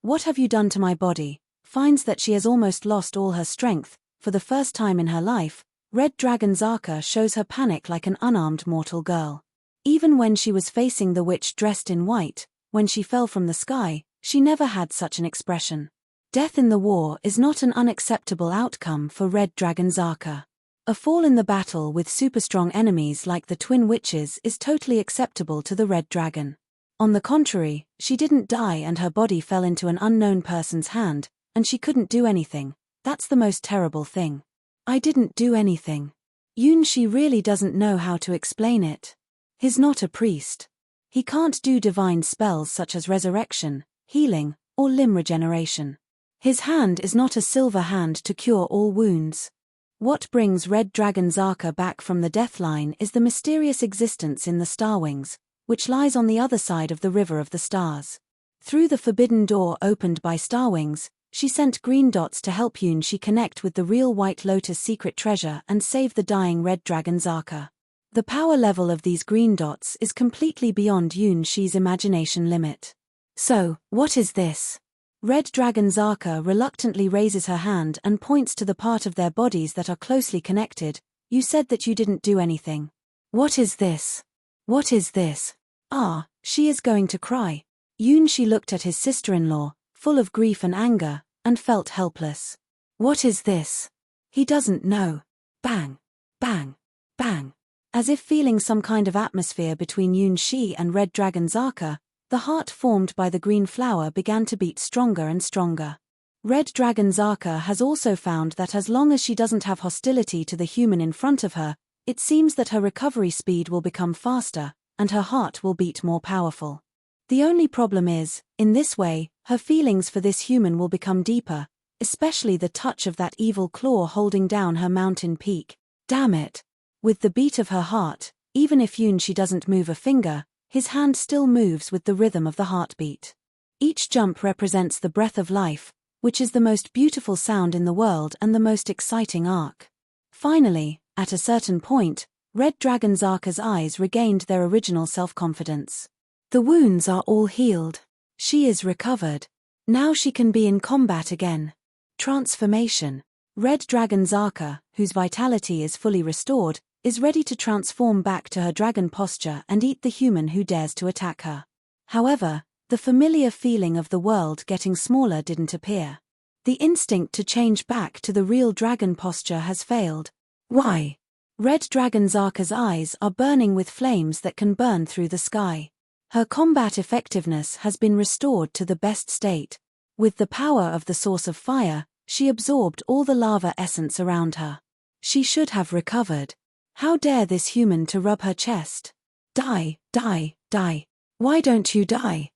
What have you done to my body? Finds that she has almost lost all her strength. For the first time in her life, red dragon Zaka shows her panic like an unarmed mortal girl. Even when she was facing the witch dressed in white, when she fell from the sky, she never had such an expression. Death in the war is not an unacceptable outcome for red dragon Zaka. A fall in the battle with super-strong enemies like the twin witches is totally acceptable to the red dragon. On the contrary, she didn't die and her body fell into an unknown person's hand, and she couldn't do anything. That's the most terrible thing. I didn't do anything. Yunshi really doesn't know how to explain it. He's not a priest. He can't do divine spells such as resurrection, healing, or limb regeneration. His hand is not a silver hand to cure all wounds. What brings red dragon Zaka back from the deathline is the mysterious existence in the Starwings, which lies on the other side of the River of the Stars. Through the forbidden door opened by Starwings, she sent green dots to help Yunshi connect with the real White Lotus secret treasure and save the dying red dragon Zaka. The power level of these green dots is completely beyond Yunshi's imagination limit. So, what is this? Red dragon Zaka reluctantly raises her hand and points to the part of their bodies that are closely connected. You said that you didn't do anything. What is this? What is this? She is going to cry. Yunshi looked at his sister-in-law, full of grief and anger, and felt helpless. What is this? He doesn't know. Bang, bang, bang. As if feeling some kind of atmosphere between Yunshi and red dragon Zaka, the heart formed by the green flower began to beat stronger and stronger. Red dragon Zaka has also found that as long as she doesn't have hostility to the human in front of her, it seems that her recovery speed will become faster, and her heart will beat more powerful. The only problem is, in this way, her feelings for this human will become deeper, especially the touch of that evil claw holding down her mountain peak. Damn it! With the beat of her heart, even if Yunshi doesn't move a finger, His hand still moves with the rhythm of the heartbeat. Each jump represents the breath of life, which is the most beautiful sound in the world and the most exciting arc. Finally, at a certain point, Red Dragon Zaka's eyes regained their original self-confidence. The wounds are all healed. She is recovered. Now she can be in combat again. Transformation. Red Dragon Zaka, whose vitality is fully restored, is ready to transform back to her dragon posture and eat the human who dares to attack her. However, the familiar feeling of the world getting smaller didn't appear. The instinct to change back to the real dragon posture has failed. Why? Red Dragon Zaka's eyes are burning with flames that can burn through the sky. Her combat effectiveness has been restored to the best state. With the power of the source of fire, she absorbed all the lava essence around her. She should have recovered. How dare this human to rub her chest? Die, die, die. Why don't you die?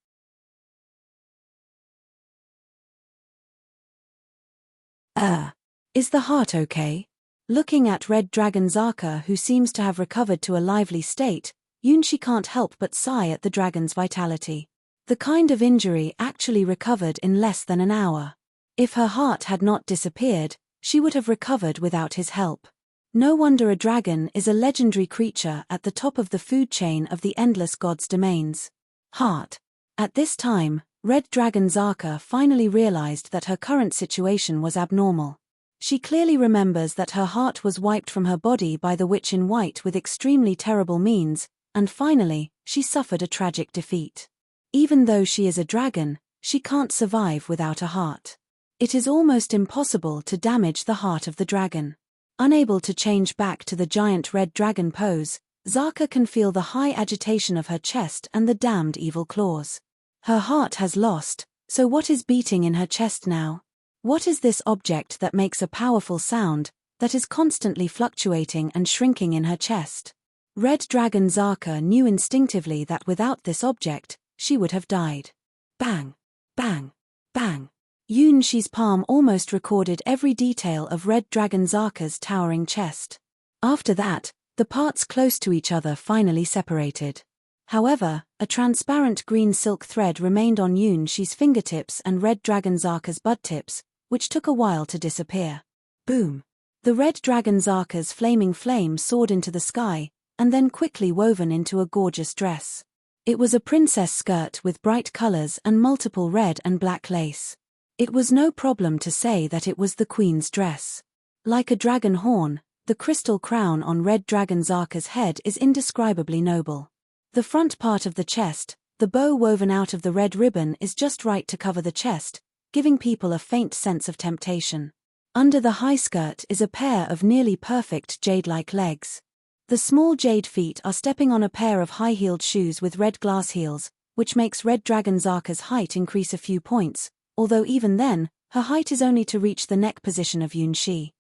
Is the heart okay? Looking at Red Dragon Zaka, who seems to have recovered to a lively state, Yunshi can't help but sigh at the dragon's vitality. The kind of injury actually recovered in less than an hour. If her heart had not disappeared, she would have recovered without his help. No wonder a dragon is a legendary creature at the top of the food chain of the endless gods' domains. Heart. At this time, Red Dragon Zaka finally realized that her current situation was abnormal. She clearly remembers that her heart was wiped from her body by the witch in white with extremely terrible means, and finally, she suffered a tragic defeat. Even though she is a dragon, she can't survive without a heart. It is almost impossible to damage the heart of the dragon. Unable to change back to the giant red dragon pose, Zaka can feel the high agitation of her chest and the damned evil claws. Her heart has lost, so what is beating in her chest now? What is this object that makes a powerful sound, that is constantly fluctuating and shrinking in her chest? Red Dragon Zaka knew instinctively that without this object, she would have died. Bang! Bang! Bang! Yunshi's palm almost recorded every detail of Red Dragon Zaka's towering chest. After that, the parts close to each other finally separated. However, a transparent green silk thread remained on Yunshi's fingertips and Red Dragon Zaka's bud tips, which took a while to disappear. Boom! The Red Dragon Zaka's flaming flame soared into the sky, and then quickly woven into a gorgeous dress. It was a princess skirt with bright colors and multiple red and black lace. It was no problem to say that it was the queen's dress. Like a dragon horn, the crystal crown on Red Dragon Zaka's head is indescribably noble. The front part of the chest, the bow woven out of the red ribbon, is just right to cover the chest, giving people a faint sense of temptation. Under the high skirt is a pair of nearly perfect jade-like legs. The small jade feet are stepping on a pair of high-heeled shoes with red glass heels, which makes Red Dragon Zaka's height increase a few points, although even then, her height is only to reach the neck position of Yunshi.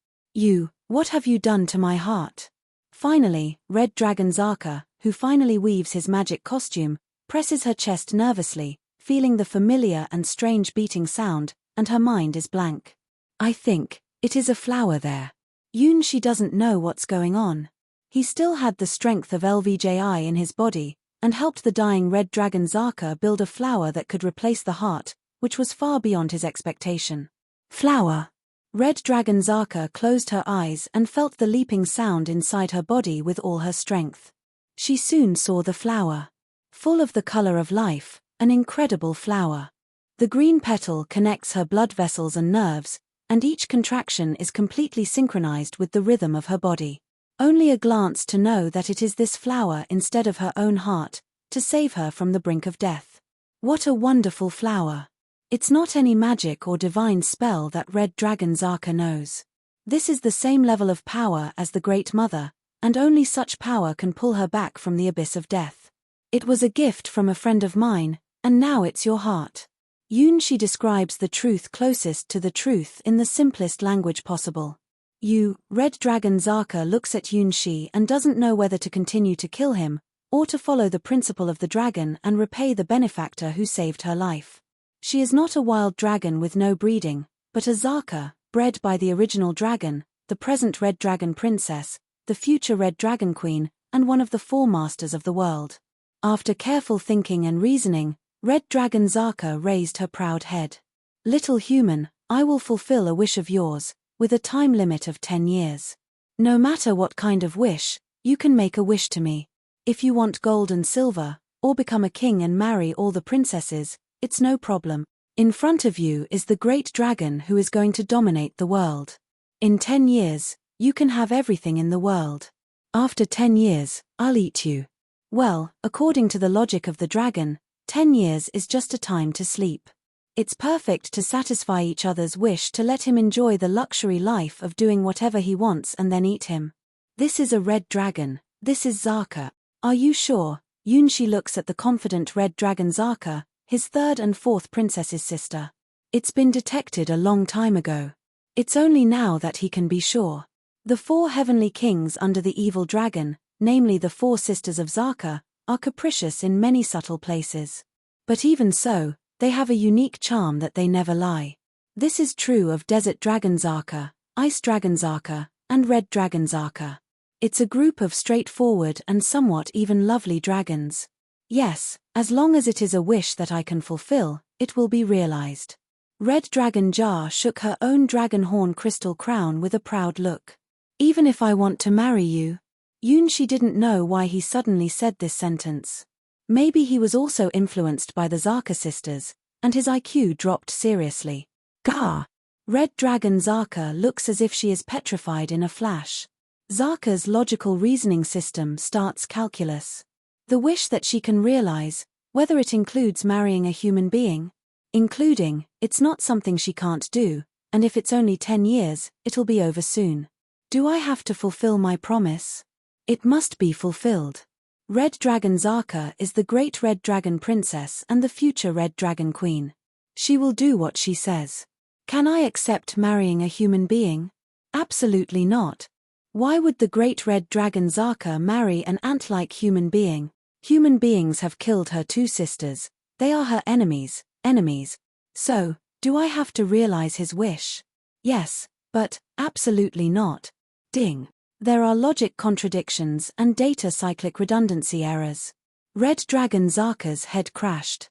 What have you done to my heart? Finally, Red Dragon Zaka, who finally weaves his magic costume, presses her chest nervously, feeling the familiar and strange beating sound, and her mind is blank. I think it is a flower there. Yunshi doesn't know what's going on. He still had the strength of LVJI in his body, and helped the dying Red Dragon Zaka build a flower that could replace the heart, which was far beyond his expectation. Flower. Red Dragon Zaka closed her eyes and felt the leaping sound inside her body with all her strength. She soon saw the flower. Full of the color of life, an incredible flower. The green petal connects her blood vessels and nerves, and each contraction is completely synchronized with the rhythm of her body. Only a glance to know that it is this flower instead of her own heart, to save her from the brink of death. What a wonderful flower. It's not any magic or divine spell that Red Dragon Zaka knows. This is the same level of power as the Great Mother, and only such power can pull her back from the abyss of death. It was a gift from a friend of mine, and now it's your heart. Yunshi describes the truth closest to the truth in the simplest language possible. Red Dragon Zaka looks at Yunshi and doesn't know whether to continue to kill him, or to follow the principle of the dragon and repay the benefactor who saved her life. She is not a wild dragon with no breeding, but a Zaka, bred by the original dragon, the present Red Dragon Princess, the future Red Dragon Queen, and one of the four masters of the world. After careful thinking and reasoning, Red Dragon Zaka raised her proud head. Little human, I will fulfill a wish of yours, with a time limit of 10 years. No matter what kind of wish, you can make a wish to me. If you want gold and silver, or become a king and marry all the princesses, it's no problem. In front of you is the great dragon who is going to dominate the world. In 10 years, you can have everything in the world. After 10 years, I'll eat you. Well, according to the logic of the dragon, 10 years is just a time to sleep. It's perfect to satisfy each other's wish to let him enjoy the luxury life of doing whatever he wants and then eat him. This is a red dragon, this is Zaka. Are you sure? Yunshi looks at the confident red dragon Zaka, his third and fourth princess's sister. It's been detected a long time ago. It's only now that he can be sure. The 4 heavenly kings under the evil dragon, namely the 4 sisters of Zaka, are capricious in many subtle places. But even so, they have a unique charm that they never lie. This is true of Desert Dragon Zaka, Ice Dragon Zaka, and Red Dragon Zaka. It's a group of straightforward and somewhat even lovely dragons. Yes, as long as it is a wish that I can fulfill, it will be realized. Red Dragon Jar shook her own dragon horn crystal crown with a proud look. Even if I want to marry you. Yunshi didn't know why he suddenly said this sentence. Maybe he was also influenced by the Zaka sisters, and his IQ dropped seriously. Gah! Red Dragon Zaka looks as if she is petrified in a flash. Zaka's logical reasoning system starts calculus. The wish that she can realize, whether it includes marrying a human being. Including, it's not something she can't do, and if it's only 10 years, it'll be over soon. Do I have to fulfill my promise? It must be fulfilled. Red Dragon Zaka is the great Red Dragon Princess and the future Red Dragon Queen. She will do what she says. Can I accept marrying a human being? Absolutely not. Why would the great Red Dragon Zaka marry an ant-like human being? Human beings have killed her 2 sisters. They are her enemies. So, do I have to realize his wish? Yes, but, absolutely not. Ding. There are logic contradictions and data cyclic redundancy errors. Red Dragon Zaka's head crashed.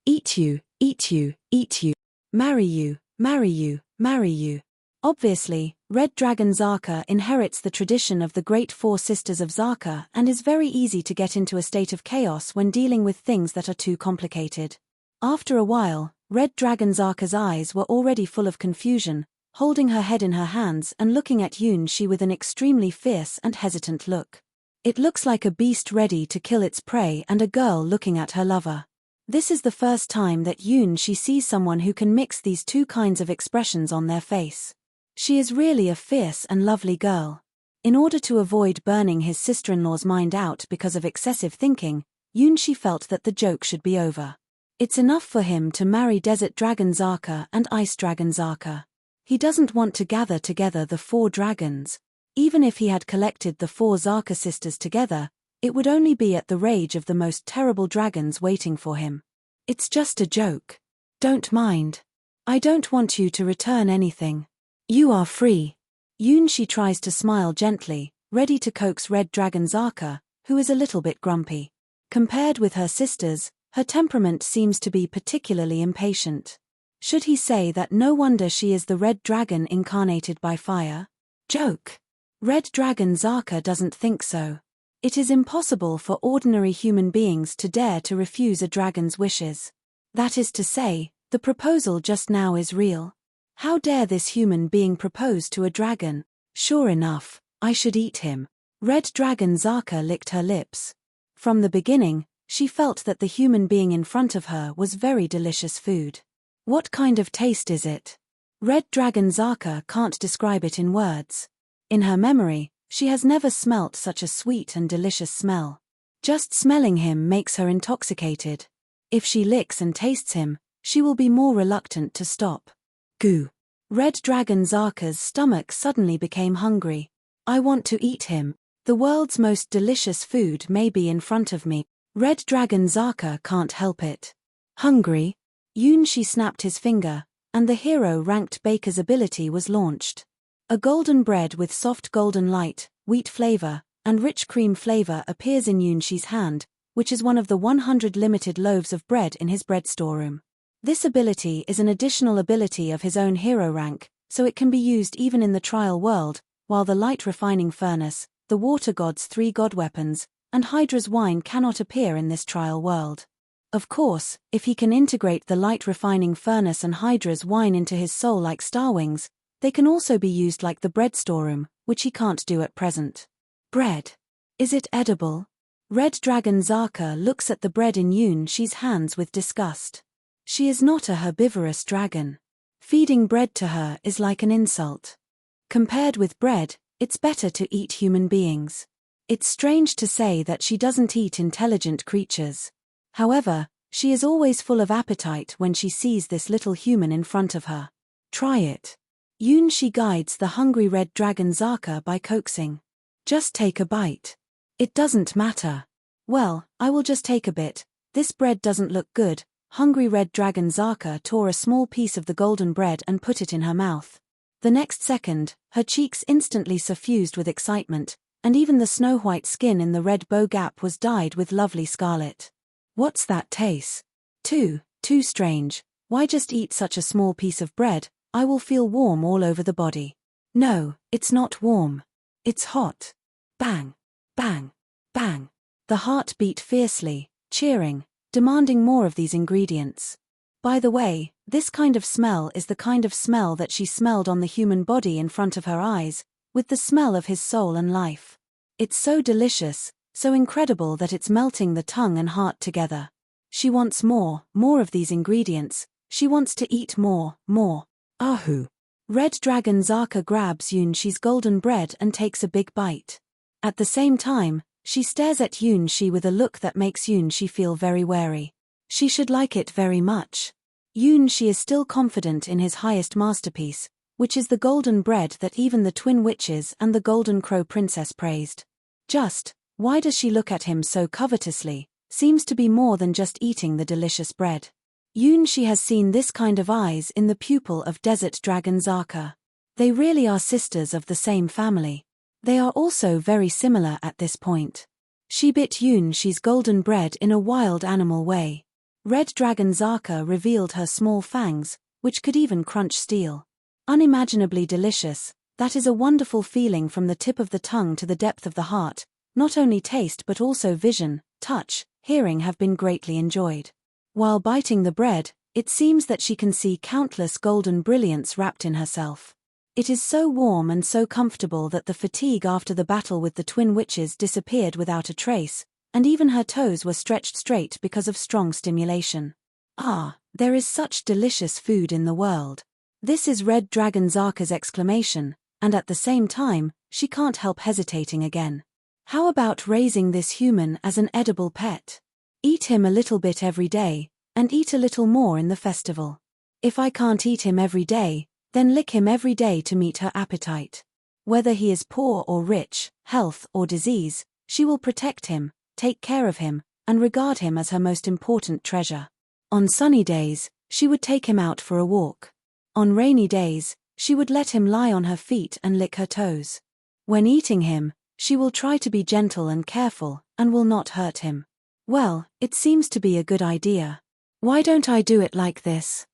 Eat you, eat you, eat you. Marry you, marry you, marry you. Obviously, Red Dragon Zaka inherits the tradition of the great 4 sisters of Zaka and is very easy to get into a state of chaos when dealing with things that are too complicated. After a while, Red Dragon Zaka's eyes were already full of confusion, holding her head in her hands and looking at Yunshi with an extremely fierce and hesitant look. It looks like a beast ready to kill its prey and a girl looking at her lover. This is the first time that Yunshi sees someone who can mix these 2 kinds of expressions on their face. She is really a fierce and lovely girl. In order to avoid burning his sister-in-law's mind out because of excessive thinking, Yunshi felt that the joke should be over. It's enough for him to marry Desert Dragon Zaka and Ice Dragon Zaka. He doesn't want to gather together the 4 dragons. Even if he had collected the 4 Zaka sisters together, it would only be at the rage of the most terrible dragons waiting for him. It's just a joke. Don't mind. I don't want you to return anything. You are free. Yunshi tries to smile gently, ready to coax Red Dragon Zaka, who is a little bit grumpy. Compared with her sisters, her temperament seems to be particularly impatient. Should he say that no wonder she is the red dragon incarnated by fire? Joke. Red Dragon Zaka doesn't think so. It is impossible for ordinary human beings to dare to refuse a dragon's wishes. That is to say, the proposal just now is real. How dare this human being propose to a dragon? Sure enough, I should eat him. Red Dragon Zaka licked her lips. From the beginning, she felt that the human being in front of her was very delicious food. What kind of taste is it? Red Dragon Zaka can't describe it in words. In her memory, she has never smelt such a sweet and delicious smell. Just smelling him makes her intoxicated. If she licks and tastes him, she will be more reluctant to stop. Goo. Red Dragon Zaka's stomach suddenly became hungry. I want to eat him. The world's most delicious food may be in front of me. Red Dragon Zaka can't help it. Hungry? Yunshi snapped his finger, and the hero-ranked baker's ability was launched. A golden bread with soft golden light, wheat flavor, and rich cream flavor appears in Yunshi's hand, which is one of the 100 limited loaves of bread in his bread storeroom. This ability is an additional ability of his own hero rank, so it can be used even in the trial world, while the light refining furnace, the water god's 3 god weapons, and Hydra's wine cannot appear in this trial world. Of course, if he can integrate the light refining furnace and Hydra's wine into his soul like Starwings, they can also be used like the bread storeroom, which he can't do at present. Bread. Is it edible? Red Dragon Zaka looks at the bread in Yunshi's hands with disgust. She is not a herbivorous dragon. Feeding bread to her is like an insult. Compared with bread, it's better to eat human beings. It's strange to say that she doesn't eat intelligent creatures. However, she is always full of appetite when she sees this little human in front of her. Try it. Yunshi guides the hungry red dragon Zaka by coaxing. Just take a bite. It doesn't matter. Well, I will just take a bit. This bread doesn't look good. Hungry red dragon Zaka tore a small piece of the golden bread and put it in her mouth. The next second, her cheeks instantly suffused with excitement, and even the snow-white skin in the red bow gap was dyed with lovely scarlet. What's that taste? Too strange. Why just eat such a small piece of bread? I will feel warm all over the body. No, it's not warm. It's hot. Bang, bang, bang. The heart beat fiercely, cheering, demanding more of these ingredients. By the way, this kind of smell is the kind of smell that she smelled on the human body in front of her eyes, with the smell of his soul and life. It's so delicious, so incredible that it's melting the tongue and heart together. She wants more of these ingredients. She wants to eat more. Ahu. Red Dragon Zaka grabs Yunshi's golden bread and takes a big bite. At the same time, she stares at Yunshi with a look that makes Yunshi feel very wary. She should like it very much. Yunshi is still confident in his highest masterpiece, which is the golden bread that even the twin witches and the Golden Crow Princess praised. Why does she look at him so covetously? Seems to be more than just eating the delicious bread. Yunshi has seen this kind of eyes in the pupil of Desert Dragon Zaka. They really are sisters of the same family. They are also very similar at this point. She bit Yunshi's golden bread in a wild animal way. Red Dragon Zaka revealed her small fangs, which could even crunch steel. Unimaginably delicious, that is a wonderful feeling from the tip of the tongue to the depth of the heart. Not only taste but also vision, touch, hearing have been greatly enjoyed. While biting the bread, it seems that she can see countless golden brilliance wrapped in herself. It is so warm and so comfortable that the fatigue after the battle with the twin witches disappeared without a trace, and even her toes were stretched straight because of strong stimulation. Ah, there is such delicious food in the world. This is Red Dragon Zaka's exclamation, and at the same time, she can't help hesitating again. How about raising this human as an edible pet? Eat him a little bit every day, and eat a little more in the festival. If I can't eat him every day, then lick him every day to meet her appetite. Whether he is poor or rich, health or disease, she will protect him, take care of him, and regard him as her most important treasure. On sunny days, she would take him out for a walk. On rainy days, she would let him lie on her feet and lick her toes. When eating him, she will try to be gentle and careful, and will not hurt him. Well, it seems to be a good idea. Why don't I do it like this?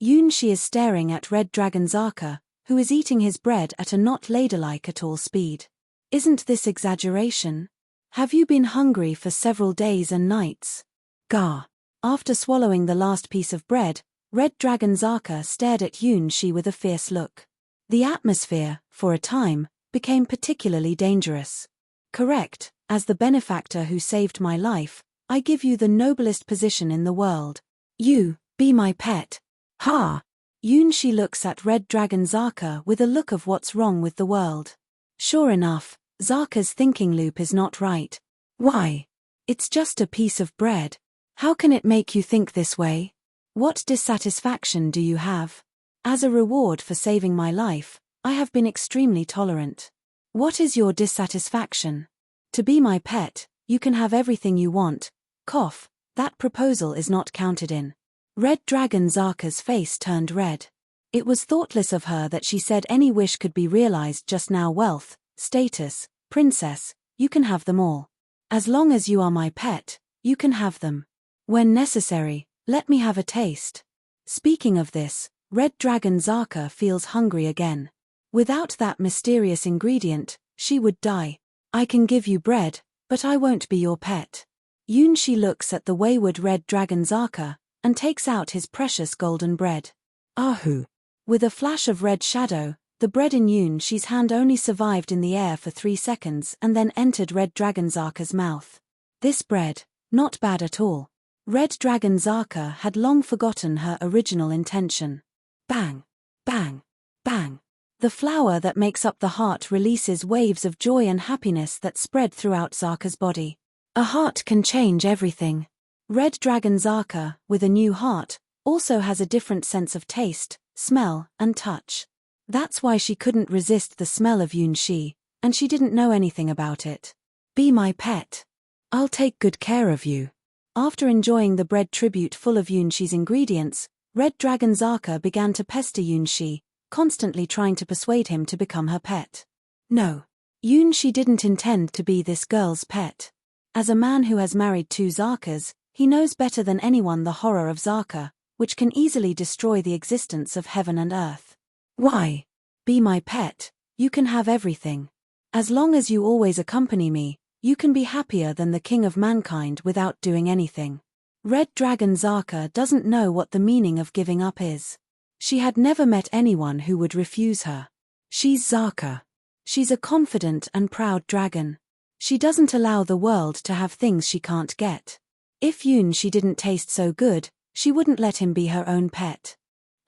Yunshi is staring at Red Dragon Zaka, who is eating his bread at a not ladylike at all speed. Isn't this exaggeration? Have you been hungry for several days and nights? Gah! After swallowing the last piece of bread, Red Dragon Zaka stared at Yunshi with a fierce look. The atmosphere, for a time, became particularly dangerous. Correct, as the benefactor who saved my life, I give you the noblest position in the world. You, be my pet. Ha! Yunshi looks at Red Dragon Zaka with a look of what's wrong with the world. Sure enough, Zaka's thinking loop is not right. Why? It's just a piece of bread. How can it make you think this way? What dissatisfaction do you have? As a reward for saving my life, I have been extremely tolerant. What is your dissatisfaction? To be my pet, you can have everything you want. Cough, that proposal is not counted in. Red Dragon Zaka's face turned red. It was thoughtless of her that she said any wish could be realized just now. Wealth, status, princess, you can have them all. As long as you are my pet, you can have them. When necessary, let me have a taste. Speaking of this, Red Dragon Zaka feels hungry again. Without that mysterious ingredient, she would die. I can give you bread, but I won't be your pet. Yunshi looks at the wayward Red Dragon Zaka, and takes out his precious golden bread. Ahu! With a flash of red shadow, the bread in Yunshi's hand only survived in the air for 3 seconds and then entered Red Dragon Zaka's mouth. This bread, not bad at all. Red Dragon Zaka had long forgotten her original intention. Bang! Bang! Bang! The flower that makes up the heart releases waves of joy and happiness that spread throughout Zaka's body. A heart can change everything. Red Dragon Zaka, with a new heart, also has a different sense of taste, smell, and touch. That's why she couldn't resist the smell of Yunshi, and she didn't know anything about it. Be my pet. I'll take good care of you. After enjoying the bread tribute full of Yunshi's ingredients, Red Dragon Zaka began to pester Yunshi, constantly trying to persuade him to become her pet. No. Yunshi didn't intend to be this girl's pet. As a man who has married 2 Zakas, he knows better than anyone the horror of Zaka, which can easily destroy the existence of heaven and earth. Why? Be my pet, you can have everything. As long as you always accompany me, you can be happier than the king of mankind without doing anything. Red Dragon Zaka doesn't know what the meaning of giving up is. She had never met anyone who would refuse her. She's Zaka. She's a confident and proud dragon. She doesn't allow the world to have things she can't get. If Yunshi didn't taste so good, she wouldn't let him be her own pet.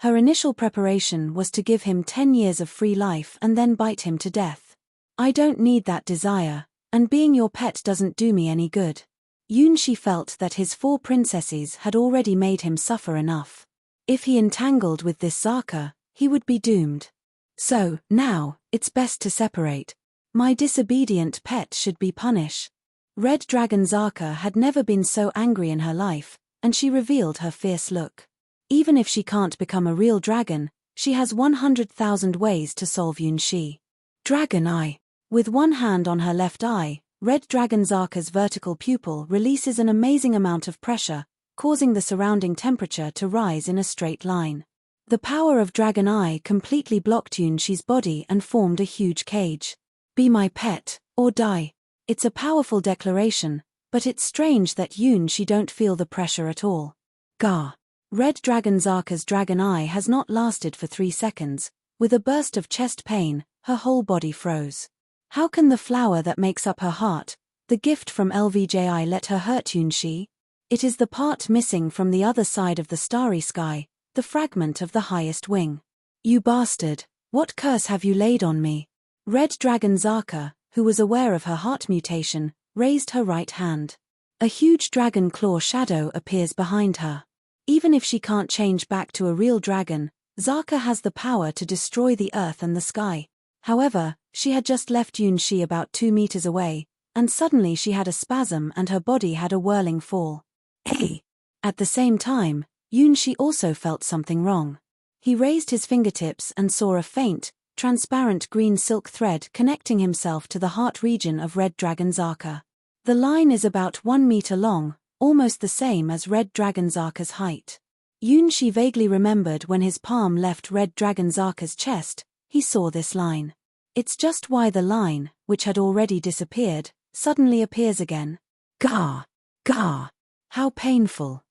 Her initial preparation was to give him 10 years of free life and then bite him to death. I don't need that desire, and being your pet doesn't do me any good. Yunshi felt that his 4 princesses had already made him suffer enough. If he entangled with this Zaka, he would be doomed. So, now, it's best to separate. My disobedient pet should be punished. Red Dragon Zaka had never been so angry in her life, and she revealed her fierce look. Even if she can't become a real dragon, she has 100,000 ways to solve Yunshi. Dragon Eye. With one hand on her left eye, Red Dragon Zaka's vertical pupil releases an amazing amount of pressure, causing the surrounding temperature to rise in a straight line. The power of Dragon Eye completely blocked Yunshi's body and formed a huge cage. Be my pet, or die. It's a powerful declaration, but it's strange that Yunshi don't feel the pressure at all. Gah! Red Dragon Zaka's Dragon Eye has not lasted for 3 seconds. With a burst of chest pain, her whole body froze. How can the flower that makes up her heart, the gift from LVJI, let her hurt Yunshi? It is the part missing from the other side of the starry sky, the fragment of the highest wing. You bastard, what curse have you laid on me? Red Dragon Zaka, who was aware of her heart mutation, raised her right hand. A huge dragon claw shadow appears behind her. Even if she can't change back to a real dragon, Zaka has the power to destroy the earth and the sky. However, she had just left Yunshi about 2 meters away, and suddenly she had a spasm and her body had a whirling fall. Hey! At the same time, Yunshi also felt something wrong. He raised his fingertips and saw a faint, transparent green silk thread connecting himself to the heart region of Red Dragon Zaka. The line is about 1 meter long, almost the same as Red Dragon Zaka's height. Yunshi vaguely remembered when his palm left Red Dragon Zaka's chest, he saw this line. It's just why the line, which had already disappeared, suddenly appears again. Gah! Gah! How painful.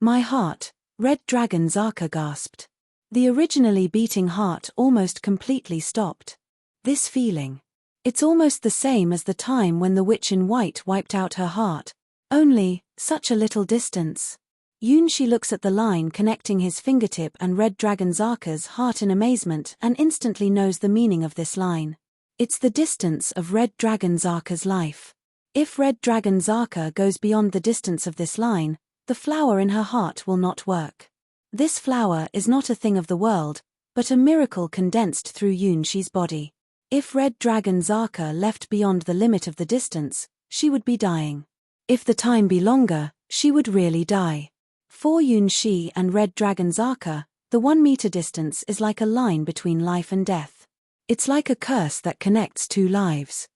My heart, Red Dragon Zaka gasped. The originally beating heart almost completely stopped. This feeling. It's almost the same as the time when the witch in white wiped out her heart. Only, such a little distance. Yunshi looks at the line connecting his fingertip and Red Dragon Zaka's heart in amazement and instantly knows the meaning of this line. It's the distance of Red Dragon Zaka's life. If Red Dragon Zaka goes beyond the distance of this line, the flower in her heart will not work. This flower is not a thing of the world, but a miracle condensed through Yunshi's body. If Red Dragon Zaka left beyond the limit of the distance, she would be dying. If the time be longer, she would really die. For Yunxi and Red Dragon Zaka, the 1-meter distance is like a line between life and death. It's like a curse that connects two lives.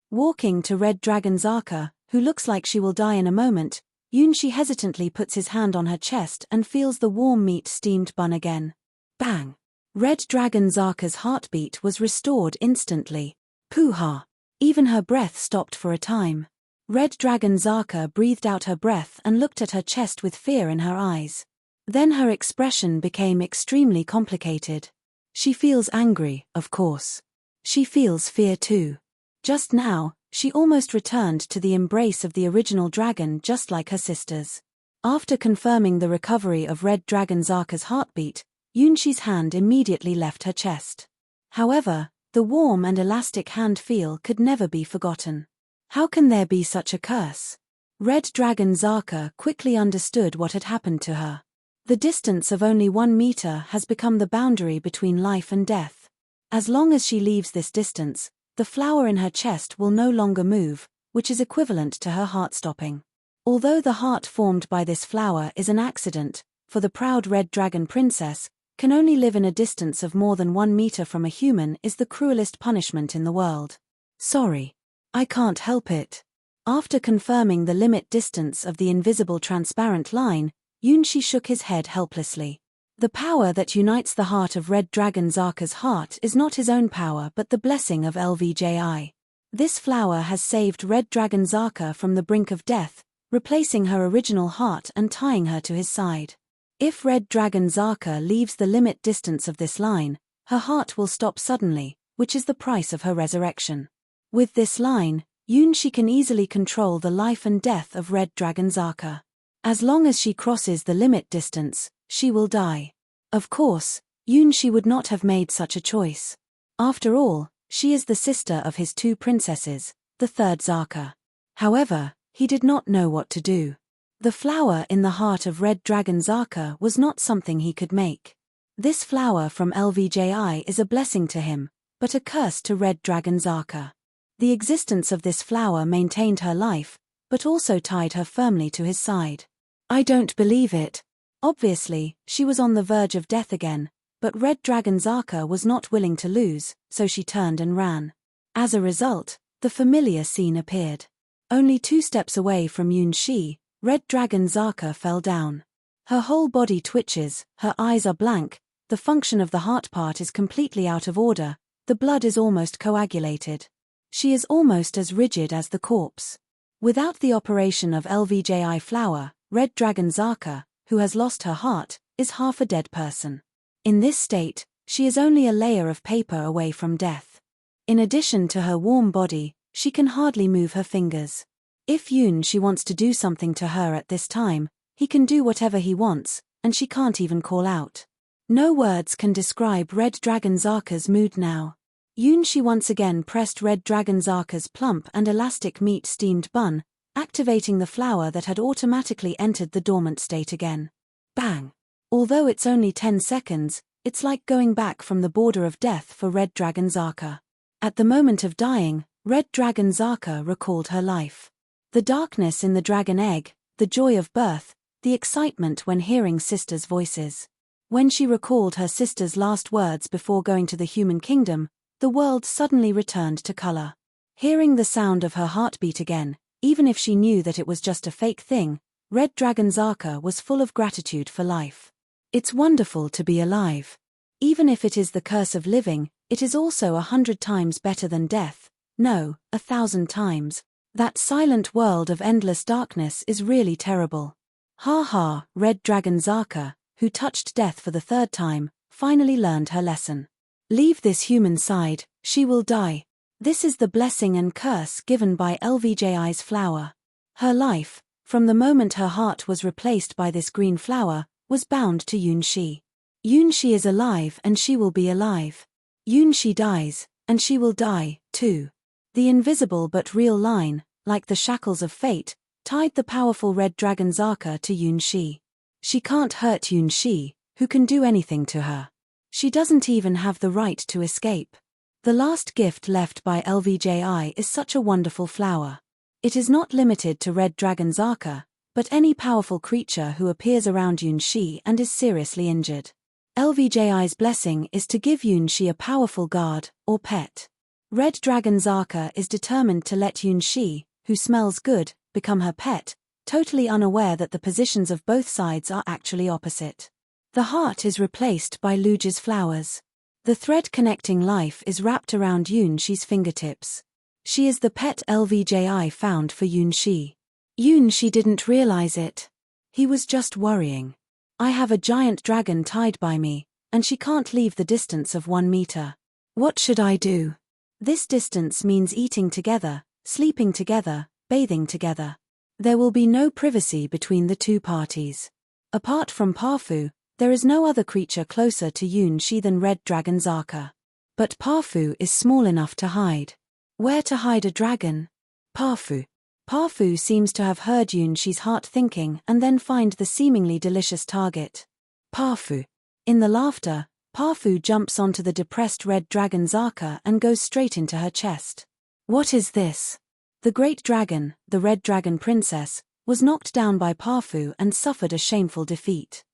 Walking to Red Dragon Zaka, who looks like she will die in a moment, Yunxi hesitantly puts his hand on her chest and feels the warm meat steamed bun again. Bang! Red Dragon Zaka's heartbeat was restored instantly. Poo-ha! Even her breath stopped for a time. Red Dragon Zaka breathed out her breath and looked at her chest with fear in her eyes. Then her expression became extremely complicated. She feels angry, of course. She feels fear too. Just now, she almost returned to the embrace of the original dragon just like her sisters. After confirming the recovery of Red Dragon Zaka's heartbeat, Yunxi's hand immediately left her chest. However, the warm and elastic hand feel could never be forgotten. How can there be such a curse? Red Dragon Zaka quickly understood what had happened to her. The distance of only 1 meter has become the boundary between life and death. As long as she leaves this distance, the flower in her chest will no longer move, which is equivalent to her heart stopping. Although the heart formed by this flower is an accident, for the proud Red Dragon Princess can only live in a distance of more than 1 meter from a human is the cruelest punishment in the world. Sorry. I can't help it. After confirming the limit distance of the invisible transparent line, Yunxi shook his head helplessly. The power that unites the heart of Red Dragon Zaka's heart is not his own power but the blessing of LVJI. This flower has saved Red Dragon Zaka from the brink of death, replacing her original heart and tying her to his side. If Red Dragon Zaka leaves the limit distance of this line, her heart will stop suddenly, which is the price of her resurrection. With this line, Yunxi can easily control the life and death of Red Dragon Zaka. As long as she crosses the limit distance, she will die. Of course, Yunxi would not have made such a choice. After all, she is the sister of his 2 princesses, the 3rd Zaka. However, he did not know what to do. The flower in the heart of Red Dragon Zaka was not something he could make. This flower from LVJI is a blessing to him, but a curse to Red Dragon Zaka. The existence of this flower maintained her life, but also tied her firmly to his side. I don't believe it. Obviously, she was on the verge of death again, but Red Dragon Zaka was not willing to lose, so she turned and ran. As a result, the familiar scene appeared. Only 2 steps away from Yunxi, Red Dragon Zaka fell down. Her whole body twitches, her eyes are blank, the function of the heart part is completely out of order, the blood is almost coagulated. She is almost as rigid as the corpse. Without the operation of LVJI flower, Red Dragon Zaka, who has lost her heart, is half a dead person. In this state, she is only a layer of paper away from death. In addition to her warm body, she can hardly move her fingers. If Yunxi wants to do something to her at this time, he can do whatever he wants, and she can't even call out. No words can describe Red Dragon Zaka's mood now. Yunxi once again pressed Red Dragon Zaka's plump and elastic meat steamed bun, activating the flower that had automatically entered the dormant state again. Bang! Although it's only 10 seconds, it's like going back from the border of death for Red Dragon Zaka. At the moment of dying, Red Dragon Zaka recalled her life. The darkness in the dragon egg, the joy of birth, the excitement when hearing sisters' voices. When she recalled her sister's last words before going to the human kingdom, the world suddenly returned to color. Hearing the sound of her heartbeat again, even if she knew that it was just a fake thing, Red Dragon Zaka was full of gratitude for life. It's wonderful to be alive. Even if it is the curse of living, it is also 100 times better than death. No, 1,000 times. That silent world of endless darkness is really terrible. Ha ha, Red Dragon Zaka, who touched death for the 3rd time, finally learned her lesson. Leave this human side, she will die. This is the blessing and curse given by LVJI's flower. Her life, from the moment her heart was replaced by this green flower, was bound to Yunxi. Yunxi is alive and she will be alive. Yunxi dies, and she will die, too. The invisible but real line, like the shackles of fate, tied the powerful Red Dragon Zaka to Yunxi. She can't hurt Yunxi, who can do anything to her. She doesn't even have the right to escape. The last gift left by LVJI is such a wonderful flower. It is not limited to Red Dragon Zaka, but any powerful creature who appears around Yunshi and is seriously injured. LVJI's blessing is to give Yunshi a powerful guard, or pet. Red Dragon Zaka is determined to let Yunshi, who smells good, become her pet, totally unaware that the positions of both sides are actually opposite. The heart is replaced by Luge's flowers. The thread connecting life is wrapped around Yunshi's fingertips. She is the pet LVJI found for Yunshi. Yunshi didn't realize it. He was just worrying. I have a giant dragon tied by me, and she can't leave the distance of 1 meter. What should I do? This distance means eating together, sleeping together, bathing together. There will be no privacy between the two parties. Apart from Pafu, there is no other creature closer to Yunshi than Red Dragon Zaka. But Pafu is small enough to hide. Where to hide a dragon? Pafu. Pafu seems to have heard Yunshi's heart thinking and then find the seemingly delicious target. Pafu. In the laughter, Pafu jumps onto the depressed Red Dragon Zaka and goes straight into her chest. What is this? The great dragon, the Red Dragon Princess, was knocked down by Pafu and suffered a shameful defeat.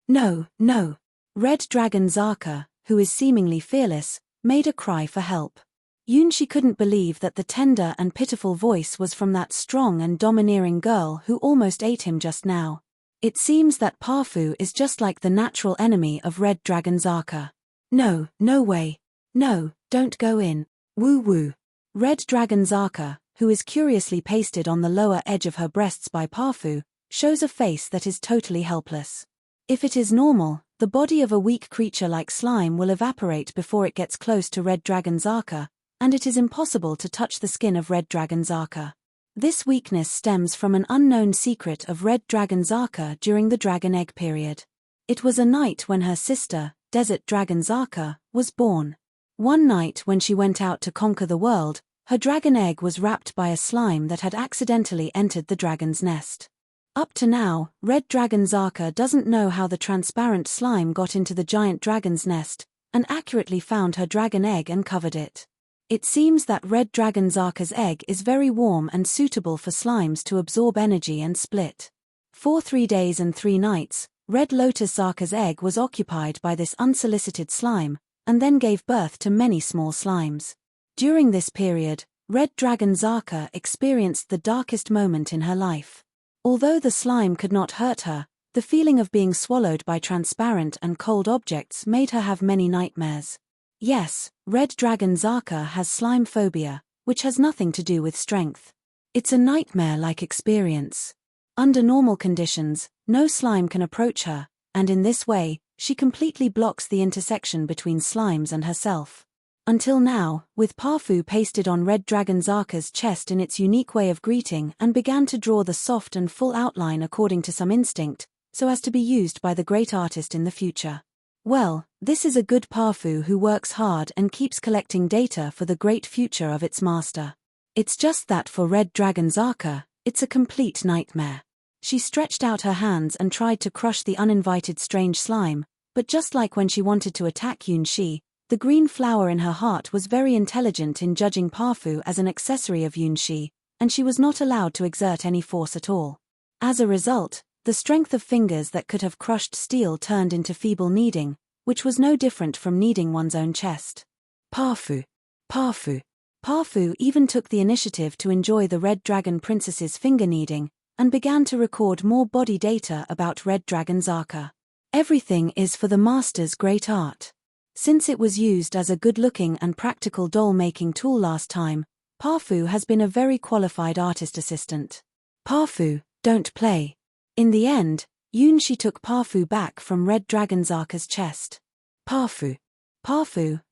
No. Red Dragon Zaka, who is seemingly fearless, made a cry for help. Yunshi couldn't believe that the tender and pitiful voice was from that strong and domineering girl who almost ate him just now. It seems that Pafu is just like the natural enemy of Red Dragon Zaka. No way. No, don't go in. Woo. Red Dragon Zaka, who is curiously pasted on the lower edge of her breasts by Pafu, shows a face that is totally helpless. If it is normal, the body of a weak creature like slime will evaporate before it gets close to Red Dragon Zaka, and it is impossible to touch the skin of Red Dragon Zaka. This weakness stems from an unknown secret of Red Dragon Zaka during the Dragon Egg period. It was a night when her sister, Desert Dragon Zaka, was born. One night when she went out to conquer the world, her dragon egg was wrapped by a slime that had accidentally entered the dragon's nest. Up to now, Red Dragon Zaka doesn't know how the transparent slime got into the giant dragon's nest, and accurately found her dragon egg and covered it. It seems that Red Dragon Zaka's egg is very warm and suitable for slimes to absorb energy and split. For 3 days and 3 nights, Red Lotus Zaka's egg was occupied by this unsolicited slime, and then gave birth to many small slimes. During this period, Red Dragon Zaka experienced the darkest moment in her life. Although the slime could not hurt her, the feeling of being swallowed by transparent and cold objects made her have many nightmares. Yes, Red Dragon Zaka has slime phobia, which has nothing to do with strength. It's a nightmare-like experience. Under normal conditions, no slime can approach her, and in this way, she completely blocks the intersection between slimes and herself. Until now, with Pafu pasted on Red Dragon Zaka's chest in its unique way of greeting and began to draw the soft and full outline according to some instinct, so as to be used by the great artist in the future. Well, this is a good Pafu who works hard and keeps collecting data for the great future of its master. It's just that for Red Dragon Zaka, it's a complete nightmare. She stretched out her hands and tried to crush the uninvited strange slime, but just like when she wanted to attack Yunshi, the green flower in her heart was very intelligent in judging Pafu as an accessory of Yunshi, and she was not allowed to exert any force at all. As a result, the strength of fingers that could have crushed steel turned into feeble kneading, which was no different from kneading one's own chest. Pafu even took the initiative to enjoy the Red Dragon Princess's finger kneading, and began to record more body data about Red Dragon Zaka. Everything is for the master's great art. Since it was used as a good-looking and practical doll-making tool last time, Pafu has been a very qualified artist assistant. Pafu, don't play. In the end, Yunshi took Pafu back from Red Dragon Zaka's chest. Pafu,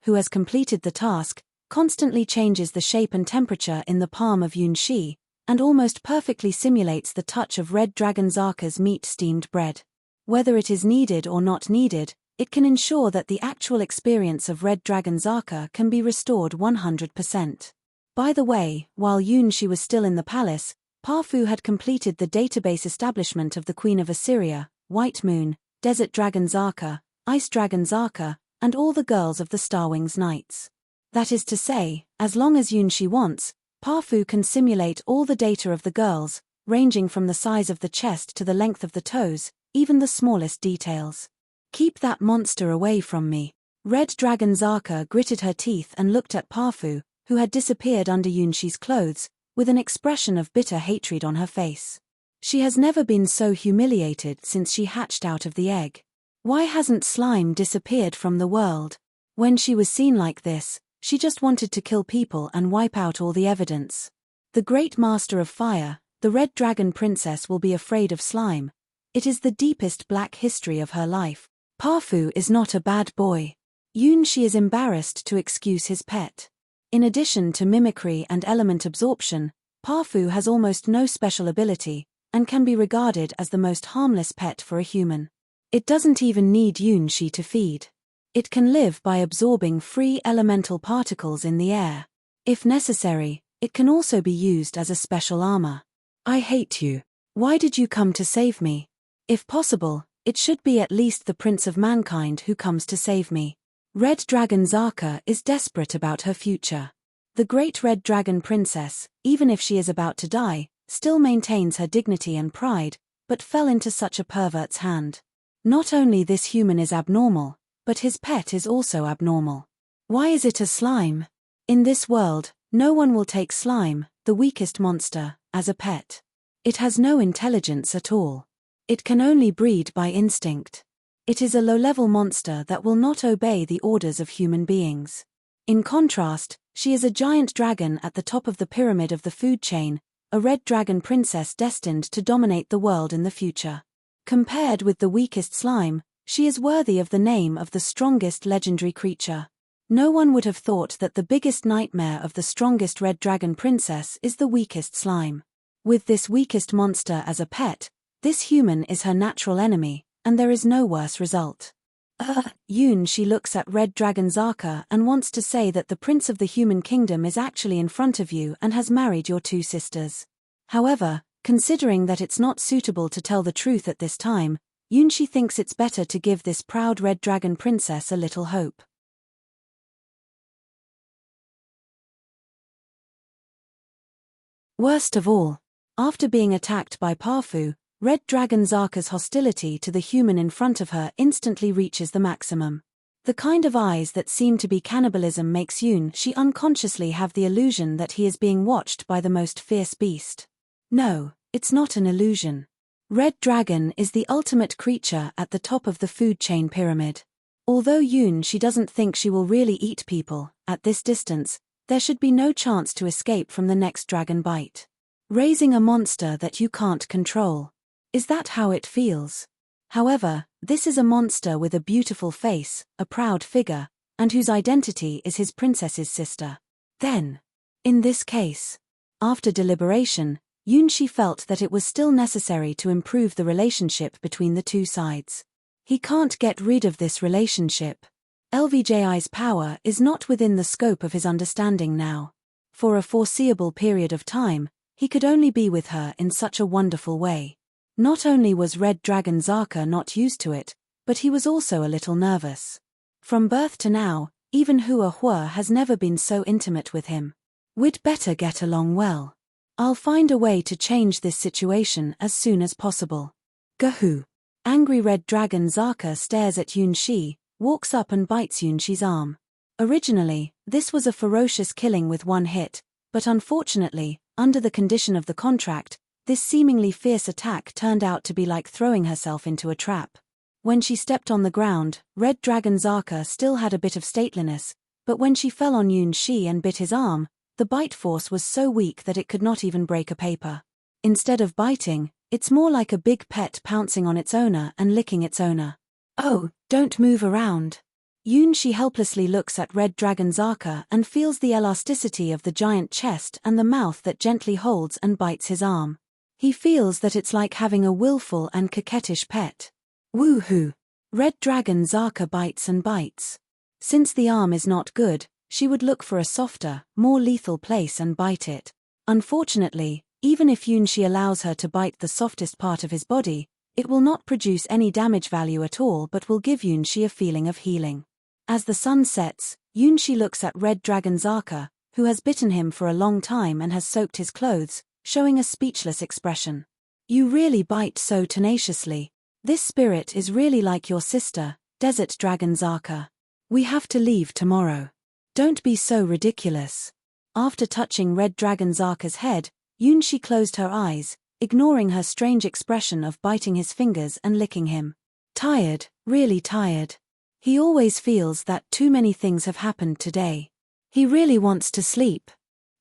who has completed the task, constantly changes the shape and temperature in the palm of Yunshi, and almost perfectly simulates the touch of Red Dragon Zaka's meat-steamed bread. Whether it is needed or not needed, it can ensure that the actual experience of Red Dragon Zaka can be restored 100%. By the way, while Yunshi was still in the palace, Pafu had completed the database establishment of the Queen of Assyria, White Moon, Desert Dragon Zaka, Ice Dragon Zaka, and all the girls of the Starwings Knights. That is to say, as long as Yunshi wants, Pafu can simulate all the data of the girls, ranging from the size of the chest to the length of the toes, even the smallest details. Keep that monster away from me. Red Dragon Zaka gritted her teeth and looked at Pafu, who had disappeared under Yunshi's clothes, with an expression of bitter hatred on her face. She has never been so humiliated since she hatched out of the egg. Why hasn't slime disappeared from the world? When she was seen like this, she just wanted to kill people and wipe out all the evidence. The great master of fire, the Red Dragon Princess, will be afraid of slime. It is the deepest black history of her life. Pafu is not a bad boy. Yunshi is embarrassed to excuse his pet. In addition to mimicry and element absorption, Pafu has almost no special ability, and can be regarded as the most harmless pet for a human. It doesn't even need Yunshi to feed. It can live by absorbing free elemental particles in the air. If necessary, it can also be used as a special armor. I hate you. Why did you come to save me? If possible, it should be at least the Prince of Mankind who comes to save me. Red Dragon Zaka is desperate about her future. The great Red Dragon Princess, even if she is about to die, still maintains her dignity and pride, but fell into such a pervert's hand. Not only this human is abnormal, but his pet is also abnormal. Why is it a slime? In this world, no one will take slime, the weakest monster, as a pet. It has no intelligence at all. It can only breed by instinct. It is a low-level monster that will not obey the orders of human beings. In contrast, she is a giant dragon at the top of the pyramid of the food chain, a red dragon princess destined to dominate the world in the future. Compared with the weakest slime, she is worthy of the name of the strongest legendary creature. No one would have thought that the biggest nightmare of the strongest red dragon princess is the weakest slime. With this weakest monster as a pet, this human is her natural enemy, and there is no worse result. She looks at Red Dragon Zaka and wants to say that the prince of the human kingdom is actually in front of you and has married your two sisters. However, considering that it's not suitable to tell the truth at this time, Yunshi thinks it's better to give this proud Red Dragon princess a little hope. Worst of all, after being attacked by Pafu, Red Dragon Zaka's hostility to the human in front of her instantly reaches the maximum. The kind of eyes that seem to be cannibalism makes Yunshi unconsciously have the illusion that he is being watched by the most fierce beast. No, it's not an illusion. Red Dragon is the ultimate creature at the top of the food chain pyramid. Although Yunshi doesn't think she will really eat people, at this distance, there should be no chance to escape from the next dragon bite. Raising a monster that you can't control. Is that how it feels? However, this is a monster with a beautiful face, a proud figure, and whose identity is his princess's sister. Then, in this case, after deliberation, Yunshi felt that it was still necessary to improve the relationship between the two sides. He can't get rid of this relationship. LVJI's power is not within the scope of his understanding now. For a foreseeable period of time, he could only be with her in such a wonderful way. Not only was Red Dragon Zaka not used to it, but he was also a little nervous. From birth to now, even Hua Hua has never been so intimate with him. We'd better get along well. I'll find a way to change this situation as soon as possible. Gahoo! Angry Red Dragon Zaka stares at Yunshi, walks up and bites Yunshi's arm. Originally, this was a ferocious killing with one hit, but unfortunately, under the condition of the contract, this seemingly fierce attack turned out to be like throwing herself into a trap. When she stepped on the ground, Red Dragon Zaka still had a bit of stateliness, but when she fell on Yunshi and bit his arm, the bite force was so weak that it could not even break a paper. Instead of biting, it's more like a big pet pouncing on its owner and licking its owner. Oh, don't move around. Yunshi helplessly looks at Red Dragon Zaka and feels the elasticity of the giant chest and the mouth that gently holds and bites his arm. He feels that it's like having a willful and coquettish pet. Woohoo! Red Dragon Zaka bites and bites. Since the arm is not good, she would look for a softer, more lethal place and bite it. Unfortunately, even if Yunshi allows her to bite the softest part of his body, it will not produce any damage value at all but will give Yunshi a feeling of healing. As the sun sets, Yunshi looks at Red Dragon Zaka, who has bitten him for a long time and has soaked his clothes, showing a speechless expression. You really bite so tenaciously. This spirit is really like your sister, Desert Dragon Zaka. We have to leave tomorrow. Don't be so ridiculous. After touching Red Dragon Zaka's head, Yunshi closed her eyes, ignoring her strange expression of biting his fingers and licking him. Tired, really tired. He always feels that too many things have happened today. He really wants to sleep.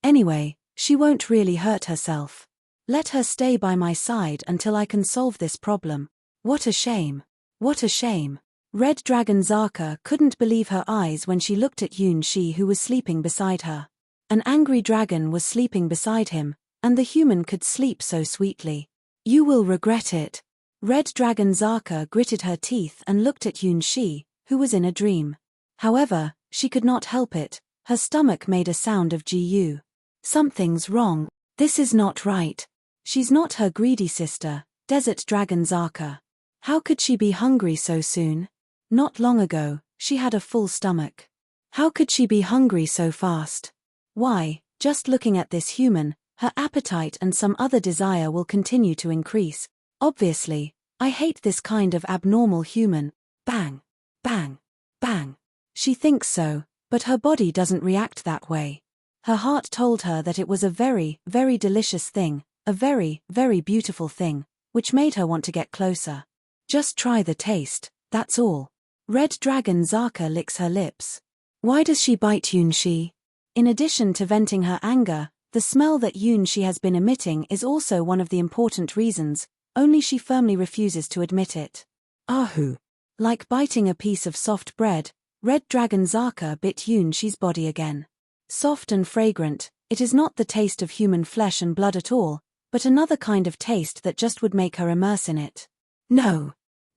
Anyway, she won't really hurt herself. Let her stay by my side until I can solve this problem. What a shame. What a shame. Red Dragon Zaka couldn't believe her eyes when she looked at Yunshi, who was sleeping beside her. An angry dragon was sleeping beside him, and the human could sleep so sweetly. You will regret it. Red Dragon Zaka gritted her teeth and looked at Yunshi, who was in a dream. However, she could not help it. Her stomach made a sound of GU. Something's wrong. This is not right. She's not her greedy sister, Desert Dragon Zaka. How could she be hungry so soon? Not long ago, she had a full stomach. How could she be hungry so fast? Why, just looking at this human, her appetite and some other desire will continue to increase. Obviously, I hate this kind of abnormal human. Bang. Bang. Bang. She thinks so, but her body doesn't react that way. Her heart told her that it was a very, very delicious thing, a very, very beautiful thing, which made her want to get closer. Just try the taste, that's all. Red Dragon Zaka licks her lips. Why does she bite Yunshi? In addition to venting her anger, the smell that Yunshi has been emitting is also one of the important reasons, only she firmly refuses to admit it. Ahu. Like biting a piece of soft bread, Red Dragon Zaka bit Yunshi's body again. Soft and fragrant, it is not the taste of human flesh and blood at all, but another kind of taste that just would make her immerse in it. No.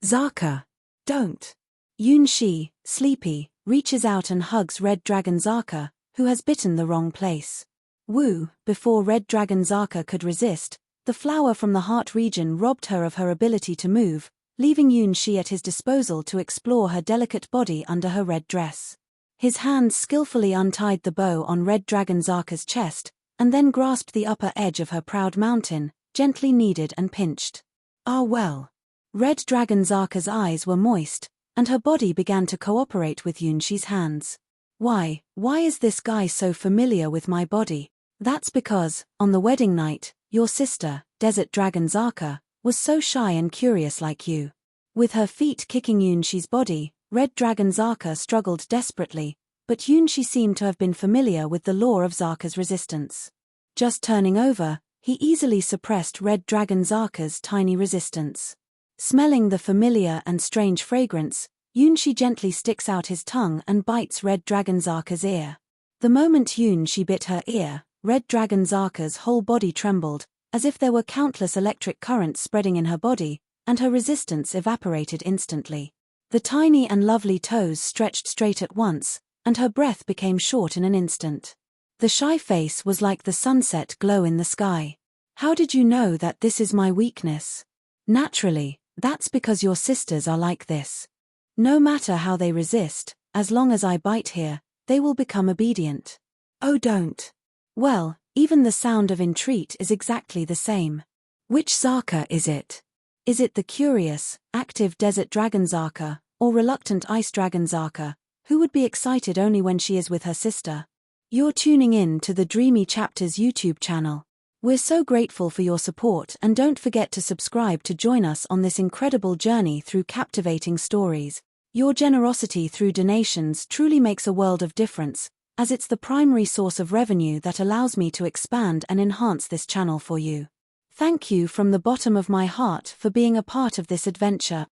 Zaka. Don't. Yunshi, sleepy, reaches out and hugs Red Dragon Zaka, who has bitten the wrong place. Woo, before Red Dragon Zaka could resist, the flower from the heart region robbed her of her ability to move, leaving Yunshi at his disposal to explore her delicate body under her red dress. His hands skillfully untied the bow on Red Dragon Zaka's chest, and then grasped the upper edge of her proud mountain, gently kneaded and pinched. Ah well. Red Dragon Zaka's eyes were moist, and her body began to cooperate with Yunshi's hands. Why is this guy so familiar with my body? That's because, on the wedding night, your sister, Desert Dragon Zaka, was so shy and curious like you. With her feet kicking Yunshi's body, Red Dragon Zaka struggled desperately, but Yunshi seemed to have been familiar with the law of Zaka's resistance. Just turning over, he easily suppressed Red Dragon Zaka's tiny resistance. Smelling the familiar and strange fragrance, Yunshi gently sticks out his tongue and bites Red Dragon Zaka's ear. The moment Yunshi bit her ear, Red Dragon Zaka's whole body trembled, as if there were countless electric currents spreading in her body, and her resistance evaporated instantly. The tiny and lovely toes stretched straight at once, and her breath became short in an instant. The shy face was like the sunset glow in the sky. How did you know that this is my weakness? Naturally, that's because your sisters are like this. No matter how they resist, as long as I bite here, they will become obedient. Oh don't. Well, even the sound of entreat is exactly the same. Which Zaka is it? Is it the curious, active Desert Dragon Zaka, or reluctant Ice Dragon Zaka, who would be excited only when she is with her sister? You're tuning in to the Dreamy Chapters YouTube channel. We're so grateful for your support, and don't forget to subscribe to join us on this incredible journey through captivating stories. Your generosity through donations truly makes a world of difference, as it's the primary source of revenue that allows me to expand and enhance this channel for you. Thank you from the bottom of my heart for being a part of this adventure.